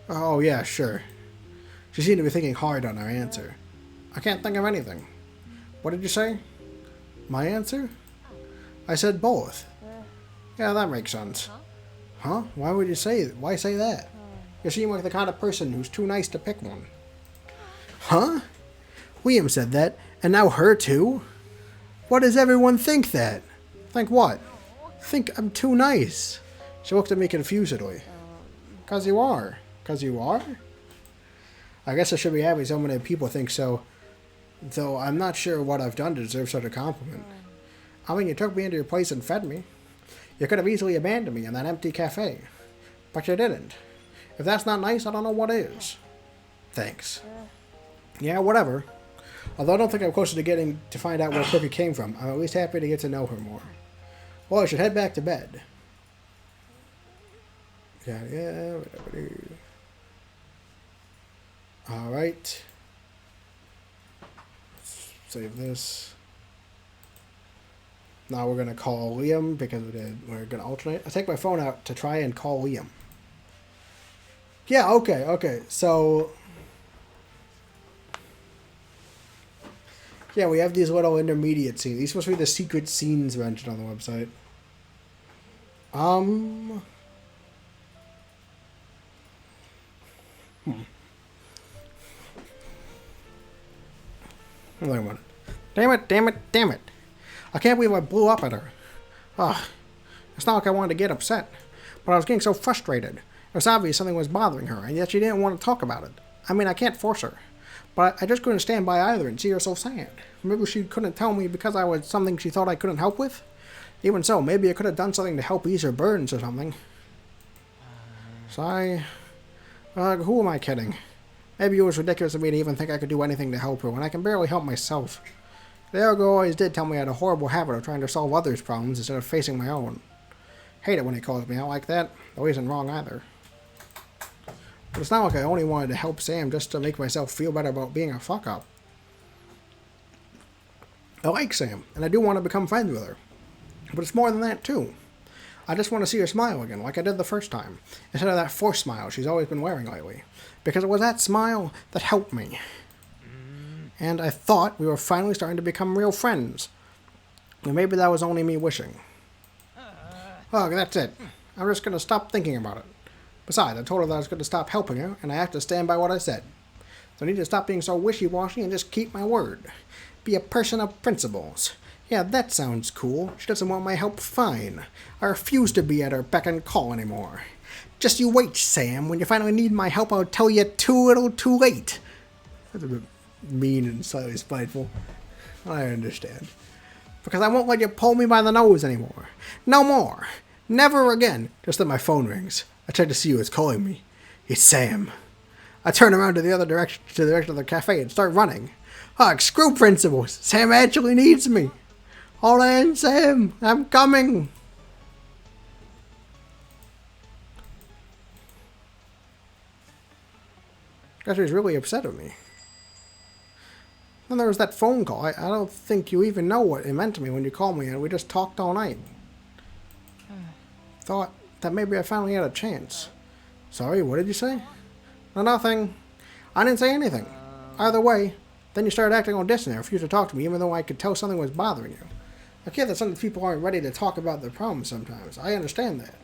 Oh, yeah, sure. She seemed to be thinking hard on her answer. I can't think of anything. What did you say? My answer? I said both. Yeah, that makes sense. Huh? Why would you say that? Why say that? You seem like the kind of person who's too nice to pick one. Huh? Liam said that, and now her too? Why does everyone think that? Think what? Think I'm too nice. She looked at me confusedly. 'Cause you are. 'Cause you are? I guess I should be happy so many people think so, though I'm not sure what I've done to deserve such a compliment. I mean, you took me into your place and fed me. You could have easily abandoned me in that empty cafe. But you didn't. If that's not nice, I don't know what is. Thanks. Yeah, whatever. Although I don't think I'm closer to getting to find out where Cookie came from, I'm at least happy to get to know her more. Well, I should head back to bed. Yeah. Alright. Let's save this. Now we're going to call Liam because we're going to alternate. I take my phone out to try and call Liam. Yeah, okay. So, yeah, we have these little intermediate scenes. These are supposed to be the secret scenes mentioned on the website. Wait a minute. Damn it. I can't believe I blew up at her. It's not like I wanted to get upset, but I was getting so frustrated. It was obvious something was bothering her, and yet she didn't want to talk about it. I mean, I can't force her, but I just couldn't stand by either and see her so sad. Maybe she couldn't tell me because I was something she thought I couldn't help with? Even so, maybe I could have done something to help ease her burdens or something. Sigh. Who am I kidding? Maybe it was ridiculous of me to even think I could do anything to help her when I can barely help myself. The Ergo always did tell me I had a horrible habit of trying to solve others' problems instead of facing my own. Hate it when he calls me out like that, though he isn't wrong either. But it's not like I only wanted to help Sam just to make myself feel better about being a fuck-up. I like Sam, and I do want to become friends with her. But it's more than that, too. I just want to see her smile again, like I did the first time, instead of that forced smile she's always been wearing lately. Because it was that smile that helped me. And I thought we were finally starting to become real friends. And maybe that was only me wishing. Oh, that's it. I'm just going to stop thinking about it. Besides, I told her that I was going to stop helping her, and I have to stand by what I said. So I need to stop being so wishy-washy and just keep my word. Be a person of principles. Yeah, that sounds cool. She doesn't want my help, fine. I refuse to be at her beck and call anymore. Just you wait, Sam. When you finally need my help, I'll tell you too little too late. That's a bit mean and slightly spiteful. I understand. Because I won't let you pull me by the nose anymore. No more. Never again. Just then my phone rings. I check to see who is calling me. It's Sam. I turn around to the other direction, to the direction of the cafe, and start running. Ugh, screw principals. Sam actually needs me. Hold on, Sam. I'm coming. Guess he's really upset with me. Then there was that phone call. I don't think you even know what it meant to me when you called me and we just talked all night. Thought that maybe I finally had a chance. Sorry, what did you say? No, nothing. I didn't say anything. Either way, then you started acting all distant and refused to talk to me even though I could tell something was bothering you. I get that some people aren't ready to talk about their problems sometimes. I understand that.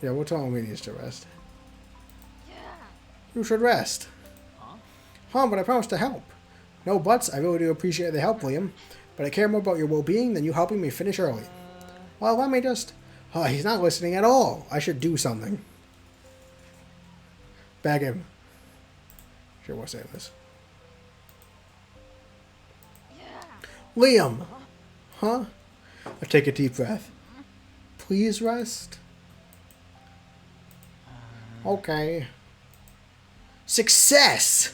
Yeah, we'll tell him he needs to rest. You should rest. Huh, but I promised to help. No buts, I really do appreciate the help, Liam. But I care more about your well-being than you helping me finish early. Well, let me just... Oh, he's not listening at all. I should do something. Bag him. Sure, we'll say this. Liam! Huh? I take a deep breath. Please rest? Okay. Success!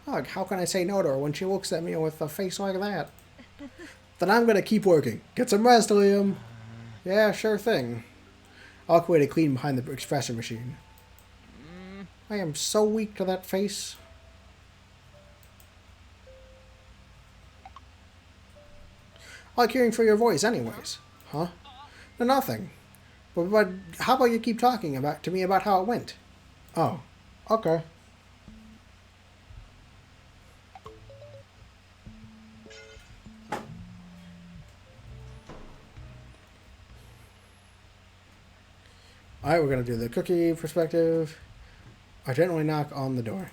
Ugh, how can I say no to her when she looks at me with a face like that? Then I'm gonna keep working. Get some rest, Liam. Yeah, sure thing. I'll quit to clean behind the espresso machine. I am so weak to that face. I like hearing from your voice anyways. Huh? No, nothing. But how about you keep talking to me about how it went? Oh, okay. Alright, we're going to do the cookie perspective. I gently knock on the door.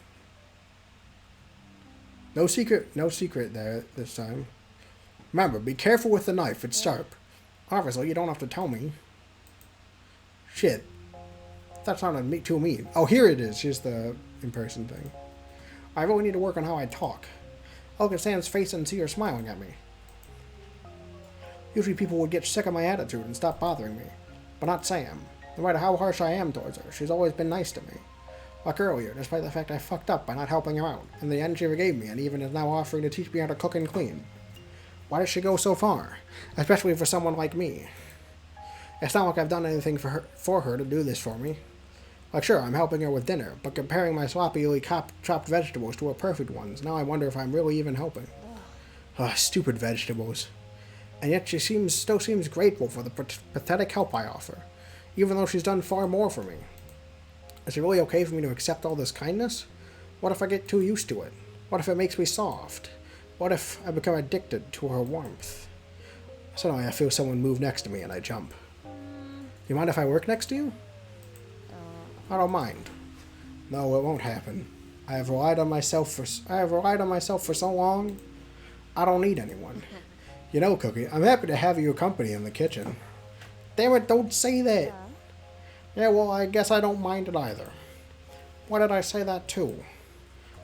No secret there this time. Remember, be careful with the knife, it's sharp. Obviously, you don't have to tell me. Shit. That sounded too mean. Oh, here it is. Here's the in-person thing. I really need to work on how I talk. I look at Sam's face and see her smiling at me. Usually people would get sick of my attitude and stop bothering me. But not Sam. No matter how harsh I am towards her, she's always been nice to me. Like earlier, despite the fact I fucked up by not helping her out. In the end, she forgave me and even is now offering to teach me how to cook and clean. Why does she go so far? Especially for someone like me. It's not like I've done anything for her to do this for me. Like, sure, I'm helping her with dinner, but comparing my sloppily chopped vegetables to her perfect ones, now I wonder if I'm really even helping. Ugh, stupid vegetables. And yet she still seems grateful for the pathetic help I offer, even though she's done far more for me. Is it really okay for me to accept all this kindness? What if I get too used to it? What if it makes me soft? What if I become addicted to her warmth? Suddenly I feel someone move next to me and I jump. You mind if I work next to you? I don't mind. No, it won't happen. I have relied on myself for so long. I don't need anyone. You know, Cookie, I'm happy to have you company in the kitchen. Damn it, don't say that. Yeah, well, I guess I don't mind it either. Why did I say that too?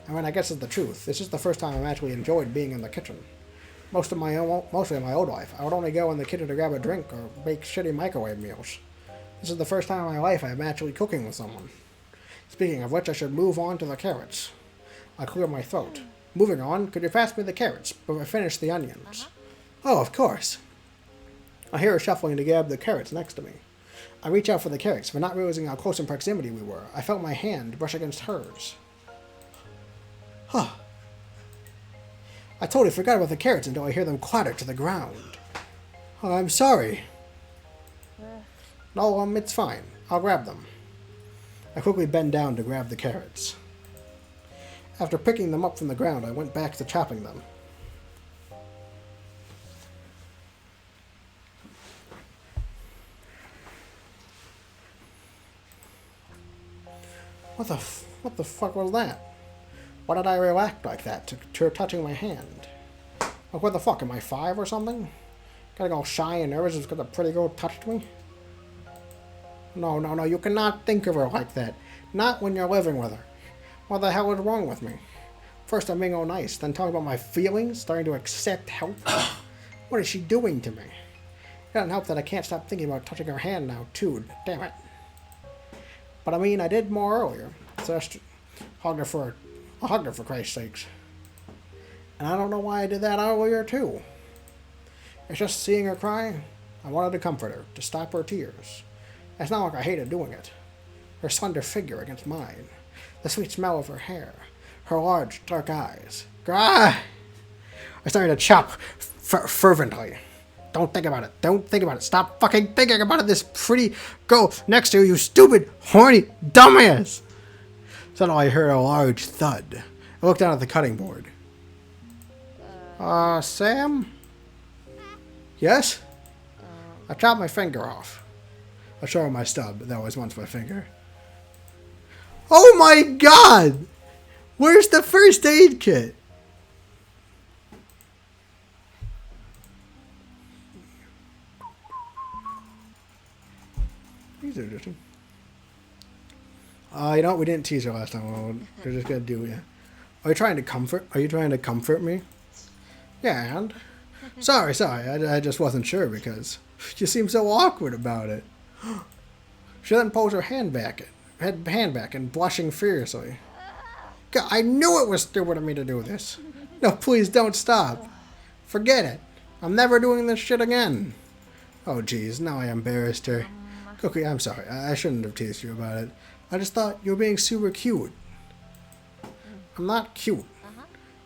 I mean, I guess it's the truth. This is the first time I've actually enjoyed being in the kitchen. Mostly in my old life, I would only go in the kitchen to grab a drink or make shitty microwave meals. This is the first time in my life I'm actually cooking with someone. Speaking of which, I should move on to the carrots. I clear my throat. Moving on, could you pass me the carrots, but I finish the onions? Oh, of course. I hear her shuffling to grab the carrots next to me. I reach out for the carrots, but not realizing how close in proximity we were. I felt my hand brush against hers. Huh. I totally forgot about the carrots until I hear them clatter to the ground. Oh, I'm sorry. No, it's fine. I'll grab them. I quickly bend down to grab the carrots. After picking them up from the ground, I went back to chopping them. What the fuck was that? Why did I react like that to her touching my hand? Like, what the fuck, am I 5 or something? Getting all shy and nervous just because a pretty girl touched me? No, no, no, you cannot think of her like that. Not when you're living with her. What the hell is wrong with me? First I'm being all nice, then talking about my feelings, starting to accept help. What is she doing to me? It doesn't help that I can't stop thinking about touching her hand now, too. Damn it. But I mean, I did more earlier. So I hugged her for Christ's sakes. And I don't know why I did that earlier, too. It's just seeing her cry. I wanted to comfort her, to stop her tears. It's not like I hated doing it. Her slender figure against mine. The sweet smell of her hair. Her large, dark eyes. Ah! I started to chop fervently. Don't think about it. Don't think about it. Stop fucking thinking about it. This pretty girl next to you, you stupid, horny dumbass. Suddenly I heard a large thud. I looked down at the cutting board. Sam? Yes? I chopped my finger off. I showed her my stub. That was once my finger. Oh my god! Where's the first aid kit? These are interesting. You know what? We didn't tease her last time. We're just gonna do it. Are you trying to comfort me? Yeah, and? Sorry. I just wasn't sure because you seem so awkward about it. She then pulls her hand back and blushing furiously. God, I knew it was stupid of me to do this. No, please don't stop. Forget it. I'm never doing this shit again. Oh, geez, now I embarrassed her. Cookie, I'm sorry. I shouldn't have teased you about it. I just thought you were being super cute. I'm not cute.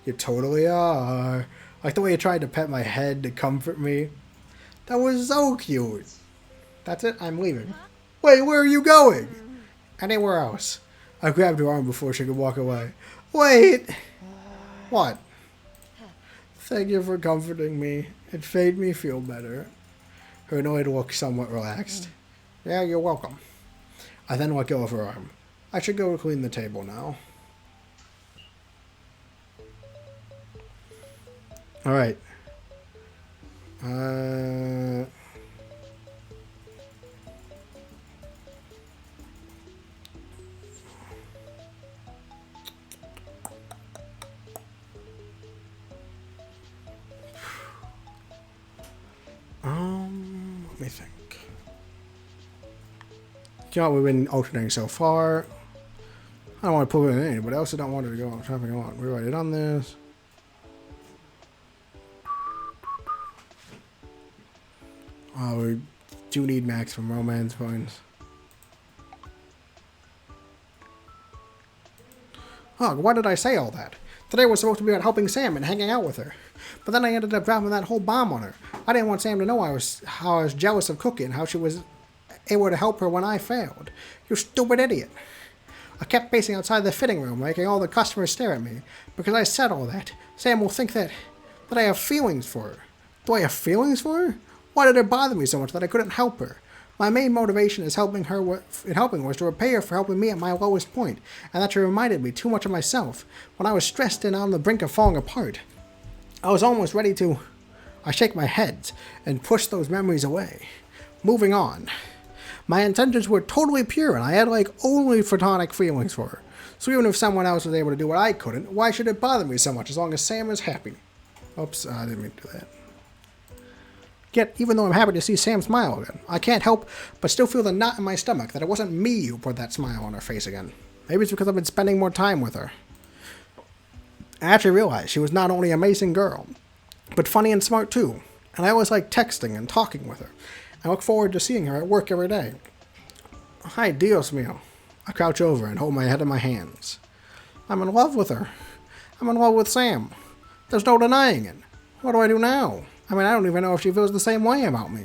You totally are. Like the way you tried to pet my head to comfort me. That was so cute. That's it. I'm leaving. Wait, where are you going? Anywhere else. I grabbed her arm before she could walk away. Wait! What? Thank you for comforting me. It made me feel better. Her annoyed look somewhat relaxed. Yeah, you're welcome. I then let go of her arm. I should go clean the table now. Alright. Let me think. You know what we've been alternating so far. I don't want to put it in anybody else. I don't want it to go on shopping along. We've already done this. Oh, we do need maximum romance points. Oh, why did I say all that? Today was supposed to be about helping Sam and hanging out with her. But then I ended up dropping that whole bomb on her. I didn't want Sam to know how I was jealous of Cookie and how she was able to help her when I failed. You stupid idiot. I kept pacing outside the fitting room, making all the customers stare at me. Because I said all that, Sam will think that I have feelings for her. Do I have feelings for her? Why did it bother me so much that I couldn't help her? My main motivation is helping was to repay her for helping me at my lowest point, and that she reminded me too much of myself when I was stressed and on the brink of falling apart. I was almost ready to... I shake my head and push those memories away. Moving on. My intentions were totally pure, and I had only platonic feelings for her. So even if someone else was able to do what I couldn't, why should it bother me so much as long as Sam is happy? Oops, I didn't mean to do that. Yet, even though I'm happy to see Sam smile again, I can't help but still feel the knot in my stomach that it wasn't me who put that smile on her face again. Maybe it's because I've been spending more time with her. I actually realized she was not only an amazing girl, but funny and smart too, and I always like texting and talking with her. I look forward to seeing her at work every day. Hi, Dios mío. I crouch over and hold my head in my hands. I'm in love with her. I'm in love with Sam. There's no denying it. What do I do now? I mean, I don't even know if she feels the same way about me.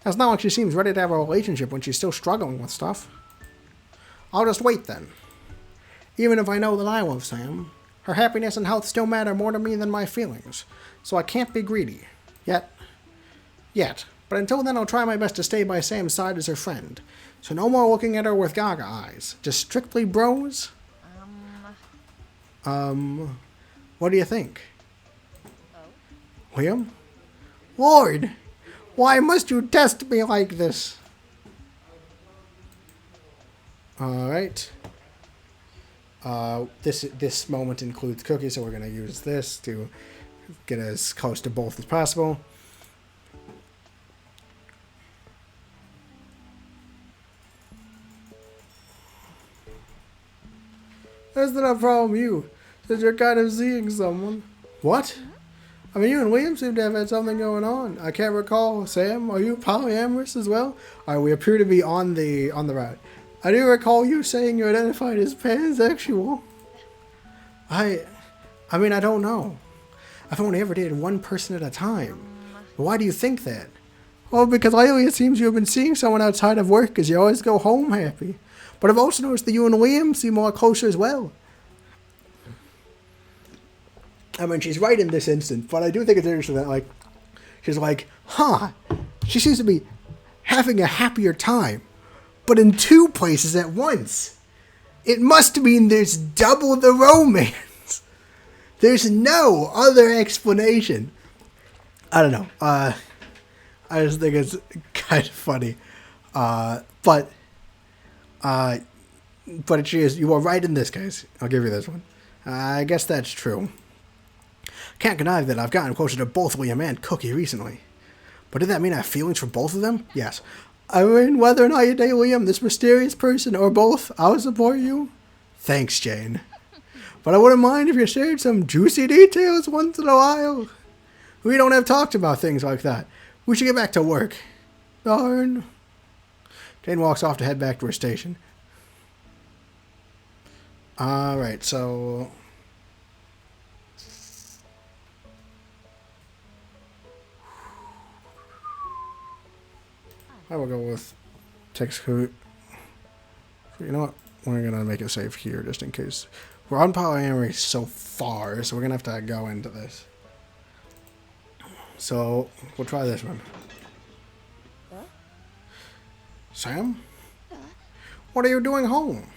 It's not like she seems ready to have a relationship when she's still struggling with stuff. I'll just wait then. Even if I know that I love Sam, her happiness and health still matter more to me than my feelings, so I can't be greedy. Yet. But until then, I'll try my best to stay by Sam's side as her friend. So no more looking at her with gaga eyes. Just strictly bros? What do you think? Liam? Lord, why must you test me like this? Alright. This moment includes Cookie, so we're going to use this to get as close to both as possible. That's not a problem, you. Since you're kind of seeing someone. What? I mean, you and William seem to have had something going on. I can't recall. Sam, are you polyamorous as well? Alright, we appear to be on the route. I do recall you saying you identified as pansexual. I mean, I don't know. I've only ever dated one person at a time. Why do you think that? Well, because lately it seems you have been seeing someone outside of work because you always go home happy. But I've also noticed that you and William seem more closer as well. I mean, she's right in this instant, but I do think it's interesting that, like, she's like, huh, she seems to be having a happier time, but in two places at once. It must mean there's double the romance. There's no other explanation. I don't know. I just think it's kind of funny. But she is, you are right in this case. I'll give you this one. I guess that's true. Can't deny that I've gotten closer to both William and Cookie recently. But did that mean I have feelings for both of them? Yes. I mean, whether or not you date William, this mysterious person, or both, I would support you. Thanks, Jane. But I wouldn't mind if you shared some juicy details once in a while. We don't have talked about things like that. We should get back to work. Darn. Jane walks off to head back to her station. Alright, so... I will go with text code. You know what? We're going to make it safe here just in case. We're on polyamory so far, so we're going to have to go into this. So, we'll try this one. Sam? What are you doing home?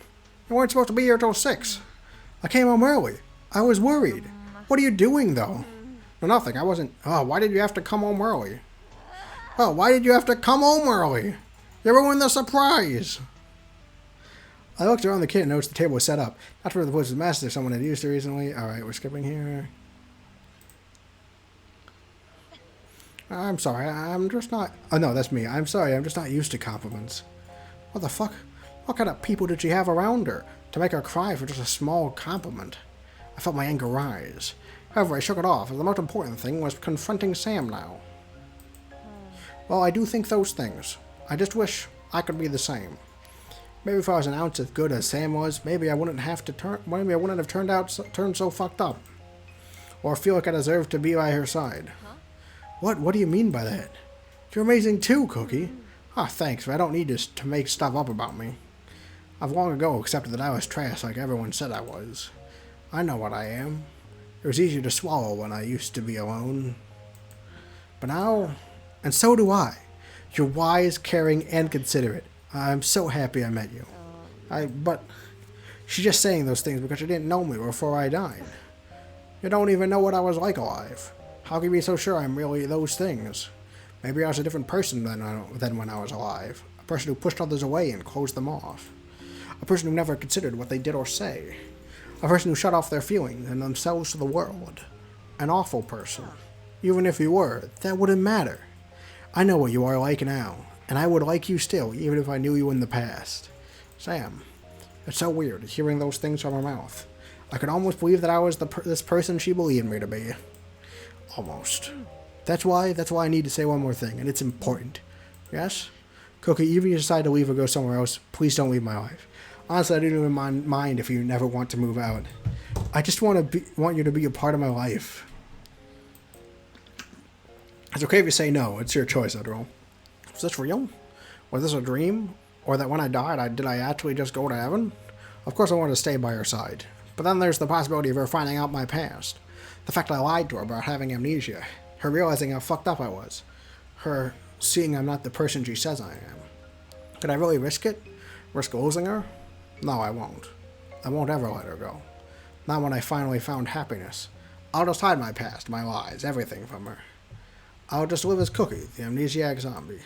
You weren't supposed to be here till 6. I came home early. I was worried. What are you doing, though? No, nothing. I wasn't... Oh, why did you have to come home early? Oh, why did you have to come home early? You ruined the surprise. I looked around the kit and noticed the table was set up. Not for the place was massive someone had used it recently. Alright, we're skipping here. I'm sorry, I'm just not... Oh, no, that's me. I'm sorry, I'm just not used to compliments. What the fuck? What kind of people did she have around her to make her cry for just a small compliment? I felt my anger rise. However, I shook it off, as the most important thing was confronting Sam now. Well, I do think those things. I just wish I could be the same. Maybe if I was an ounce as good as Sam was, maybe I wouldn't have turned so fucked up. Or feel like I deserved to be by her side. Huh? What do you mean by that? You're amazing too, Cookie. Ah, thanks, but I don't need to make stuff up about me. I've long ago accepted that I was trash like everyone said I was. I know what I am. It was easier to swallow when I used to be alone. But now... And so do I. You're wise, caring, and considerate. I'm so happy I met you. But she's just saying those things because she didn't know me before I died. You don't even know what I was like alive. How can you be so sure I'm really those things? Maybe I was a different person than when I was alive. A person who pushed others away and closed them off. A person who never considered what they did or say. A person who shut off their feelings and themselves to the world. An awful person. Even if you were, that wouldn't matter. I know what you are like now, and I would like you still, even if I knew you in the past. Sam, it's so weird, hearing those things from her mouth. I could almost believe that I was this person she believed me to be. Almost. That's why I need to say one more thing, and it's important. Yes? Cookie, even if you decide to leave or go somewhere else, please don't leave my life. Honestly, I don't even mind if you never want to move out. I just want you to be a part of my life. It's okay if you say no. It's your choice, after all. Was this real? Was this a dream? Or that when I died, did I actually just go to heaven? Of course I wanted to stay by her side. But then there's the possibility of her finding out my past. The fact I lied to her about having amnesia. Her realizing how fucked up I was. Her seeing I'm not the person she says I am. Could I really risk it? Risk losing her? No, I won't. I won't ever let her go. Not when I finally found happiness. I'll just hide my past, my lies, everything from her. I'll just live as Cookie, the amnesiac zombie.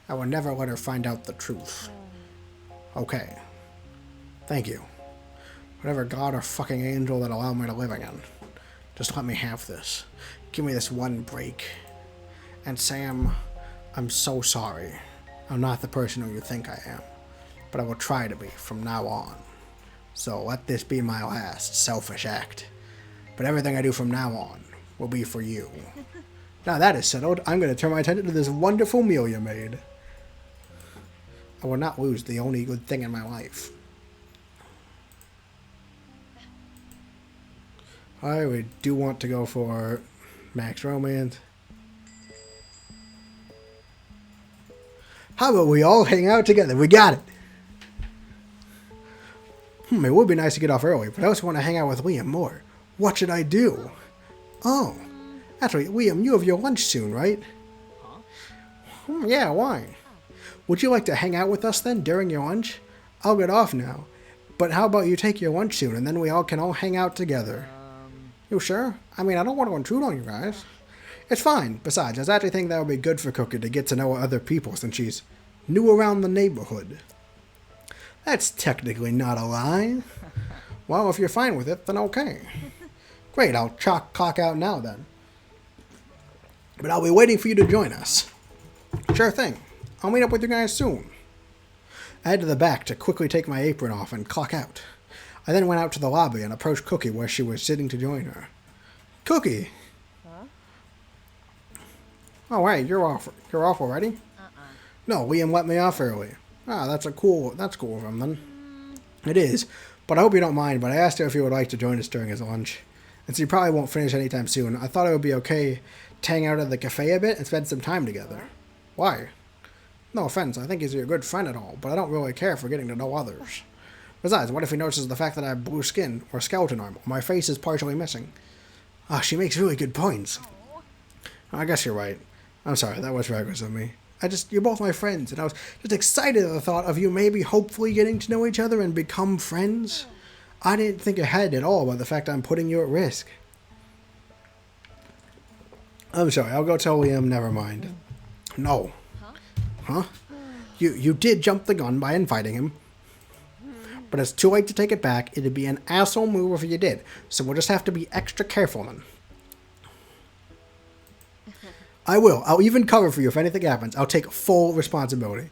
I will never let her find out the truth. Okay. Thank you. Whatever god or fucking angel that allowed me to live again. Just let me have this. Give me this one break. And Sam, I'm so sorry. I'm not the person who you think I am. But I will try to be from now on. So let this be my last selfish act. But everything I do from now on will be for you. Now that is settled, I'm going to turn my attention to this wonderful meal you made. I will not lose the only good thing in my life. Alright, we do want to go for max romance. How about we all hang out together? We got it! It would be nice to get off early, but I also want to hang out with Liam more. What should I do? Oh, actually, Liam, you have your lunch soon, right? Yeah, why? Would you like to hang out with us then during your lunch? I'll get off now. But how about you take your lunch soon and then we all can hang out together? You sure? I mean, I don't want to intrude on you guys. It's fine. Besides, I actually think that would be good for Cookie to get to know other people since she's new around the neighborhood. That's technically not a lie. Well, if you're fine with it, then okay. Great, I'll clock out now then. But I'll be waiting for you to join us. Sure thing. I'll meet up with you guys soon. I head to the back to quickly take my apron off and clock out. I then went out to the lobby and approached Cookie where she was sitting to join her. Cookie! Huh? Oh, hey, you're off already? No, Liam let me off early. Ah, that's cool of him then. It is, but I hope you don't mind, but I asked her if he would like to join us during his lunch. And so he probably won't finish anytime soon. I thought it would be okay to hang out at the cafe a bit and spend some time together. Why? No offense, I think he's a good friend and all, but I don't really care for getting to know others. Besides, what if he notices the fact that I have blue skin or skeleton armor, or my face is partially missing? Ah, she makes really good points. I guess you're right. I'm sorry, that was reckless of me. You're both my friends, and I was just excited at the thought of you maybe hopefully getting to know each other and become friends. I didn't think ahead at all about the fact I'm putting you at risk. I'm sorry, I'll go tell Liam, never mind. No. Huh? You did jump the gun by inviting him. But it's too late to take it back. It'd be an asshole move if you did. So we'll just have to be extra careful then. I will. I'll even cover for you if anything happens. I'll take full responsibility.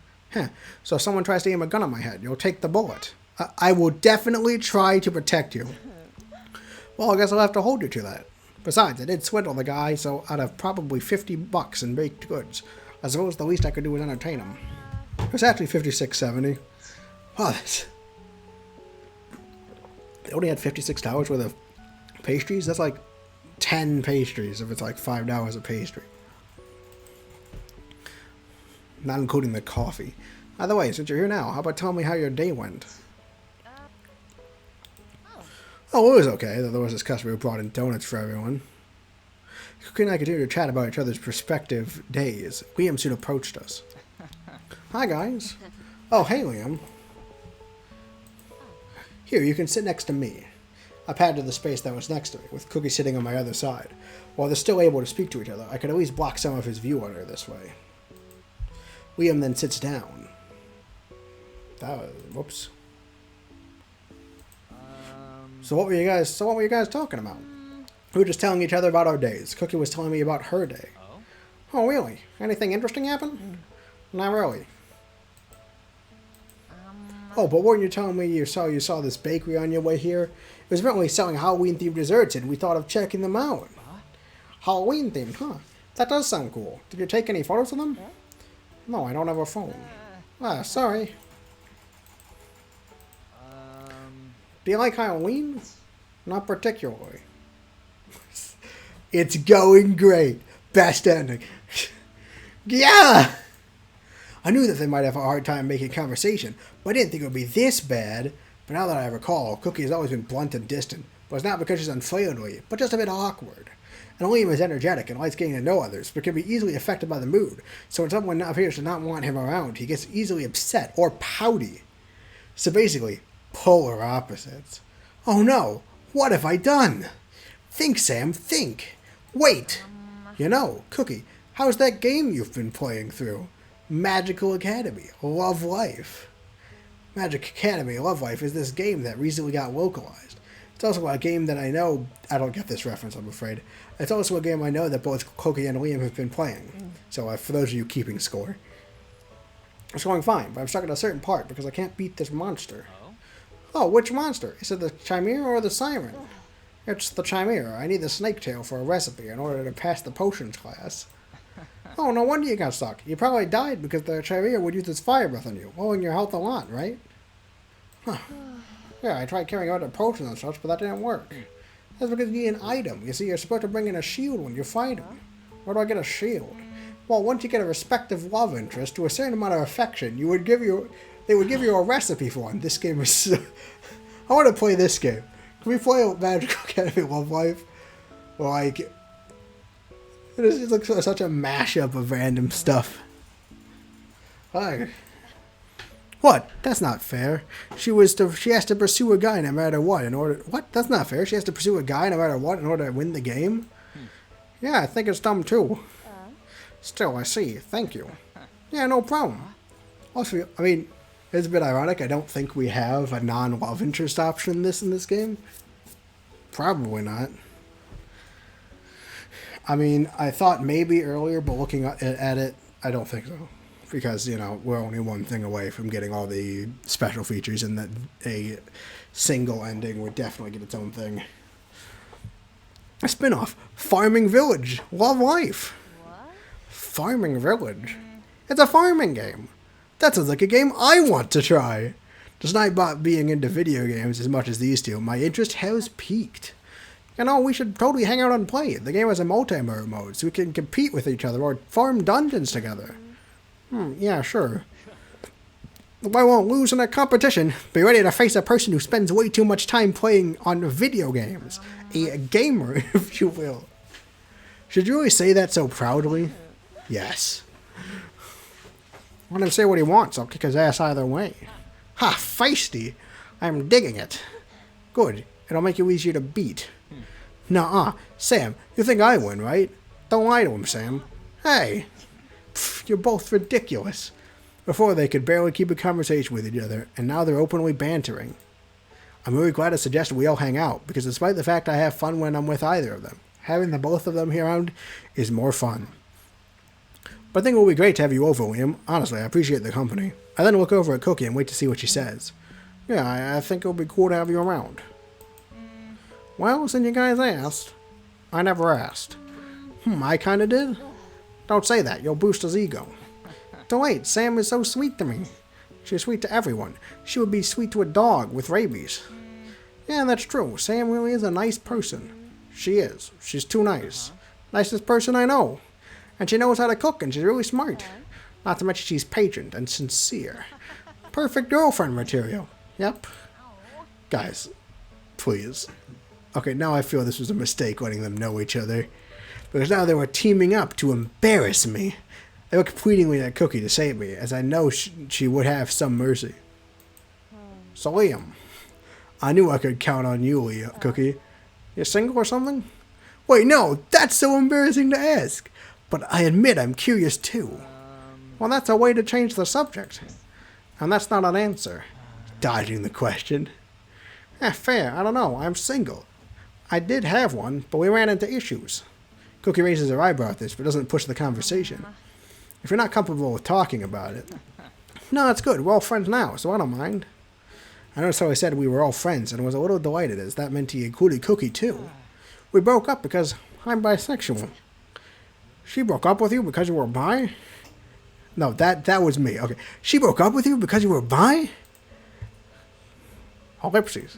So if someone tries to aim a gun at my head, you'll take the bullet. I will definitely try to protect you. Well, I guess I'll have to hold you to that. Besides, I did swindle the guy, so out of probably $50 in baked goods, I suppose the least I could do was entertain him. It was actually $56.70. Wow, they only had $56 worth of pastries? That's like 10 pastries if it's like $5 a pastry. Not including the coffee. By the way, since you're here now, how about telling me how your day went? Oh, it was okay. There was this customer who brought in donuts for everyone. Cookie and I continued to chat about each other's prospective days. Liam soon approached us. Hi, guys. Oh, hey, Liam. Here, you can sit next to me. I patted the space that was next to me, with Cookie sitting on my other side. While they're still able to speak to each other, I could at least block some of his view on her this way. Liam then sits down. Whoops. So what were you guys talking about? We were just telling each other about our days. Cookie was telling me about her day. Oh, really? Anything interesting happened? Not really. Oh, but weren't you telling me you saw this bakery on your way here? It was apparently selling Halloween-themed desserts, and we thought of checking them out. Halloween-themed, huh? That does sound cool. Did you take any photos of them? No, I don't have a phone. Sorry. Do you like Halloween? Not particularly. It's going great. Best ending. Yeah! I knew that they might have a hard time making conversation, but I didn't think it would be this bad. But now that I recall, Cookie has always been blunt and distant. But it's not because she's unfriendly, but just a bit awkward. And Liam is energetic and likes getting to know others, but can be easily affected by the mood. So when someone appears to not want him around, he gets easily upset or pouty. So basically, polar opposites. Oh no, what have I done? Think, Sam, think. Wait. You know, Cookie, how's that game you've been playing through? Magical Academy, Love Life. Magic Academy Love Life is this game that recently got localized. It's also a game that I know, I don't get this reference, I'm afraid. It's also a game I know that both Cookie and Liam have been playing. So for those of you keeping score, it's going fine, but I'm stuck at a certain part because I can't beat this monster. Oh, which monster? Is it the Chimera or the Siren? It's the Chimera. I need the snake tail for a recipe in order to pass the potions class. Oh, no wonder you got stuck. You probably died because the Chimera would use its fire breath on you, lowering your health a lot, right? Huh. Yeah, I tried carrying out the potions and such, but that didn't work. That's because you need an item. You see, you're supposed to bring in a shield when you fight him. Where do I get a shield? Well, once you get a respective love interest to a certain amount of affection, they would give you a recipe for one. This game is so... I want to play this game. Can we play Magical Academy Love Life? Like, it looks like such a mashup of random stuff. Hi. What? That's not fair. She has to pursue a guy no matter what in order... What? That's not fair. She has to pursue a guy no matter what in order to win the game? Yeah, I think it's dumb too. Still, I see. Thank you. Yeah, no problem. Also, I mean, it's a bit ironic. I don't think we have a non-love interest option in this game. Probably not. I mean, I thought maybe earlier, but looking at it, I don't think so. Because, you know, we're only one thing away from getting all the special features, and that a single ending would definitely get its own thing. A spin-off, Farming Village, Love Life. What? Farming Village? It's a farming game. That sounds like a game I want to try. Despite not being into video games as much as these two, my interest has peaked. You know, we should totally hang out and play. The game has a multi-player mode, so we can compete with each other or farm dungeons together. Yeah, sure. I won't lose in a competition. Be ready to face a person who spends way too much time playing on video games. A gamer, if you will. Should you really say that so proudly? Yes. Let him say what he wants. I'll kick his ass either way. Ha, feisty. I'm digging it. Good. It'll make you easier to beat. Nuh-uh. Sam, you think I win, right? Don't lie to him, Sam. Hey. Pfft, you're both ridiculous. Before, they could barely keep a conversation with each other, and now they're openly bantering. I'm really glad to suggest we all hang out, because despite the fact I have fun when I'm with either of them, having the both of them here around is more fun. But I think it will be great to have you over, Liam. Honestly, I appreciate the company. I then look over at Cookie and wait to see what she says. Yeah, I think it'll be cool to have you around. Well, since you guys asked, I never asked. I kinda did? Don't say that, you'll boost his ego. Don't wait, Sam is so sweet to me. She's sweet to everyone. She would be sweet to a dog with rabies. Yeah, that's true. Sam really is a nice person. She is. She's too nice. Nicest person I know. And she knows how to cook, and she's really smart. Not to mention she's patient and sincere. Perfect girlfriend material. Yep. Guys, please. Okay, now I feel this was a mistake letting them know each other. Because now they were teaming up to embarrass me. They were pleading at Cookie to save me, as I know she would have some mercy. So Liam, I knew I could count on you, Cookie. You single or something? Wait, no, that's so embarrassing to ask. But I admit I'm curious too. Well, that's a way to change the subject. And that's not an answer. Dodging the question. Fair, I don't know, I'm single. I did have one, but we ran into issues. Cookie raises her eyebrow at this, but doesn't push the conversation. If you're not comfortable with talking about it... No, it's good. We're all friends now, so I don't mind. I noticed how I said we were all friends, and was a little delighted, as that meant he included Cookie, too. We broke up because I'm bisexual. She broke up with you because you were bi? No, that was me. Okay. She broke up with you because you were bi? Ellipses.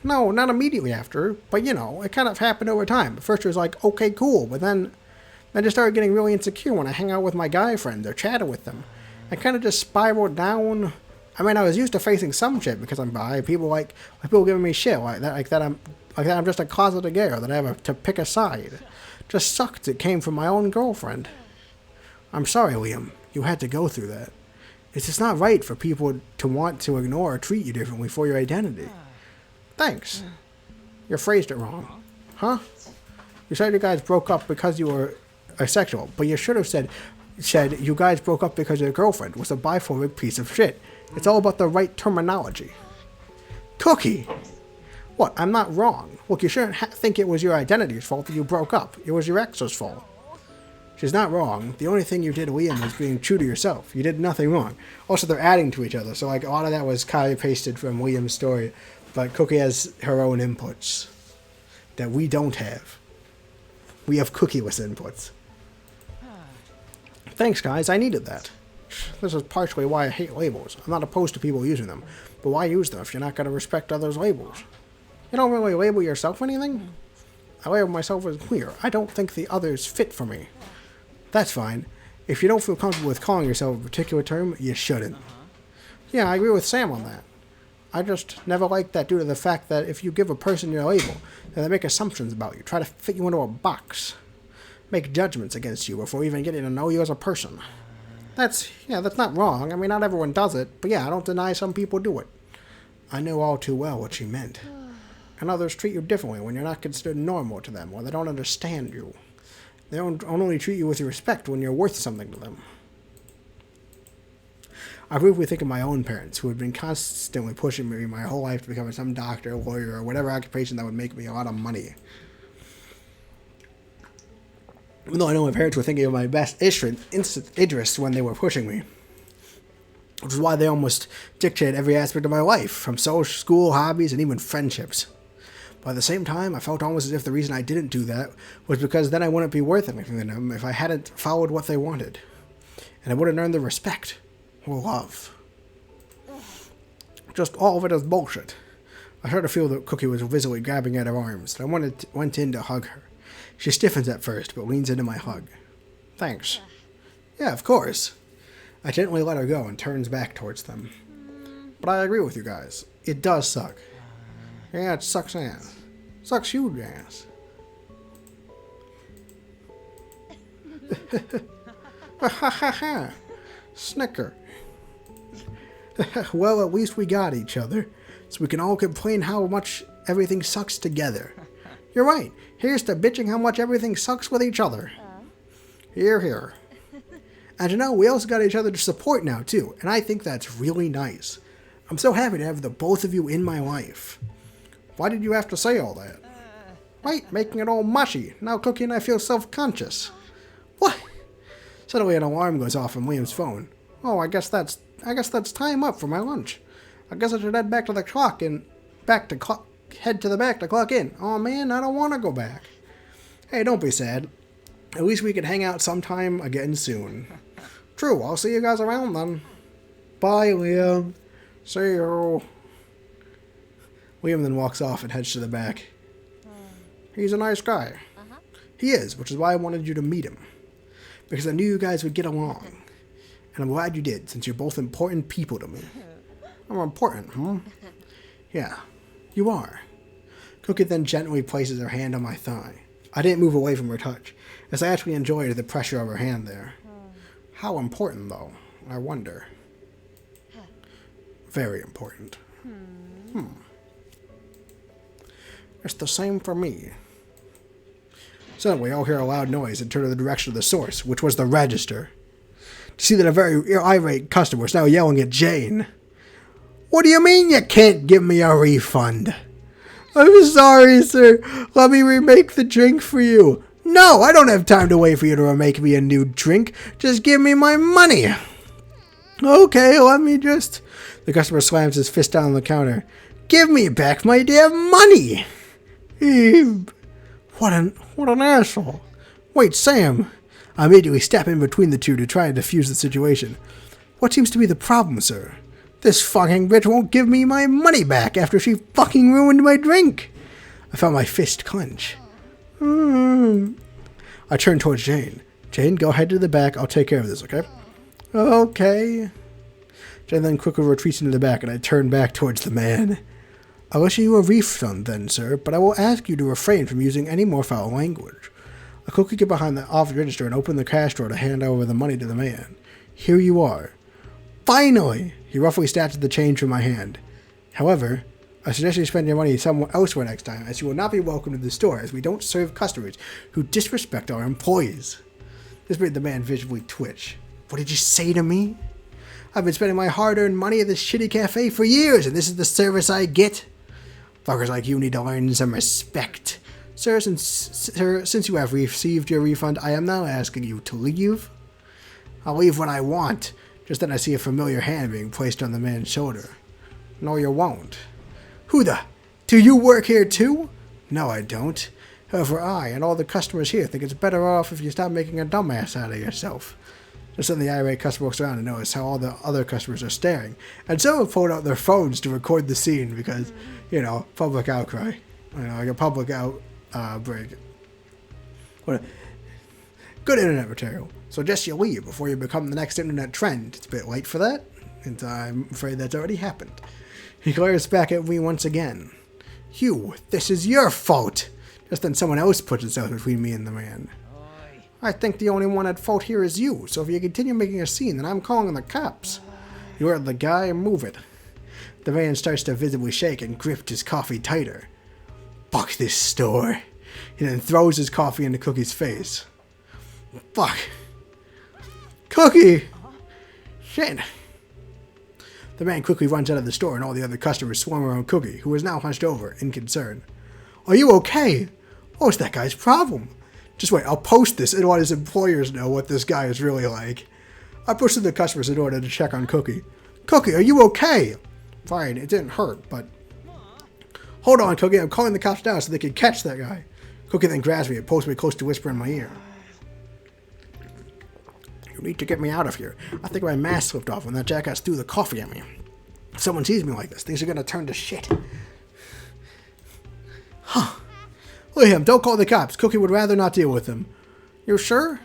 No, not immediately after, but you know, it kind of happened over time. At first it was like, okay, cool, but then I just started getting really insecure when I hang out with my guy friends or chatted with them. I kind of just spiraled down. I mean, I was used to facing some shit because I'm bi. People giving me shit like that I'm just a closeted gay, or that I have to pick a side. Just sucked it came from my own girlfriend. I'm sorry, Liam. You had to go through that. It's just not right for people to want to ignore or treat you differently for your identity. Thanks. You phrased it wrong. Huh? You said you guys broke up because you were asexual, but you should have said you guys broke up because your girlfriend was a biphobic piece of shit. It's all about the right terminology. Cookie! What, I'm not wrong. Look, you shouldn't think it was your identity's fault that you broke up. It was your ex's fault. She's not wrong. The only thing you did, Liam, was being true to yourself. You did nothing wrong. Also, they're adding to each other, so like a lot of that was copy-pasted from Liam's story, but Cookie has her own inputs that we don't have. We have cookieless inputs. Thanks, guys. I needed that. This is partially why I hate labels. I'm not opposed to people using them, but why use them if you're not going to respect others' labels? You don't really label yourself anything? I label myself as queer. I don't think the others fit for me. That's fine. If you don't feel comfortable with calling yourself a particular term, you shouldn't. Yeah, I agree with Sam on that. I just never liked that due to the fact that if you give a person your label, then they make assumptions about you, try to fit you into a box, make judgments against you before even getting to know you as a person. That's not wrong. I mean, not everyone does it, but yeah, I don't deny some people do it. I know all too well what she meant. And others treat you differently when you're not considered normal to them, or they don't understand you. They don't only treat you with respect when you're worth something to them. I briefly think of my own parents, who had been constantly pushing me my whole life to become some doctor, lawyer, or whatever occupation that would make me a lot of money. Even though I know my parents were thinking of my best interests when they were pushing me. Which is why they almost dictated every aspect of my life, from social, school, hobbies, and even friendships. But at the same time, I felt almost as if the reason I didn't do that was because then I wouldn't be worth anything to them if I hadn't followed what they wanted. And I wouldn't earn their respect or love. Just all of it is bullshit. I started to feel that Cookie was visibly grabbing at her arms, and I went in to hug her. She stiffens at first, but leans into my hug. Thanks. Yeah, of course. I gently let her go and turns back towards them. But I agree with you guys. It does suck. Yeah, it sucks ass. Sucks huge ass. Ha ha ha ha. Snicker. Well, at least we got each other, so we can all complain how much everything sucks together. You're right. Here's to bitching how much everything sucks with each other. Hear, hear. And you know, we also got each other to support now, too, and I think that's really nice. I'm so happy to have the both of you in my life. Why did you have to say all that? Right, making it all mushy. Now Cookie and I feel self-conscious. What? Suddenly an alarm goes off on Liam's phone. Oh, I guess that's time up for my lunch. I guess I should head back to the clock and head to the back to clock in. Oh man, I don't want to go back. Hey, don't be sad. At least we can hang out sometime again soon. True, I'll see you guys around then. Bye, Liam. See you. Liam then walks off and heads to the back. He's a nice guy. He is, which is why I wanted you to meet him. Because I knew you guys would get along. And I'm glad you did, since you're both important people to me. I'm important, huh? Yeah, you are. Cookie then gently places her hand on my thigh. I didn't move away from her touch, as I actually enjoyed the pressure of her hand there. How important, though, I wonder. Very important. It's the same for me. Suddenly, I'll hear a loud noise and turn in the direction of the source, which was the register. To see that a very irate customer was now yelling at Jane. What do you mean you can't give me a refund? I'm sorry, sir. Let me remake the drink for you. No, I don't have time to wait for you to remake me a new drink. Just give me my money. Okay, let me just... The customer slams his fist down on the counter. Give me back my damn money. What an asshole. Wait, Sam. I immediately step in between the two to try and defuse the situation. What seems to be the problem, sir? This fucking bitch won't give me my money back after she fucking ruined my drink. I felt my fist clench. I turned towards Jane. Jane, go ahead to the back. I'll take care of this, okay? Okay. Jane then quickly retreats into the back, and I turn back towards the man. I'll issue you a refund then, sir, but I will ask you to refrain from using any more foul language. I quickly get behind the office register and open the cash drawer to hand over the money to the man. Here you are. Finally! He roughly snatches the change from my hand. However, I suggest you spend your money somewhere elsewhere next time, as you will not be welcome to the store, as we don't serve customers who disrespect our employees. This made the man visibly twitch. What did you say to me? I've been spending my hard-earned money at this shitty cafe for years, and this is the service I get? Fuckers like you need to learn some respect. Sir, since you have received your refund, I am now asking you to leave. I'll leave when I want. Just then I see a familiar hand being placed on the man's shoulder. No, you won't. Who the... Do you work here too? No, I don't. However, I and all the customers here think it's better off if you stop making a dumbass out of yourself. Just then the irate customer looks around and notices how all the other customers are staring. And some have pulled out their phones to record the scene because, you know, public outcry. You know, like a public break. Good internet material. Suggest you leave before you become the next internet trend. It's a bit late for that, and I'm afraid that's already happened. He glares back at me once again. You, this is your fault. Just then someone else puts itself between me and the man. I think the only one at fault here is you, so if you continue making a scene, then I'm calling the cops. You are the guy, move it. The man starts to visibly shake and grip his coffee tighter. Fuck this store. He then throws his coffee into Cookie's face. Fuck. Cookie! Shit. The man quickly runs out of the store and all the other customers swarm around Cookie, who is now hunched over in concern. Are you okay? What's that guy's problem? Just wait, I'll post this and let his employers know what this guy is really like. I pushed to the customers in order to check on Cookie. Cookie, are you okay? Fine, it didn't hurt, but... Hold on, Cookie, I'm calling the cops now so they can catch that guy. Cookie then grabs me and pulls me close to whisper in my ear. You need to get me out of here. I think my mask slipped off when that jackass threw the coffee at me. If someone sees me like this, things are gonna turn to shit. Huh. Look at him, don't call the cops. Cookie would rather not deal with him. You're sure?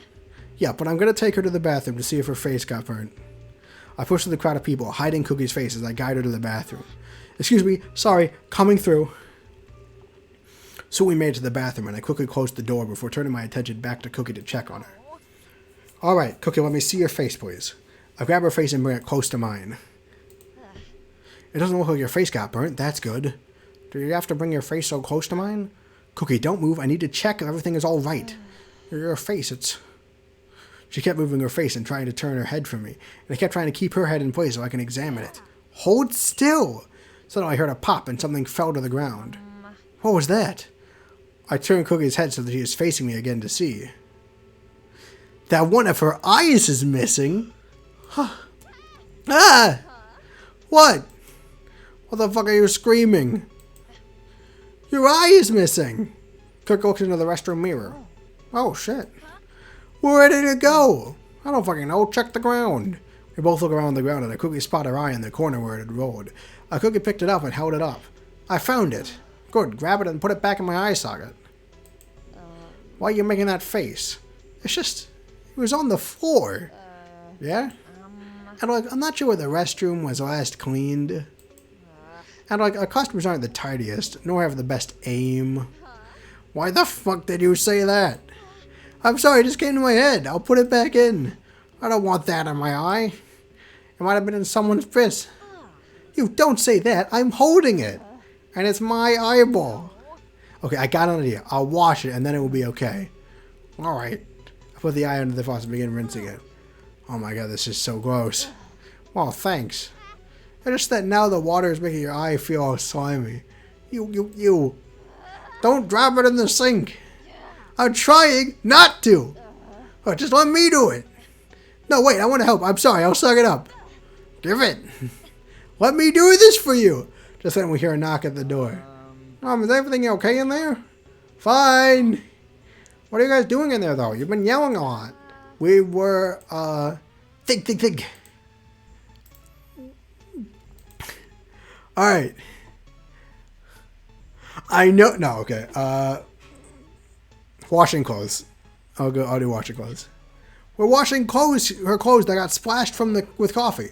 Yeah, but I'm gonna take her to the bathroom to see if her face got burnt. I push through the crowd of people, hiding Cookie's face as I guide her to the bathroom. Excuse me, sorry, coming through. So we made it to the bathroom and I quickly closed the door before turning my attention back to Cookie to check on her. Alright, Cookie, let me see your face, please. I grab her face and bring it close to mine. It doesn't look like your face got burnt, that's good. Do you have to bring your face so close to mine? Cookie, don't move. I need to check if everything is all right. Your face, it's... She kept moving her face and trying to turn her head from me. And I kept trying to keep her head in place so I can examine it. Hold still! Suddenly I heard a pop and something fell to the ground. What was that? I turned Cookie's head so that she is facing me again to see. That one of her eyes is missing? Huh. Ah! What? What the fuck are you screaming? Your eye is missing! Cook looks into the restroom mirror. Oh, shit. Where did it go? I don't fucking know. Check the ground. We both look around the ground and a Cookie spot her eye in the corner where it had rolled. A Cookie picked it up and held it up. I found it. Good. Grab it and put it back in my eye socket. Why are you making that face? It's just... It was on the floor. Yeah? And like, I'm not sure where the restroom was last cleaned. And like, our customers aren't the tidiest, nor have the best aim. Why the fuck did you say that? I'm sorry, it just came to my head. I'll put it back in. I don't want that in my eye. It might have been in someone's fist. You don't say that. I'm holding it. And it's my eyeball. Okay, I got an idea. I'll wash it and then it will be okay. Alright. I put the eye under the faucet and begin rinsing it. Oh my god, this is so gross. Well, thanks. It's just that now the water is making your eye feel all slimy. You. Don't drop it in the sink. I'm trying not to. Oh, just let me do it. No, wait, I want to help. I'm sorry, I'll suck it up. Give it. Let me do this for you. Just then we hear a knock at the door. Is everything okay in there? Fine. What are you guys doing in there, though? You've been yelling a lot. We were, think. Alright. I know, no, okay. Washing clothes. I'll do washing clothes. We're washing her clothes that got splashed with coffee.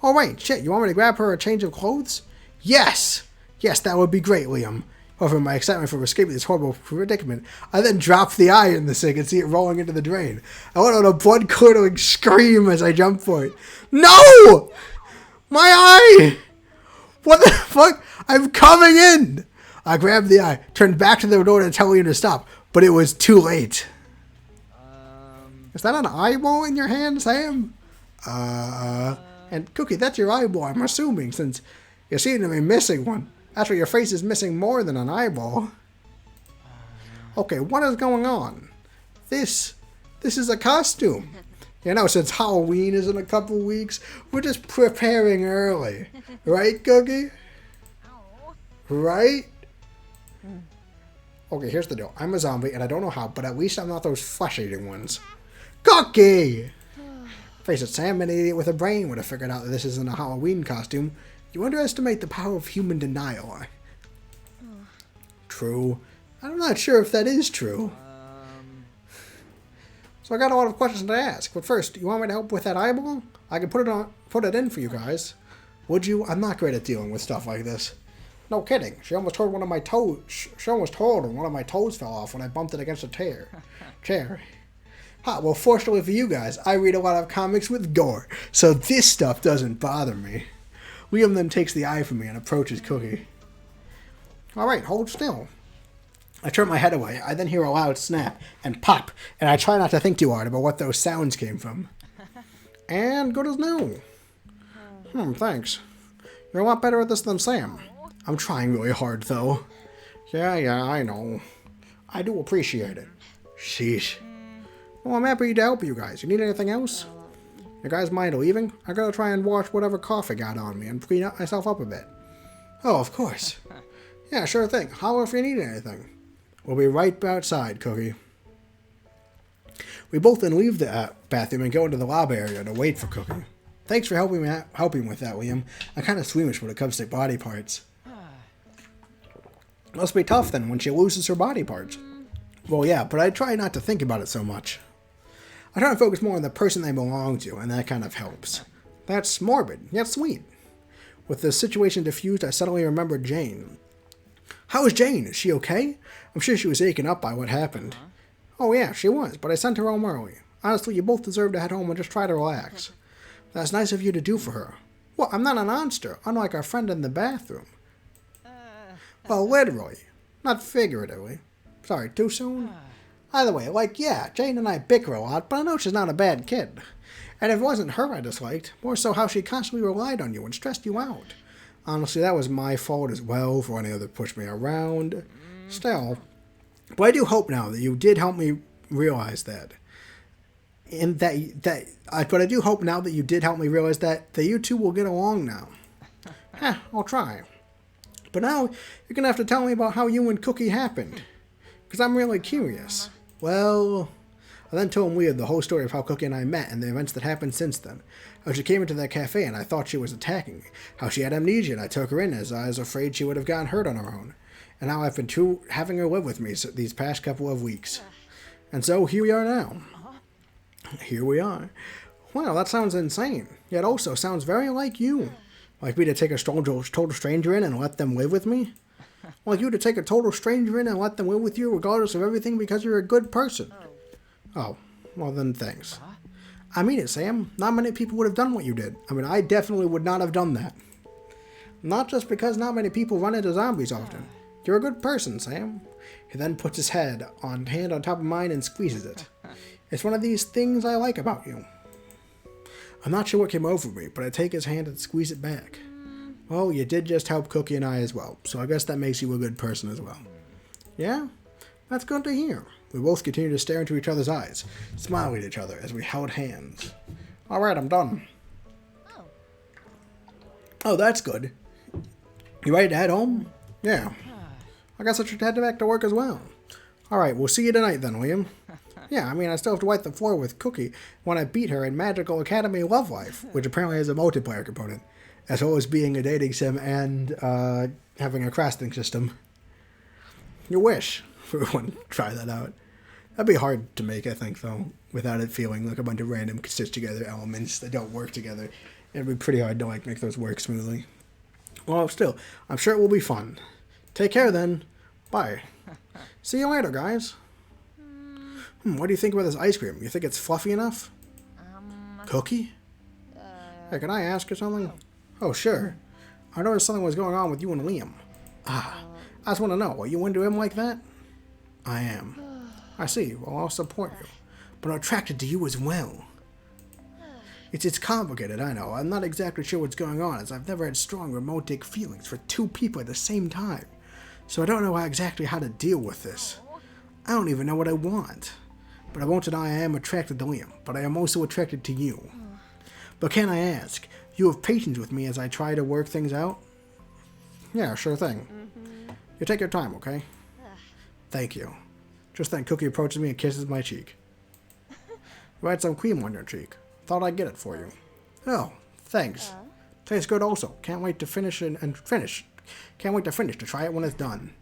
Oh, wait, shit, you want me to grab her a change of clothes? Yes! Yes, that would be great, Liam. Over my excitement for escaping this horrible predicament, I then dropped the eye in the sink and see it rolling into the drain. I went on a blood-curdling scream as I jumped for it. No! My eye! What the fuck? I'm coming in! I grabbed the eye, turned back to the door to tell Liam to stop, but it was too late. Is that an eyeball in your hand, Sam? And Cookie, that's your eyeball, I'm assuming, since you seem to be missing one. Actually, your face is missing more than an eyeball. Okay, what is going on? This is a costume. You know, since Halloween is in a couple weeks, we're just preparing early. Right, Cookie? Right? Okay, here's the deal. I'm a zombie, and I don't know how, but at least I'm not those flesh-eating ones. Cookie! Face it, Sam, an idiot with a brain, would have figured out that this isn't a Halloween costume. You underestimate the power of human denial. True. I'm not sure if that is true. So I got a lot of questions to ask. But first, you want me to help with that eyeball? I can put it in for you guys. Would you? I'm not great at dealing with stuff like this. No kidding. She almost tore one of my toes. She almost tore one of my toes fell off when I bumped it against a chair. Ha, well, fortunately for you guys, I read a lot of comics with gore, so this stuff doesn't bother me. Liam then takes the eye from me and approaches Cookie. Alright, hold still. I turn my head away. I then hear a loud snap and pop, and I try not to think too hard about what those sounds came from. And good as new. Thanks. You're a lot better at this than Sam. I'm trying really hard, though. Yeah, I know. I do appreciate it. Sheesh. Well, I'm happy to help you guys. You need anything else? You guys mind leaving? I gotta try and wash whatever cough I got on me and clean up myself up a bit. Oh, of course. Yeah, sure thing. Holler if you need anything. We'll be right outside, Cookie. We both then leave the bathroom and go into the lab area to wait for Cookie. Thanks for helping with that, Liam. I'm kind of squeamish when it comes to body parts. Must be tough then when she loses her body parts. Well, yeah, but I try not to think about it so much. I try to focus more on the person they belong to, and that kind of helps. That's morbid, yet sweet. With the situation diffused, I suddenly remembered Jane. How is Jane? Is she okay? I'm sure she was aching up by what happened. Oh yeah, she was, but I sent her home early. Honestly, you both deserve to head home and just try to relax. That's nice of you to do for her. Well, I'm not a monster, unlike our friend in the bathroom. Well, literally, not figuratively. Sorry, too soon? Either way, yeah, Jane and I bicker a lot, but I know she's not a bad kid. And if it wasn't her I disliked, more so how she constantly relied on you and stressed you out. Honestly, that was my fault as well for wanting to push me around. Still, but I do hope now that you did help me realize that. But I do hope now that you did help me realize that you two will get along now. I'll try. But now, you're going to have to tell me about how you and Cookie happened. Because I'm really curious. Well, I then told Leah the whole story of how Cookie and I met and the events that happened since then. How she came into that cafe and I thought she was attacking me. How she had amnesia and I took her in as I was afraid she would have gotten hurt on her own. And how I've been having her live with me these past couple of weeks. And so here we are now. Here we are. Wow, that sounds insane. Yet also sounds very like you. Like me to take a total stranger in and let them live with me? Like you to take a total stranger in and let them live with you regardless of everything because you're a good person. Oh, well then thanks. I mean it, Sam. Not many people would have done what you did. I mean, I definitely would not have done that. Not just because not many people run into zombies often. You're a good person, Sam. He then puts his hand on top of mine and squeezes it. It's one of these things I like about you. I'm not sure what came over me, but I take his hand and squeeze it back. Well, you did just help Cookie and I as well, so I guess that makes you a good person as well. Yeah? That's good to hear. We both continued to stare into each other's eyes, smiling at each other as we held hands. Alright, I'm done. Oh, that's good. You ready to head home? Yeah. I guess I should head back to work as well. Alright, we'll see you tonight then, Liam. Yeah, I mean, I still have to wipe the floor with Cookie when I beat her in Magical Academy Love Life, which apparently has a multiplayer component, as well as being a dating sim and having a crafting system. You wish everyone try that out. That'd be hard to make, I think, though, without it feeling like a bunch of random stitched together elements that don't work together. It'd be pretty hard to make those work smoothly. Well, still, I'm sure it will be fun. Take care then. Bye. See you later, guys. What do you think about this ice cream? You think it's fluffy enough? Cookie? Hey, can I ask you something? Oh, sure. I noticed something was going on with you and Liam. I just want to know, are you into him like that? I am. I see. Well, I'll support you. But I'm attracted to you as well. It's complicated, I know. I'm not exactly sure what's going on, as I've never had strong romantic feelings for two people at the same time. So I don't know exactly how to deal with this. I don't even know what I want. But I won't deny I am attracted to Liam, but I am also attracted to you. But can I ask, you have patience with me as I try to work things out? Yeah, sure thing. You take your time, okay? Thank you. Just then Cookie approaches me and kisses my cheek. You had some cream on your cheek. Thought I'd get it for you. Oh, thanks. Tastes good also. Can't wait to finish and finish. Can't wait to finish to try it when it's done.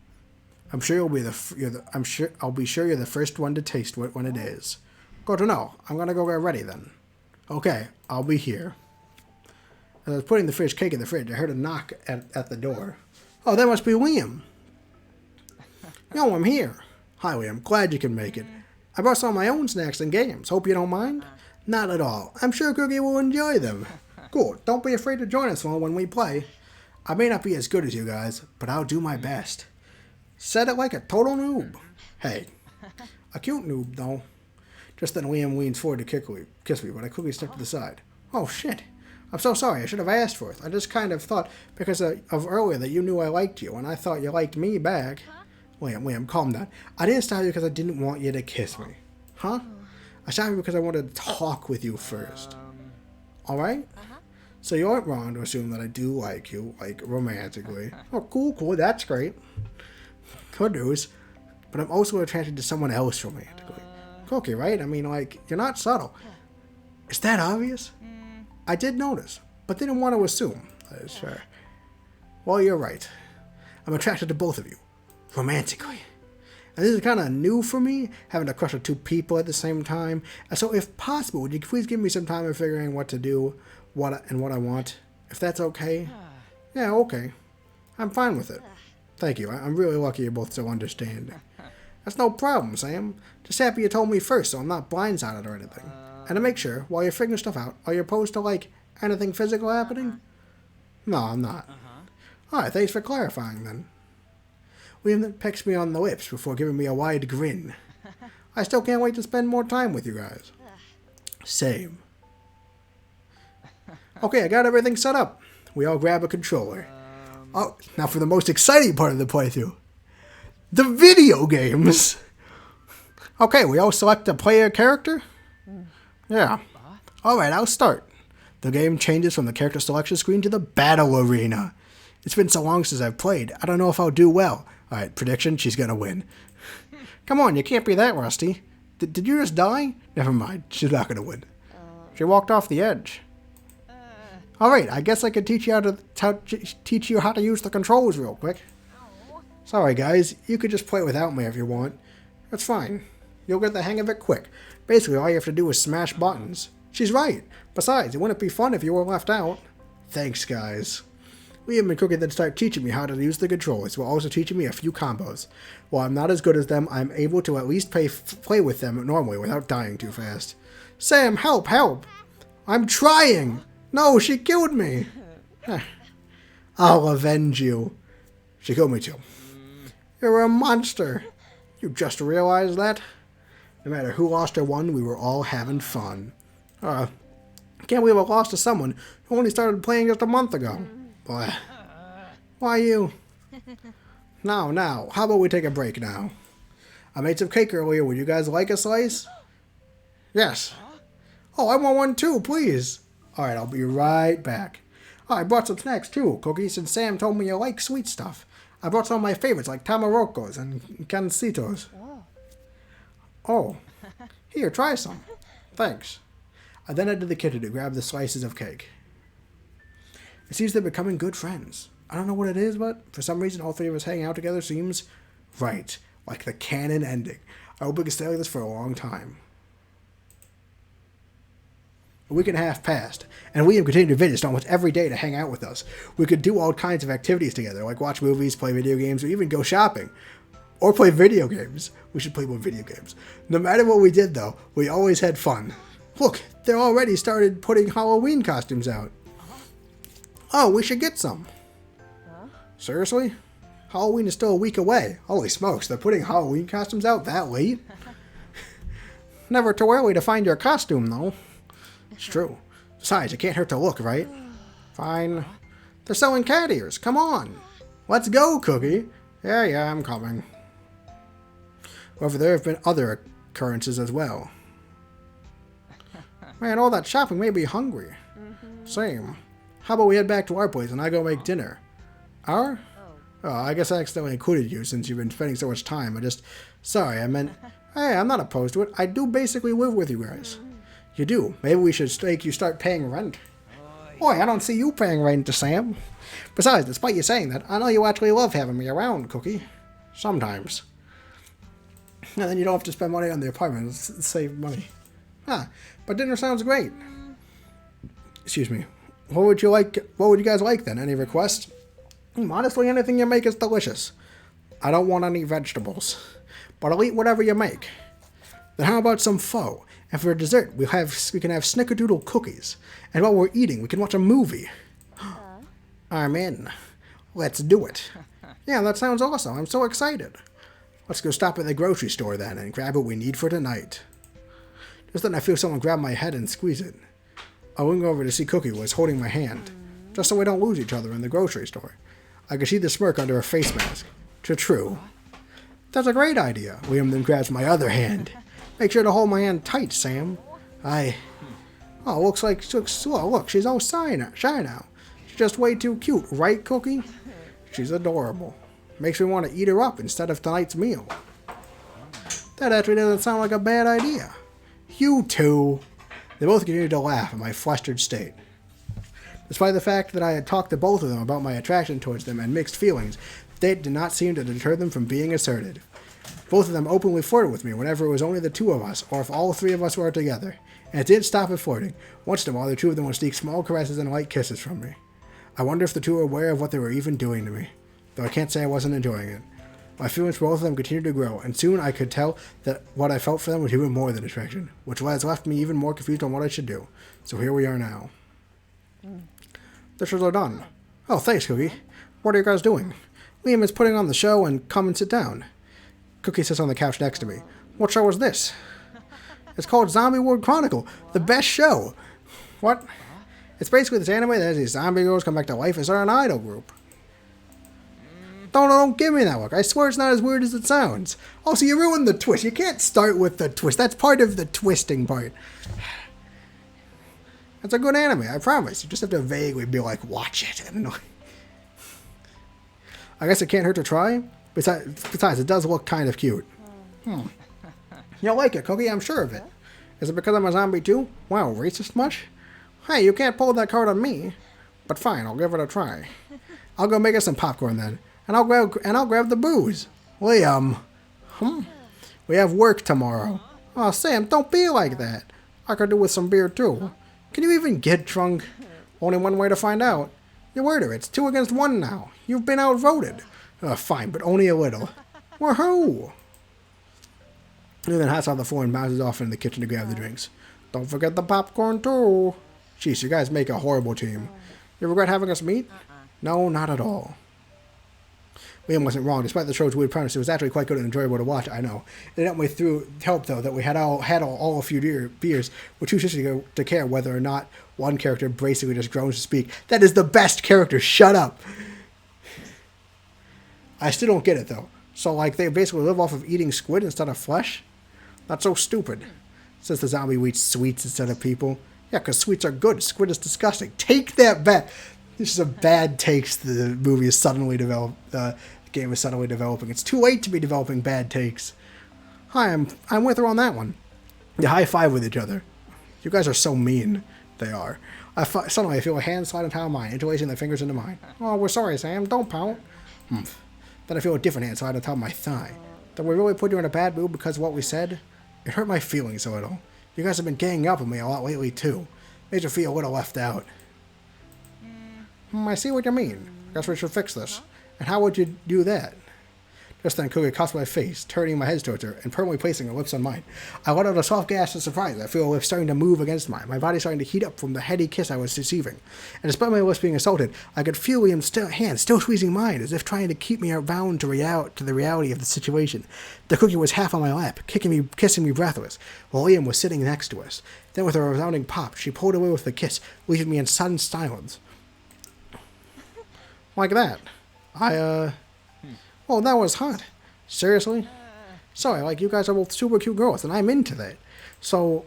I'm sure I'll be sure you're the first one to taste it when it is. Good to know. I'm gonna go get ready then. Okay, I'll be here. As I was putting the fish cake in the fridge, I heard a knock at the door. Oh, that must be Liam. No, I'm here. Hi, Liam. Glad you can make it. I brought some of my own snacks and games. Hope you don't mind? Not at all. I'm sure Cookie will enjoy them. Cool. Don't be afraid to join us when we play. I may not be as good as you guys, but I'll do my best. Said it like a total noob. Hey. A cute noob, though. Just then Liam leans forward to kiss me, but I quickly stepped to the side. Oh, shit. I'm so sorry. I should have asked for it. I just kind of thought, because of earlier, that you knew I liked you, and I thought you liked me back. Liam, calm down. I didn't stop you because I didn't want you to kiss me. Huh? I stopped you because I wanted to talk with you first. Alright? So you aren't wrong to assume that I do like you, like, romantically. Oh, cool, that's great. Good news. But I'm also attracted to someone else romantically. Cookie, right? I mean, like, you're not subtle. Is that obvious? I did notice, but didn't want to assume. Sure. Well, you're right. I'm attracted to both of you. Romantically. And this is kind of new for me, having to crush on two people at the same time. And so if possible, would you please give me some time in figuring what to do, what I want? If that's okay? Yeah, okay. I'm fine with it. Thank you. I'm really lucky you're both so understanding. That's no problem, Sam. Just happy you told me first so I'm not blindsided or anything. And to make sure, while you're figuring stuff out, are you opposed to, like, anything physical happening? No, I'm not. Alright, thanks for clarifying then. William then pecks me on the lips before giving me a wide grin. I still can't wait to spend more time with you guys. Same. Okay, I got everything set up. We all grab a controller. Oh, now for the most exciting part of the playthrough. The video games! Okay, we all select a player character? Yeah. Alright, I'll start. The game changes from the character selection screen to the battle arena. It's been so long since I've played, I don't know if I'll do well. Alright, prediction, she's gonna win. Come on, you can't be that rusty. Did you just die? Never mind, she's not gonna win. She walked off the edge. Alright, I guess I could teach you how to use the controls real quick. Sorry guys, you could just play without me if you want. That's fine. You'll get the hang of it quick. Basically, all you have to do is smash buttons. She's right. Besides, it wouldn't be fun if you were left out. Thanks, guys. Liam and Cookie then start teaching me how to use the controllers, while also teaching me a few combos. While I'm not as good as them, I'm able to at least play with them normally without dying too fast. Sam, help! I'm trying! No, she killed me! I'll avenge you. She killed me too. You're a monster. You just realized that? No matter who lost or won, we were all having fun. Can't believe I lost to someone who only started playing just a month ago. Boy. Why you? Now, how about we take a break now? I made some cake earlier. Would you guys like a slice? Yes. Oh, I want one too, please. Alright, I'll be right back. Oh, I brought some snacks too, Cookie, since Sam told me you like sweet stuff. I brought some of my favorites like tamarocos and cancitos. Oh, here, try some. Thanks. I then headed to the kitchen to grab the slices of cake. It seems they're becoming good friends. I don't know what it is, but for some reason all three of us hanging out together seems right. Like the canon ending. I hope we can stay like this for a long time. A week and a half passed, and Liam continued to visit almost every day to hang out with us. We could do all kinds of activities together, like watch movies, play video games, or even go shopping. Or play video games. We should play more video games. No matter what we did, though, we always had fun. Look, they already started putting Halloween costumes out. Oh, we should get some. Seriously? Halloween is still a week away. Holy smokes, they're putting Halloween costumes out that late? Never too early to find your costume, though. It's true. Besides, it can't hurt to look, right? Fine. They're selling cat ears. Come on. Let's go, Cookie. Yeah, I'm coming. However, there have been other occurrences as well. Man, all that shopping made me hungry. Same. How about we head back to our place and I go make dinner? Our? Oh, I guess I accidentally included you since you've been spending so much time. Sorry, I meant... Hey, I'm not opposed to it. I do basically live with you guys. You do. Maybe we should make you start paying rent. Boy, I don't see you paying rent to Sam. Besides, despite you saying that, I know you actually love having me around, Cookie. Sometimes. And then you don't have to spend money on the apartment. Save money. But dinner sounds great. Excuse me. What would you guys like then? Any requests? Honestly, anything you make is delicious. I don't want any vegetables. But I'll eat whatever you make. Then how about some pho? And for dessert, we can have snickerdoodle cookies. And while we're eating, we can watch a movie. I'm in. Let's do it. Yeah, that sounds awesome. I'm so excited. Let's go stop at the grocery store then and grab what we need for tonight. Just then I feel someone grab my head and squeeze it. I went over to see Cookie was holding my hand, just so we don't lose each other in the grocery store. I could see the smirk under her face mask. True. That's a great idea. William then grabs my other hand. Make sure to hold my hand tight, Sam. Oh, look, she's all shy now. She's just way too cute, right, Cookie? She's adorable. Makes me want to eat her up instead of tonight's meal. That actually doesn't sound like a bad idea. You too. They both continued to laugh in my flustered state. Despite the fact that I had talked to both of them about my attraction towards them and mixed feelings, they did not seem to deter them from being assertive. Both of them openly flirted with me whenever it was only the two of us, or if all three of us were together. And it didn't stop at flirting. Once in a while, the two of them would sneak small caresses and light kisses from me. I wonder if the two were aware of what they were even doing to me, though I can't say I wasn't enjoying it. My feelings for both of them continued to grow, and soon I could tell that what I felt for them was even more than attraction, which has left me even more confused on what I should do. So here we are now. Dishes are done. Oh, thanks, Cookie. What are you guys doing? Liam is putting on the show, and come and sit down. Cookie sits on the couch next to me. What show is this? It's called Zombie World Chronicle, the best show. What? It's basically this anime that has these zombie girls come back to life as they're an idol group. Don't give me that look. I swear it's not as weird as it sounds. Also, you ruined the twist. You can't start with the twist. That's part of the twisting part. It's a good anime, I promise. You just have to vaguely be like, watch it. I guess it can't hurt to try. Besides, it does look kind of cute. You'll like it, Cookie, I'm sure of it. Is it because I'm a zombie too? Wow, racist much? Hey, you can't pull that card on me. But fine, I'll give it a try. I'll go make us some popcorn then. And I'll grab the booze. Liam. We have work tomorrow. Oh, Sam, don't be like that. I could do with some beer too. Can you even get drunk? Only one way to find out. Your word, it's 2 against 1 now. You've been outvoted. Fine, but only a little. Woohoo! And then hops off the floor and bounces off into the kitchen to grab the drinks. Don't forget the popcorn too. Jeez, you guys make a horrible team. You regret having us meet? No, not at all. Liam wasn't wrong. Despite the show's weird premise, it was actually quite good and enjoyable to watch, I know. It helped, though, that we had all a few beers, with too sisters to care whether or not one character basically just groans to speak. That is the best character. Shut up. I still don't get it, though. So, like, they basically live off of eating squid instead of flesh? That's so stupid. Since the zombie eats sweets instead of people. Yeah, because sweets are good. Squid is disgusting. Take that back. This is a bad takes. The movie is suddenly the game is suddenly developing. It's too late to be developing bad takes. Hi, I'm with her on that one. You high five with each other. You guys are so mean. They are. Suddenly I feel a hand slide on top of mine, interlacing their fingers into mine. Oh, we're sorry, Sam. Don't pout. Then I feel a different hand slide on top of my thigh. Did we really put you in a bad mood because of what we said? It hurt my feelings a little. You guys have been ganging up on me a lot lately, too. Made you feel a little left out. I see what you mean. Guess we should fix this. And how would you do that? Just then Cookie caught my face, turning my head towards her and permanently placing her lips on mine. I let out a soft gasp of surprise. I feel her lips starting to move against mine, my body starting to heat up from the heady kiss I was receiving. And despite my lips being assaulted, I could feel Liam's hand still squeezing mine, as if trying to keep me bound to the reality of the situation. The Cookie was half on my lap, kissing me breathless, while Liam was sitting next to us. Then with a resounding pop, she pulled away with the kiss, leaving me in sudden silence. Like that. Well, that was hot. Seriously? Sorry, like, you guys are both super cute girls, and I'm into that. So,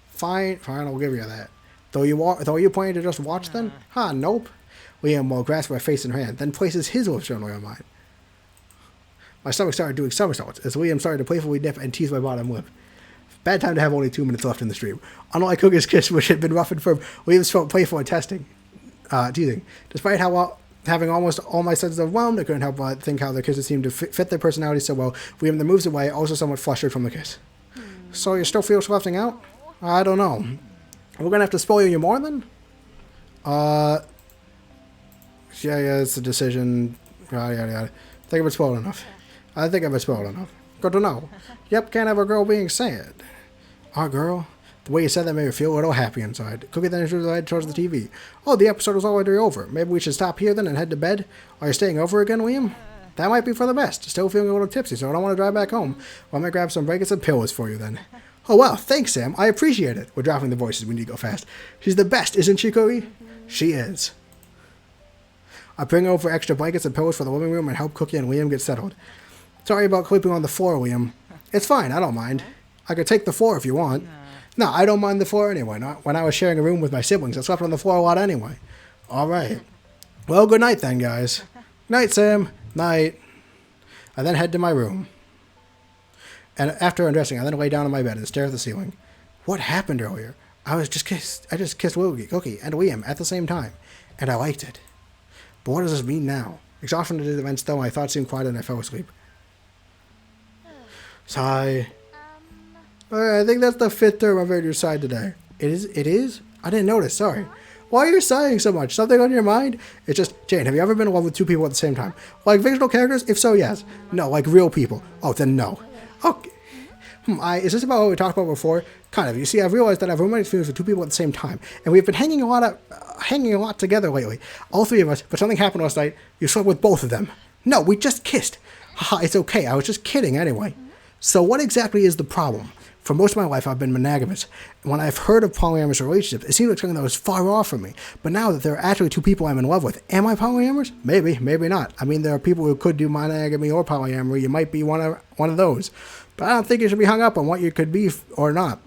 fine, I'll give you that. Though you planning to just watch then? Nope. Liam will grasp my face in her hand, then places his lips gently on mine. My stomach started doing somersaults, as Liam started to playfully nip and tease my bottom lip. Bad time to have only 2 minutes left in the stream. Unlike Cookie's kiss, which had been rough and firm, Liam's felt playful and teasing. Despite having almost all my senses overwhelmed, I couldn't help but think how the kisses seemed to fit their personalities so well. Liam then moves away, also somewhat flustered from the kiss. So you still feel left out? I don't know. We're gonna have to spoil you more then? Yeah, it's a decision. Yada. I think I've been spoiled enough. Good to know. Yep, can't have a girl being sad. Our girl? The way you said that made me feel a little happy inside. Cookie then turned her head towards the TV. Oh, the episode was already over. Maybe we should stop here then and head to bed? Are you staying over again, Liam? That might be for the best. Still feeling a little tipsy, so I don't want to drive back home. Well, I'm going to grab some blankets and pillows for you then. Oh, wow. Thanks, Sam. I appreciate it. We're dropping the voices. We need to go fast. She's the best, isn't she, Cookie? She is. I bring over extra blankets and pillows for the living room and help Cookie and Liam get settled. Sorry about sleeping on the floor, Liam. It's fine. I don't mind. I could take the floor if you want. No, I don't mind the floor anyway. Not when I was sharing a room with my siblings. I slept on the floor a lot anyway. All right. Well, good night then, guys. Night, Sam. Night. I then head to my room. And after undressing, I then lay down on my bed and stare at the ceiling. What happened earlier? I just kissed Cookie and Liam at the same time, and I liked it. But what does this mean now? Exhaustion did events though, my thoughts seemed quiet and I fell asleep. Sigh. I think that's the 5th term I've heard your side today. It is? I didn't notice, sorry. Why are you sighing so much? Something on your mind? It's just, Jane, have you ever been in love with 2 people at the same time? Like fictional characters? If so, yes. No, like real people. Oh, then no. Okay. Is this about what we talked about before? Kind of. You see, I've realized that I've romantic feelings with 2 people at the same time, and we've been hanging a lot together lately. All 3 of us, but something happened last night. You slept with both of them. No, we just kissed. Haha, it's okay. I was just kidding anyway. So what exactly is the problem? For most of my life, I've been monogamous. When I've heard of polyamorous relationships, it seemed like something that was far off from me. But now that there are actually 2 people I'm in love with, am I polyamorous? Maybe, maybe not. I mean, there are people who could do monogamy or polyamory. You might be one of those. But I don't think you should be hung up on what you could be or not.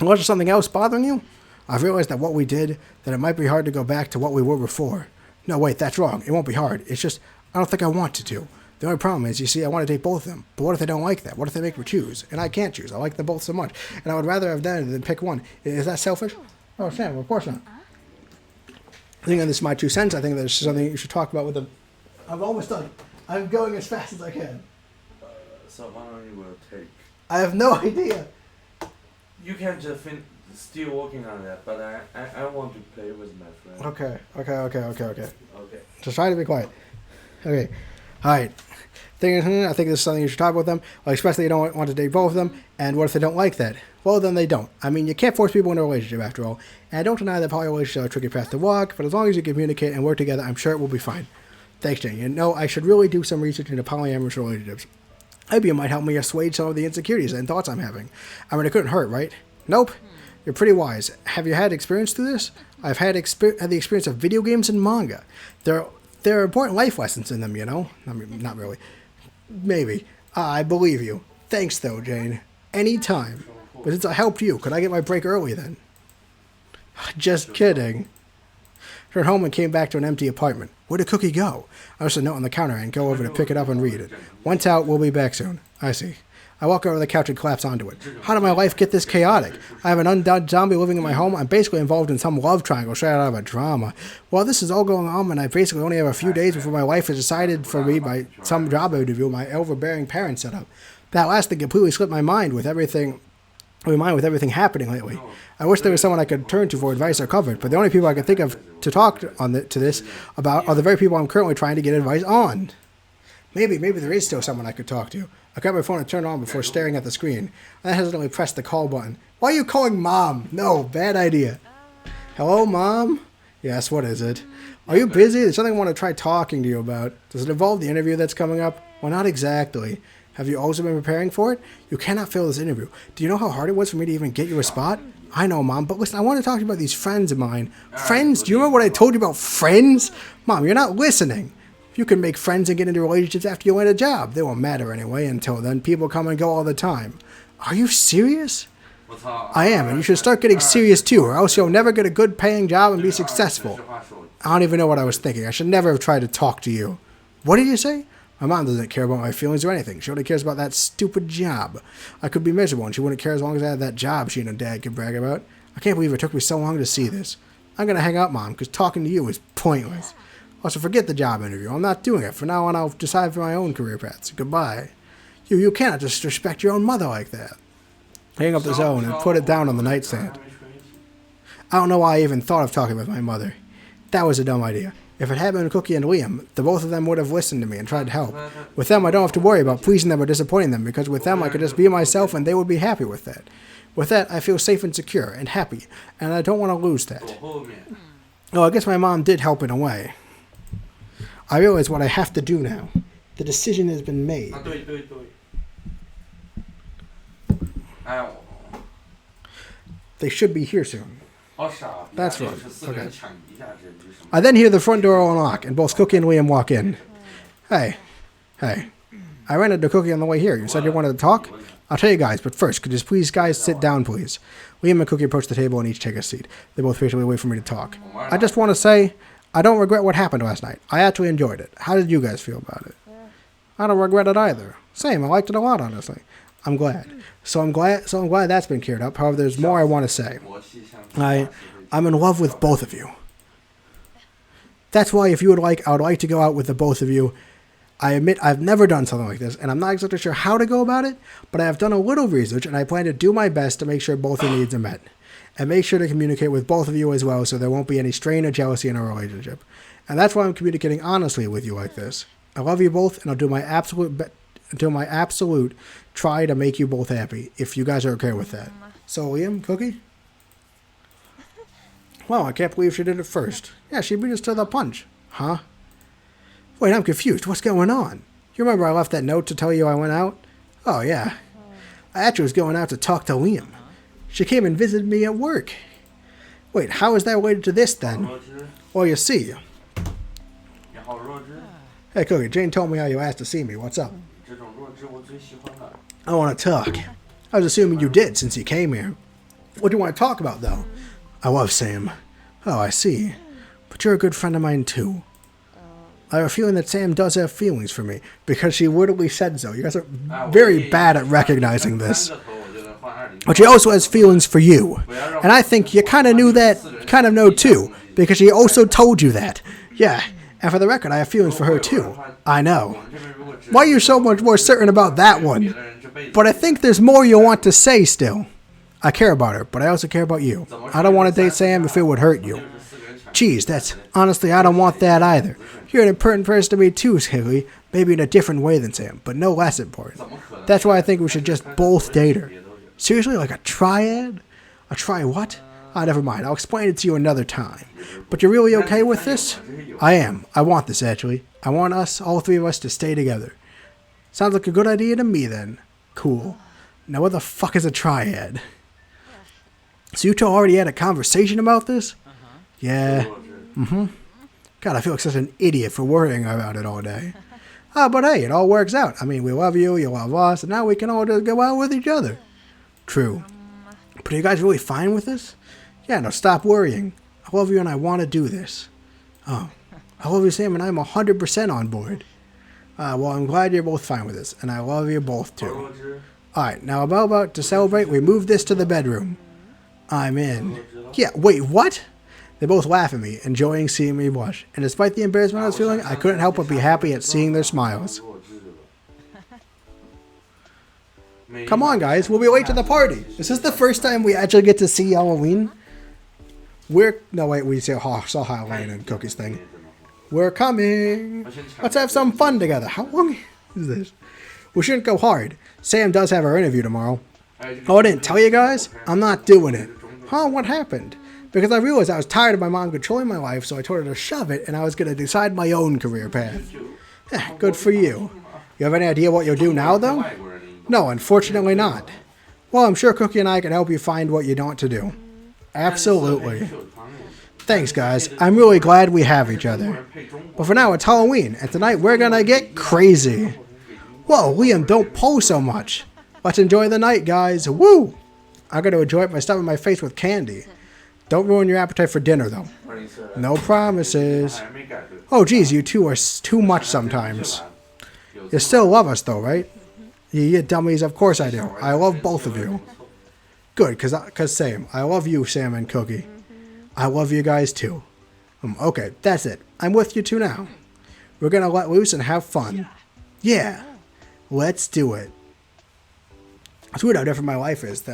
Unless there's something else bothering you, I've realized that what we did, that it might be hard to go back to what we were before. No, wait, that's wrong. It won't be hard. It's just, I don't think I want to. The only problem is, you see, I want to date both of them. But what if they don't like that? What if they make me choose? And I can't choose. I like them both so much. And I would rather have done it than pick one. Is that selfish? Oh, Sam, of course not. I think this is my 2 cents. I think there's something you should talk about with them. I'm almost done. I'm going as fast as I can. So how long you will take? I have no idea. You can just still working on that, but I want to play with my friend. Okay. Just try to be quiet. Okay. Alright. I think this is something you should talk with them. Well, especially you don't want to date both of them. And what if they don't like that? Well, then they don't. I mean, you can't force people into a relationship after all. And I don't deny that poly relationships are a tricky path to walk, but as long as you communicate and work together, I'm sure it will be fine. Thanks, Jane. You know, I should really do some research into polyamorous relationships. Maybe it might help me assuage some of the insecurities and thoughts I'm having. I mean, it couldn't hurt, right? Nope. You're pretty wise. Have you had experience through this? I've had the experience of video games and manga. There are important life lessons in them, you know? I mean, not really. Maybe. I believe you. Thanks, though, Jane. Anytime. But since I helped you, could I get my break early then? Just kidding. Turned home and came back to an empty apartment. Where did Cookie go? I left a note on the counter and go over to pick it up and read it. Once out, we'll be back soon. I see. I walk over to the couch and collapse onto it. How did my life get this chaotic? I have an undead zombie living in my home. I'm basically involved in some love triangle straight out of a drama. While this is all going on, and I basically only have a few days before my wife is decided for me by some job interview my overbearing parents set up. That last thing completely slipped my mind with everything happening lately. I wish there was someone I could turn to for advice or comfort, but the only people I could think of to talk to this about are the very people I'm currently trying to get advice on. Maybe there is still someone I could talk to. I got my phone and turned it on before staring at the screen. I hesitantly pressed the call button. Why are you calling Mom? No, bad idea. Hello, Mom? Yes, what is it? Are you busy? There's something I want to try talking to you about. Does it involve the interview that's coming up? Well, not exactly. Have you also been preparing for it? You cannot fail this interview. Do you know how hard it was for me to even get you a spot? I know, Mom, but listen, I want to talk to you about these friends of mine. Friends? Do you remember what I told you about friends? Mom, you're not listening. You can make friends and get into relationships after you land a job. They won't matter anyway. Until then, people come and go all the time. Are you serious? I am, and you should start getting serious too, or else you'll never get a good paying job and be successful. I don't even know what I was thinking. I should never have tried to talk to you. What did you say? My mom doesn't care about my feelings or anything. She only cares about that stupid job. I could be miserable, and she wouldn't care as long as I had that job she and her dad could brag about. I can't believe it took me so long to see this. I'm going to hang up, Mom, because talking to you is pointless. Also, forget the job interview. I'm not doing it. From now on, I'll decide for my own career paths. Goodbye. You cannot disrespect your own mother like that. Hang up the phone and put it down on the nightstand. I don't know why I even thought of talking with my mother. That was a dumb idea. If it had been Cookie and Liam, the both of them would have listened to me and tried to help. With them, I don't have to worry about pleasing them or disappointing them, because with them, I could just be myself and they would be happy with that. With that, I feel safe and secure and happy, and I don't want to lose that. Oh, I guess my mom did help in a way. I realize what I have to do now. The decision has been made. They should be here soon. That's right. Okay. I then hear the front door unlock, and both Cookie and Liam walk in. Hey. I ran into Cookie on the way here. You said you wanted to talk? I'll tell you guys, but first, could you please, guys, sit down, please? Liam and Cookie approach the table and each take a seat. They both patiently wait for me to talk. I just want to say, I don't regret what happened last night. I actually enjoyed it. How did you guys feel about it? I don't regret it either. Same, I liked it a lot, honestly. I'm glad. So I'm glad that's been cleared up. However, there's more I want to say. I'm in love with both of you. That's why, if you would like, I would like to go out with the both of you. I admit I've never done something like this, and I'm not exactly sure how to go about it, but I have done a little research, and I plan to do my best to make sure both your needs are met. And make sure to communicate with both of you as well, so there won't be any strain or jealousy in our relationship. And that's why I'm communicating honestly with you like this. I love you both, and I'll do my absolute try to make you both happy, if you guys are okay with that. So, Liam, Cookie? Wow, I can't believe she did it first. Yeah, she beat us to the punch. Huh? Wait, I'm confused. What's going on? You remember I left that note to tell you I went out? Oh, yeah. I actually was going out to talk to Liam. She came and visited me at work. Wait, how is that related to this, then? Well, you see. Hey, Cookie, Jane told me how you asked to see me. What's up? I want to talk. I was assuming you did, since you came here. What do you want to talk about, though? I love Sam. Oh, I see. But you're a good friend of mine, too. I have a feeling that Sam does have feelings for me, because she literally said so. You guys are very bad at recognizing this. But she also has feelings for you. And I think you kind of knew that, kind of know too, because she also told you that. Yeah, and for the record, I have feelings for her too. I know. Why are you so much more certain about that one? But I think there's more you want to say still. I care about her, but I also care about you. I don't want to date Sam if it would hurt you. Geez, honestly, I don't want that either. You're an important person to me too, Haley. Maybe in a different way than Sam, but no less important. That's why I think we should just both date her. Seriously, like a triad? A try what? Never mind. I'll explain it to you another time. But you're really okay with this? I am. I want this, actually. I want us, all three of us, to stay together. Sounds like a good idea to me, then. Cool. Now, what the fuck is a triad? So you two already had a conversation about this? Yeah. God, I feel like such an idiot for worrying about it all day. But hey, it all works out. I mean, we love you, you love us, and now we can all just go out with each other. True. But are you guys really fine with this? Yeah, no, stop worrying. I love you and I want to do this. Oh, I love you, Sam, and I'm 100% on board. Well, I'm glad you're both fine with this, and I love you both too. Alright, now about to celebrate, we move this to the bedroom. I'm in. Yeah, wait, what? They both laugh at me, enjoying seeing me blush. And despite the embarrassment I was feeling, I couldn't help but be happy at seeing their smiles. Come on, guys, we'll be late to the party. Is this the first time we actually get to see Halloween? No, wait, we saw Halloween and Cookie's thing. We're coming. Let's have some fun together. How long is this? We shouldn't go hard. Sam does have our interview tomorrow. Oh, I didn't tell you guys? I'm not doing it. Huh? What happened? Because I realized I was tired of my mom controlling my life, so I told her to shove it, and I was going to decide my own career path. Good for you. You have any idea what you'll do now, though? No, unfortunately not. Well, I'm sure Cookie and I can help you find what you want to do. Absolutely. Thanks, guys. I'm really glad we have each other. But for now, it's Halloween, and tonight we're gonna get crazy. Whoa, Liam, don't pull so much. Let's enjoy the night, guys. Woo! I'm gonna enjoy it by stuffing my face with candy. Don't ruin your appetite for dinner, though. No promises. Oh, geez, you two are too much sometimes. You still love us, though, right? You dummies, of course I do. I love both of you. Good, cause same. I love you, Sam and Cookie. I love you guys, too. Okay, that's it. I'm with you two now. We're gonna let loose and have fun. Yeah, let's do it. It's weird how different my life is.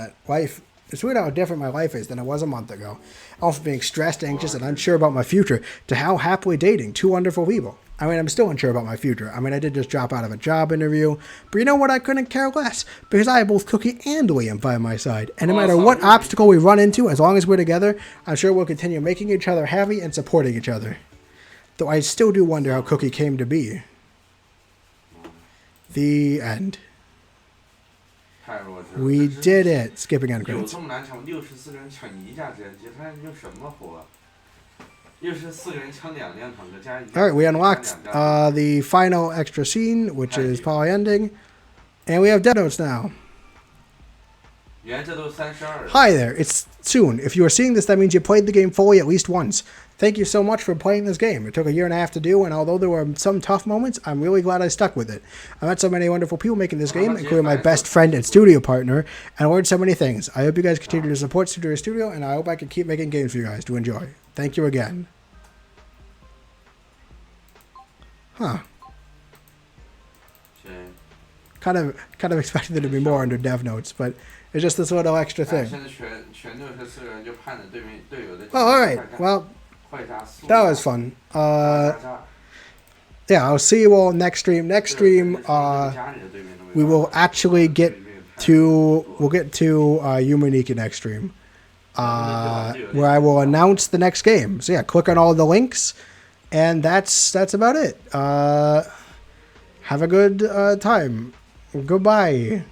It's weird how different my life is than it was a month ago. All from being stressed, anxious, and unsure about my future to how happily dating two wonderful people. I mean, I'm still unsure about my future. I mean, I did just drop out of a job interview, but you know what? I couldn't care less because I have both Cookie and Liam by my side. And no matter what obstacle we run into, as long as we're together, I'm sure we'll continue making each other happy and supporting each other. Though I still do wonder how Cookie came to be. The end. We did it. Skipping end credits. Alright, we unlocked the final extra scene, which is probably ending. And we have death notes now. Hi there, it's soon. If you are seeing this, that means you played the game fully at least once. Thank you so much for playing this game. It took a year and a half to do, and although there were some tough moments, I'm really glad I stuck with it. I met so many wonderful people making this game, including my best friend and studio partner, and I learned so many things. I hope you guys continue to support Studio, and I hope I can keep making games for you guys to enjoy. Thank you again. Huh. Kind of expected there to be more under dev notes, but it's just this little extra thing. Oh, alright. Well, that was fun. Yeah, I'll see you all next stream. Next stream, we will actually get to Yumaniki next stream, where I will announce the next game. So yeah, click on all the links, and that's about it. Have a good time. Goodbye.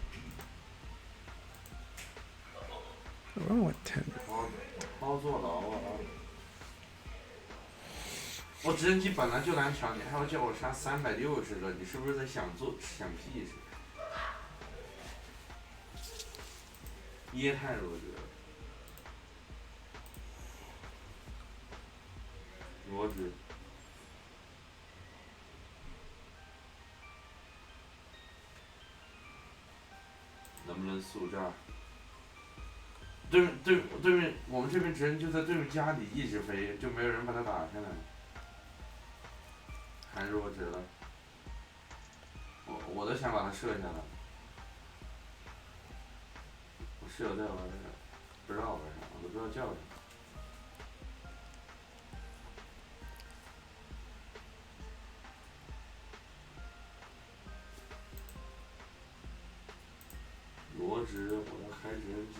Oh, what 10? 我直升机本来就难抢，你还要叫我杀360个，你是不是在想屁事？椰太弱智了，弱智。能不能速战？对面，我们这边直升就在对面家里一直飞，就没有人把它打下来。 还是我指了，我都想把它射下来。我室友在玩这个，不知道玩啥，我都不知道叫啥。罗直，我要开直升机。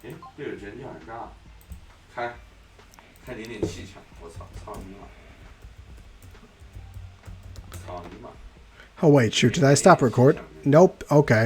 哎，这个直升机好像炸，开0.7枪，我操你妈！ Oh wait, shoot, did I stop record? Nope, okay.